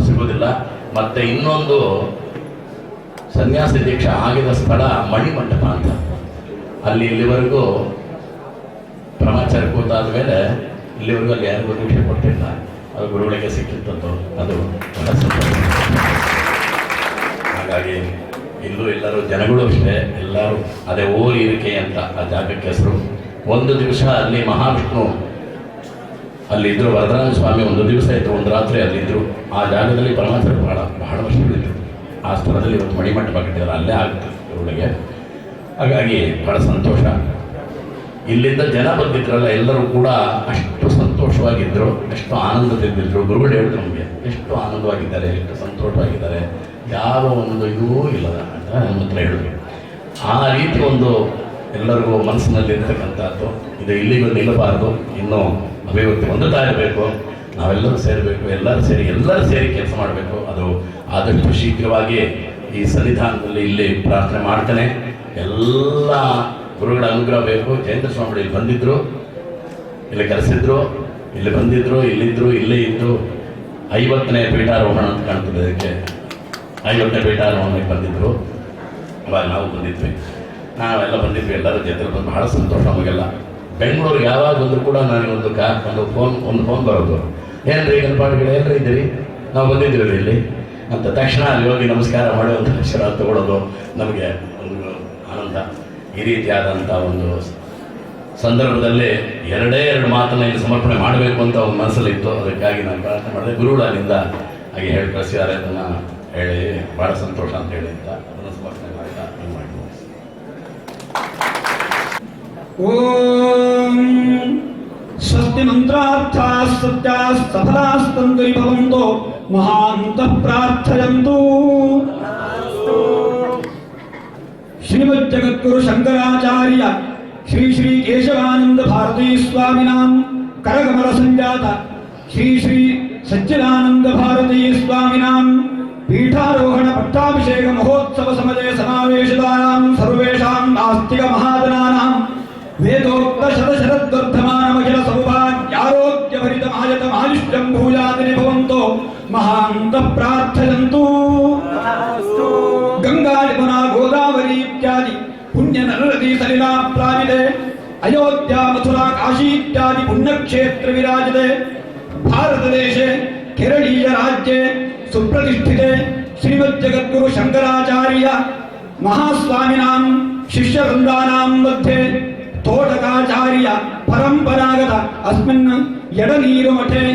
Speaker 1: ಸಿಗೋದಿಲ್ಲ. ಮತ್ತು ಇನ್ನೊಂದು ಸನ್ಯಾಸಿ ದೀಕ್ಷೆ ಆಗಿದ ಸ್ಥಳ ಮಣಿಮಂಟಪ ಅಂತ, ಇಲ್ಲಿವರೆಗೂ ಬ್ರಹ್ಮಚಾರಿ ಕೂತಾದ ಮೇಲೆ ಇಲ್ಲಿವರೆಗೂ ಅಲ್ಲಿ ಯಾರಿಗೂ ದೀಕ್ಷೆ ಕೊಟ್ಟಿಲ್ಲ, ಅದು ಗುರುಗಳಿಗೆ ಸಿಕ್ಕಿತ್ತಂದು, ಅದು ಬಹಳ ಸಂತೋಷ. ಹಾಗಾಗಿ ಇಲ್ಲೂ ಎಲ್ಲರೂ ಜನಗಳು ಅಷ್ಟೇ, ಎಲ್ಲರೂ ಅದೇ ಓರಿ ಇರಿಕೆ ಅಂತ ಆ ಜಾಗಕ್ಕೆ ಹೆಸರು. ಒಂದು ದಿವಸ ಅಲ್ಲಿ ಮಹಾವಿಷ್ಣು ಅಲ್ಲಿದ್ದರು, ವರದರಾಜ ಸ್ವಾಮಿ ಒಂದು ದಿವಸ ಇತ್ತು, ಒಂದು ರಾತ್ರಿ ಅಲ್ಲಿದ್ದರು. ಆ ಜಾಗದಲ್ಲಿ ಬ್ರಹ್ಮಚಾರಿ ಬಹಳ ವರ್ಷಗಳಿದ್ರು. ಆ ಸ್ಥಳದಲ್ಲಿ ಇವತ್ತು ಮಣಿಮಂಟಪ ಕಟ್ಟಿದ್ದಾರೆ, ಅಲ್ಲೇ ಆಗುತ್ತೆ ಗುರುಗಳಿಗೆ. ಹಾಗಾಗಿ ಬಹಳ ಸಂತೋಷ. ಇಲ್ಲಿಂದ ಜನ ಬಂದಿದ್ರಲ್ಲ ಎಲ್ಲರೂ ಕೂಡ ಅಷ್ಟು ಸಂತೋಷವಾಗಿದ್ದರು, ಎಷ್ಟು ಆನಂದದಿಂದಿದ್ರು. ಗುರುಗಳು ಹೇಳಿದ್ರು ನಮಗೆ ಎಷ್ಟು ಆನಂದವಾಗಿದ್ದಾರೆ, ಎಷ್ಟು ಸಂತೋಷವಾಗಿದ್ದಾರೆ, ಯಾವ ಒಂದು ಇದೂ ಇಲ್ಲ ಅಂತ ನಮ್ಮ ಹತ್ರ ಹೇಳಿದ್ರು. ಆ ರೀತಿ ಒಂದು ಎಲ್ಲರಿಗೂ ಮನಸ್ಸಿನಲ್ಲಿ ಇರ್ತಕ್ಕಂಥದ್ದು ಇದು ಇಲ್ಲಿಗೂ ನಿಲ್ಲಬಾರ್ದು, ಇನ್ನೂ ಅಭಿವೃದ್ಧಿ ಹೊಂದುತ್ತಾ ಇರಬೇಕು. ನಾವೆಲ್ಲರೂ ಸೇರಬೇಕು, ಎಲ್ಲರೂ ಸೇರಿ ಕೆಲಸ ಮಾಡಬೇಕು. ಅದು ಆದಷ್ಟು ಶೀಘ್ರವಾಗಿ ಈ ಸನ್ನಿಧಾನದಲ್ಲಿ ಇಲ್ಲಿ ಪ್ರಾರ್ಥನೆ ಮಾಡ್ತೇನೆ. ಎಲ್ಲ ಗುರುಗಳ ಅನುಗ್ರಹ ಬೇಕು. ಜಯಂತ ಸ್ವಾಮಿಗಳು ಇಲ್ಲಿ ಬಂದಿದ್ದರು, ಇಲ್ಲಿ ಕರೆಸಿದ್ರು, ಇಲ್ಲಿ ಬಂದಿದ್ದರು, ಇಲ್ಲಿದ್ದರು, ಇಲ್ಲೇ ಇದ್ದು 50ನೇ ಪೀಠಾರೋಹಣ ಅಂತ ಕಾಣ್ತದೆ. ಅದಕ್ಕೆ 50ನೇ ಪೀಠಾರೋಹಣಕ್ಕೆ ಬಂದಿದ್ದರು. ಅವಾಗ ನಾವು ಬಂದಿದ್ವಿ, ನಾವೆಲ್ಲ ಬಂದಿದ್ವಿ, ಎಲ್ಲರ ಜೊತೆ ಬಂದು ಬಹಳ ಸಂತೋಷ ನಮಗೆಲ್ಲ. ಬೆಂಗಳೂರಿಗೆ ಯಾವಾಗ ಬಂದರೂ ಕೂಡ ನನಗೊಂದು ಒಂದು ಫೋನ್ ಬರೋದು, ಏನ್ರಿ ಗಣಪಾಠಗಳು ಎಲ್ಲರೂ ಇದ್ದೀರಿ, ನಾವು ಬಂದಿದ್ದೀವಿ ಇಲ್ಲಿ ಅಂತ. ತಕ್ಷಣ ಅಲ್ಲಿ ಹೋಗಿ ನಮಸ್ಕಾರ ಮಾಡಿ ಒಂದು ಅಕ್ಷರ ತಗೊಳ್ಳೋದು ನಮಗೆ ಒಂದು ಆನಂದ. ಈ ರೀತಿಯಾದಂಥ ಒಂದು ಸಂದರ್ಭದಲ್ಲಿ ಎರಡೇ ಮಾತನ್ನು ಇಲ್ಲಿ ಸಮರ್ಪಣೆ ಮಾಡಬೇಕು ಅಂತ ಒಂದು ಮನಸ್ಸಲ್ಲಿತ್ತು. ಅದಕ್ಕಾಗಿ ನಾನು ಪ್ರಾರ್ಥನೆ ಮಾಡಿದೆ. ಗುರುಗಳು ಅಲ್ಲಿಂದ ಹಾಗೆ ಹೇಳಿ ಕಳಿಸಿದ್ದಾರೆ, ಅದನ್ನು ಹೇಳಿ ಭಾಳ ಸಂತೋಷ ಅಂತ ಹೇಳಿ ಅಂತ ಅದನ್ನು ಸಮರ್ಪಣೆ ಮಾಡಿದ ಮಾಡಿ.
Speaker 2: ಓಂ स्वस्ति मंत्रार्थाः सत्याः सफलास्तन्तु भवन्तो महान्तः प्रार्थयन्तु। श्रीमज्जगद्गुरु शंकराचार्य श्री श्री केशवानंद भारती स्वामिनां करकमल संजात श्री श्री सच्चिदानंद भारती स्वामिनां पीठारोहण पट्टाभिषेक महोत्सव समये समावेशितानां सर्वेषां नास्तिक महाजनानां वेदोक्त शतशरद्वर्धमानमखिल सौभाग्यारोग्यभरितमायतमायुष्यं भूयातिनि भवन्तो महान्तः प्रार्थयन्तु। गंगा यमुना गोदावरी इत्यादि पुण्य नदी सलिला प्लाविते अयोध्या मथुरा काशी इत्यादि पुण्यक्षेत्र विराजिते भारत देशे केरलीय राज्ये सुप्रतिष्ठिते श्रीमज्जगद्गुरु शंकराचार्य महास्वामिनां शिष्यवृन्दानां मध्ये तोटकाचार्य परंपरागत अस्मिन् यडनीरु मठे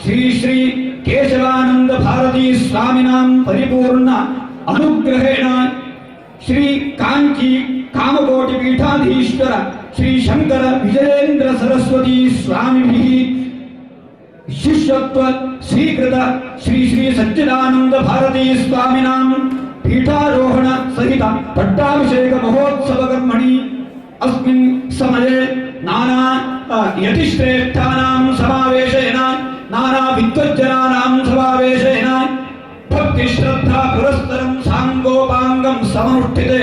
Speaker 2: श्री श्री केशवानंद भारती स्वामिनां परिपूर्ण अनुग्रहेण श्री कांची कामकोटि पीठाधीश्वर श्री शंकर विजयेंद्र सरस्वती स्वामिभिः शिष्यत्व स्वीकृत श्री श्री सच्चिदानंद भारती स्वामिनां पीठारोहण सहित पट्टाभिषेक महोत्सव कर्मणि अस्मिन् समये नाना यतिश्रेष्ठानां समावेशेन नाना विद्वज्जनानां समावेशेन भक्ति श्रद्धा पुरस्सरं सांगोपांगं समनुष्ठिते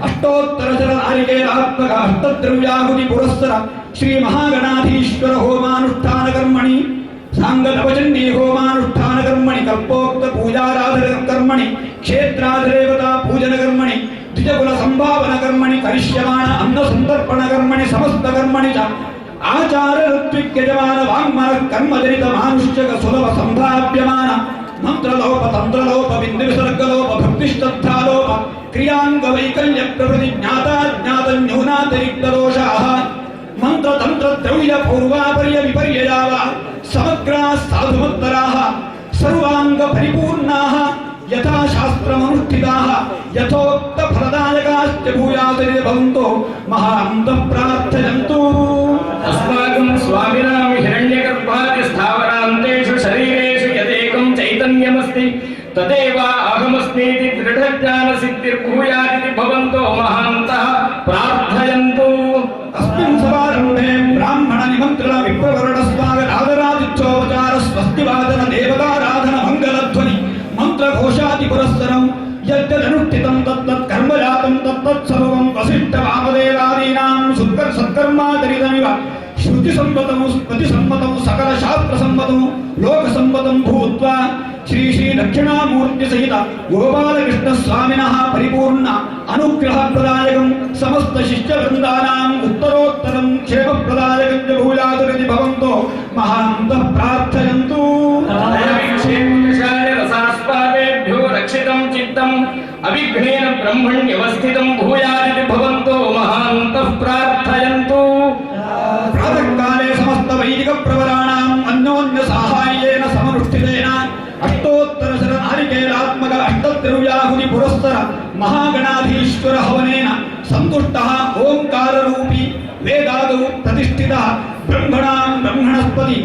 Speaker 2: अष्टोत्तरशत नारिकेलात्मक अष्टद्रव्याहुति पुरस्सर श्री महागणाधीश्वर होमानुष्ठान कर्मणि सांगनवचंडी होमानुष्ठान कर्मणि कल्पोक्त पूजाराधन कर्मणि क्षेत्राधिदेवता पूजन कर्मणि द्विजकुल संभावना कर्मणि करिष्यमाण अन्न संतर्पण कर्मणि समस्त कर्मणि च आचार ऋत्विक यजमान वाङ्मन कर्मजनित मानुष्यक सुलभ संभाव्यमान मंत्रलोप तंत्रलोप बिंदु विसर्गलोप भक्तिश्रद्धालोप क्रियांग वैकल्य प्रभृति ज्ञाता ज्ञात न्यूनातिरिक्त दोषाः मंत्र तंत्र द्रव्य पूर्वापर्य विपर्ययाव समग्राः साधुमत्तराः सर्वांग परिपूर्णाः यथा शास्त्रमनुष्ठिताः यथोक्त फलदायकाश्च भूयातिनि भवन्तो महान्तः प्रार्थयन्तु।
Speaker 4: अस्माकं स्वामिनां हिरण्यगर्भादि स्थावरान्तेषु शरीरेषु यदेकं चैतन्यमस्ति तदेव अहमस्मीति दृढज्ञानसिद्धिर्भूयादिति भवन्तो महान्तः प्रार्थयन्तु।
Speaker 2: अस्मिन् समारम्भे ब्राह्मण निमन्त्रण विप्रवरण स्वागतादरादित्योपचार स्वस्तिवादन देवताराधन मंगलध्वनि मंत्रघोषादि पुरस्सरं यद्यदनुष्ठितं तत्तत् कर्मजातं तत्तत् सर्वं वसिष्ठ वामदेवादीनां सत्कर्माचरितमिव श्रुतिसम्मतं स्मृतिसम्मतं सकल शास्त्रसम्मतं लोकसम्मतं भूत्वा श्री श्री दक्षिणामूर्ति सहित गोपालकृष्ण स्वामिनः परिपूर्ण अनुग्रह प्रदायकं समस्त शिष्यवृन्दानां उत्तरोत्तरं क्षेमप्रदायकं च भूयादिति भवन्तो महान्तः प्रार्थयन्तु।
Speaker 4: रसास्पादेभ्यो रक्षितं चित्तम् अविघ्नेन ब्रह्मण्यवस्थितं भूयादिति भवन्तो महान्तः प्रार्थयन्तु।
Speaker 2: प्रातःकाले समस्त वैदिक प्रवराणाम् अन्योन्य साहाय्येन समनुष्ठितेन अष्टोत्तरशत नारिकेलात्मक अष्टद्रव्याहुति पुरस्सर महागणाधीश्वर हवनेन सन्तुष्टः ओंकार रूपी वेदादौ प्रतिष्ठितः ब्रह्मणस्पतिः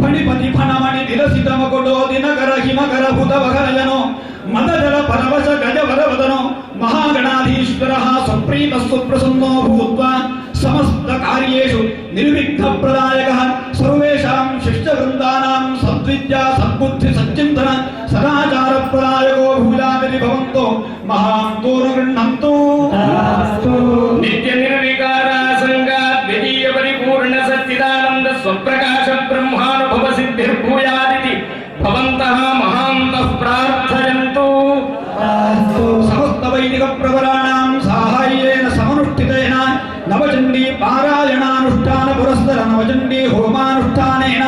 Speaker 2: फणिपति फणमणि विलसित मकुटो दिनकर हिमकर भूतवहरजनो मदजल परवश गजवरवदनो महागणाधीश्वरः सुप्रीतः सुप्रसन्नो भूत्वा समस्त कार्येषु निर्विघ्नप्रदायकः सर्वेषां शिष्यवृन्दानां सद्विद्या सद्बुद्धि सच्चिन्तन सदाचारप्रदायको भूयादिति भवन्तो महान्तो गृह्णन्तु।
Speaker 4: नित्य निर्विकारासङ्गात् द्वितीय परिपूर्ण सच्चिदानन्द स्वप्रकाश ब्रह्मानुभव सिद्धिर्भूयादिति भवन्तः महान्तः प्रार्थयन्तु।
Speaker 2: समस्त वैदिक प्रवराणां साहाय्येन समनुष्ठितेन नवचण्डी पारायणानुष्ठान पुरस्सर नवचण्डी होमानुष्ठानेन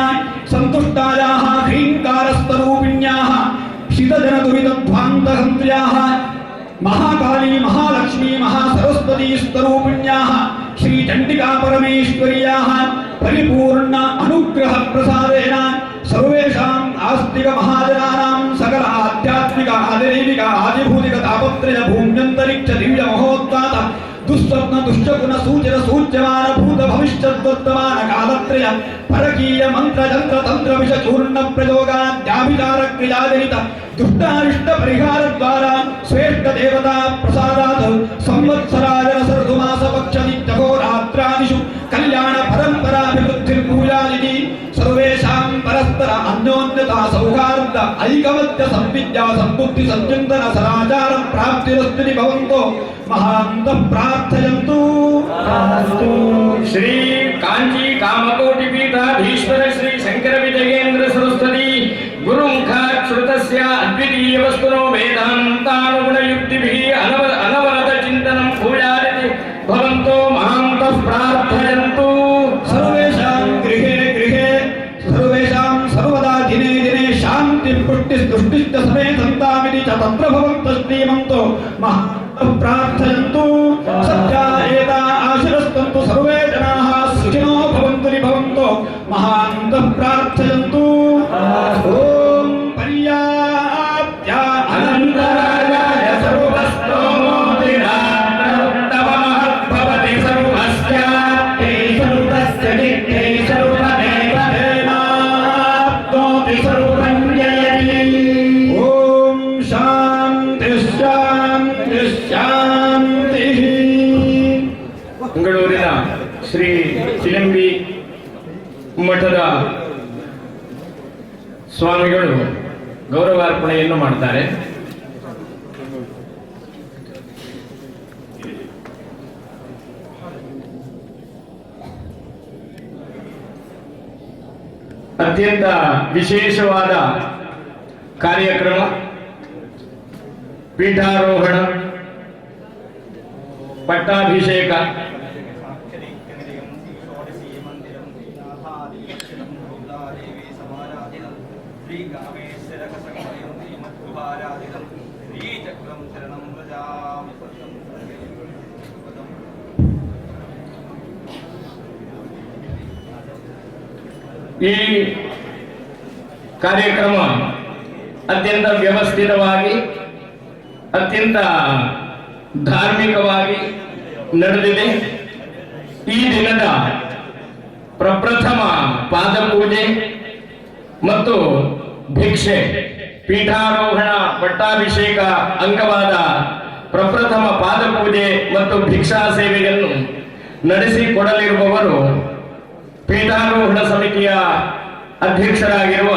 Speaker 2: सन्तुष्टायाः ह्रीङ्कारस्तरूपिण्याः शितजनदुरितध्वान्तहन्त्र्याः महाकाली महालक्ष्मी महासरस्वती स्वरूपिण्याः श्रीचण्डिका परमेश्वर्याः परिपूर्ण अनुग्रह प्रसादेन सर्वेषां आस्तिक महाजनानां सकल आध्यात्मिक आदिदैविक आदिभूतिक तापत्रय भूम्यन्तरिक्ष दिव्य महोत्तात दुःस्वप्न दुष्टगुण सूचन सूच्यमान भूत भविष्यद्वर्तमान कालत्रय परकीय मंत्र जंत्र तंत्र विष चूर्ण प्रयोगाद्याभिचार क्रियाजनित दुष्टारिष्ट परिहार द्वारा श्रेष्ठ देवता प्रसादात् संवत्सराजन सर्धुमास पक्ष नित्यघोरात्रादिषु कल्याण परंपराभिवृद्धिर्भूयादिति सर्वेषां परस्पर अन्योन्यता सौहार्द ऐकमत्य संविद्या संबुद्धि संचिन्तन सदाचार प्राप्तिरस्तुति भवन्तो महान्तः प्रार्थयन्तु।
Speaker 4: श्री कांची कामकोटि पीठाधीश्वर श्री शंकर विजयेंद्र सरस्वती गुरुमुखात् श्रुतस्य अद्वितीय वस्तुनो वेदान्तानुगुणयुक्तिभिः अनवरत चिन्तनं भूयादिति भवन्तो महान्तः प्रार्थयन्तु।
Speaker 2: सर्वेषां गृहे गृहे सर्वेषां सर्वदा दिने दिने शान्तिः पुष्टिः तुष्टिश्च समेतन्तामिति च तत्र भवन्तः श्रीमन्तो महान्तः प्रार्थयन्तु। सत्या एता आशिरस्तन्तु सर्वे जनाः सुखिनो भवन्तु भवन्तो महान्तः प्रार्थयन्तु। ॐ पर्याप्त्या
Speaker 4: अनन्तरायाय सर्वस्तोमोदिरात्तममहद्भवति सर्वस्याप्ते सर्वस्य नित्ये सर्वमेव सर्वं जयति।
Speaker 2: ॐ शान्ति शान्ति शान्तिः।
Speaker 4: ಮಂಗಳೂರಿನ ಶ್ರೀ ಚಿಲಂಬಿ ಮಠದ ಸ್ವಾಮಿಗಳು ಗೌರವಾರ್ಪಣೆಯನ್ನು ಮಾಡ್ತಾರೆ. ಅತ್ಯಂತ ವಿಶೇಷವಾದ ಕಾರ್ಯಕ್ರಮ ಪೀಠಾರೋಹಣ ಪಟ್ಟಾಭಿಷೇಕ ಈ ಕಾರ್ಯಕ್ರಮ ಅತ್ಯಂತ ವ್ಯವಸ್ಥಿತವಾಗಿ ಅತ್ಯಂತ ಧಾರ್ಮಿಕವಾಗಿ ನಡೆದಿದೆ. ಈ ದಿನದ ಪ್ರಪ್ರಥಮ ಪಾದಪೂಜೆ ಮತ್ತು ಭಿಕ್ಷೆ ಪೀಠಾರೋಹಣ ಪಟ್ಟಾಭಿಷೇಕ ಅಂಗವಾದ ಪ್ರಪ್ರಥಮ ಪಾದಪೂಜೆ ಮತ್ತು ಭಿಕ್ಷಾ ಸೇವೆಯನ್ನು ನಡೆಸಿಕೊಡಲಿರುವವರು ಪೀಠಾರೋಹಣ ಸಮಿತಿಯ ಅಧ್ಯಕ್ಷರಾಗಿರುವ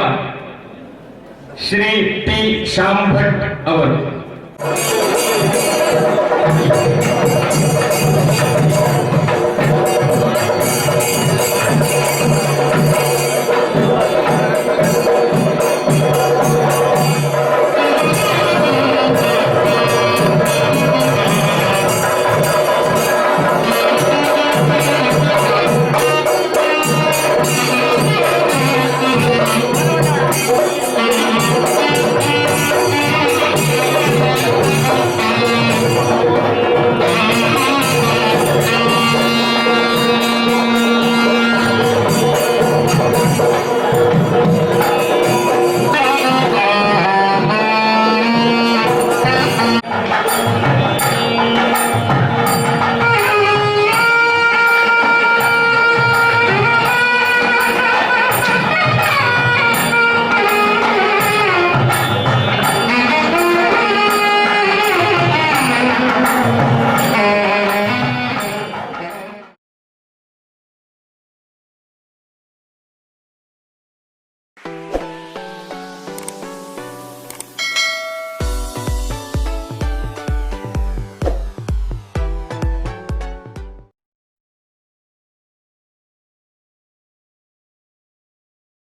Speaker 4: ಶ್ರೀ ಟಿ ಶ್ಯಾಮ್ ಭಟ್ ಅವರು.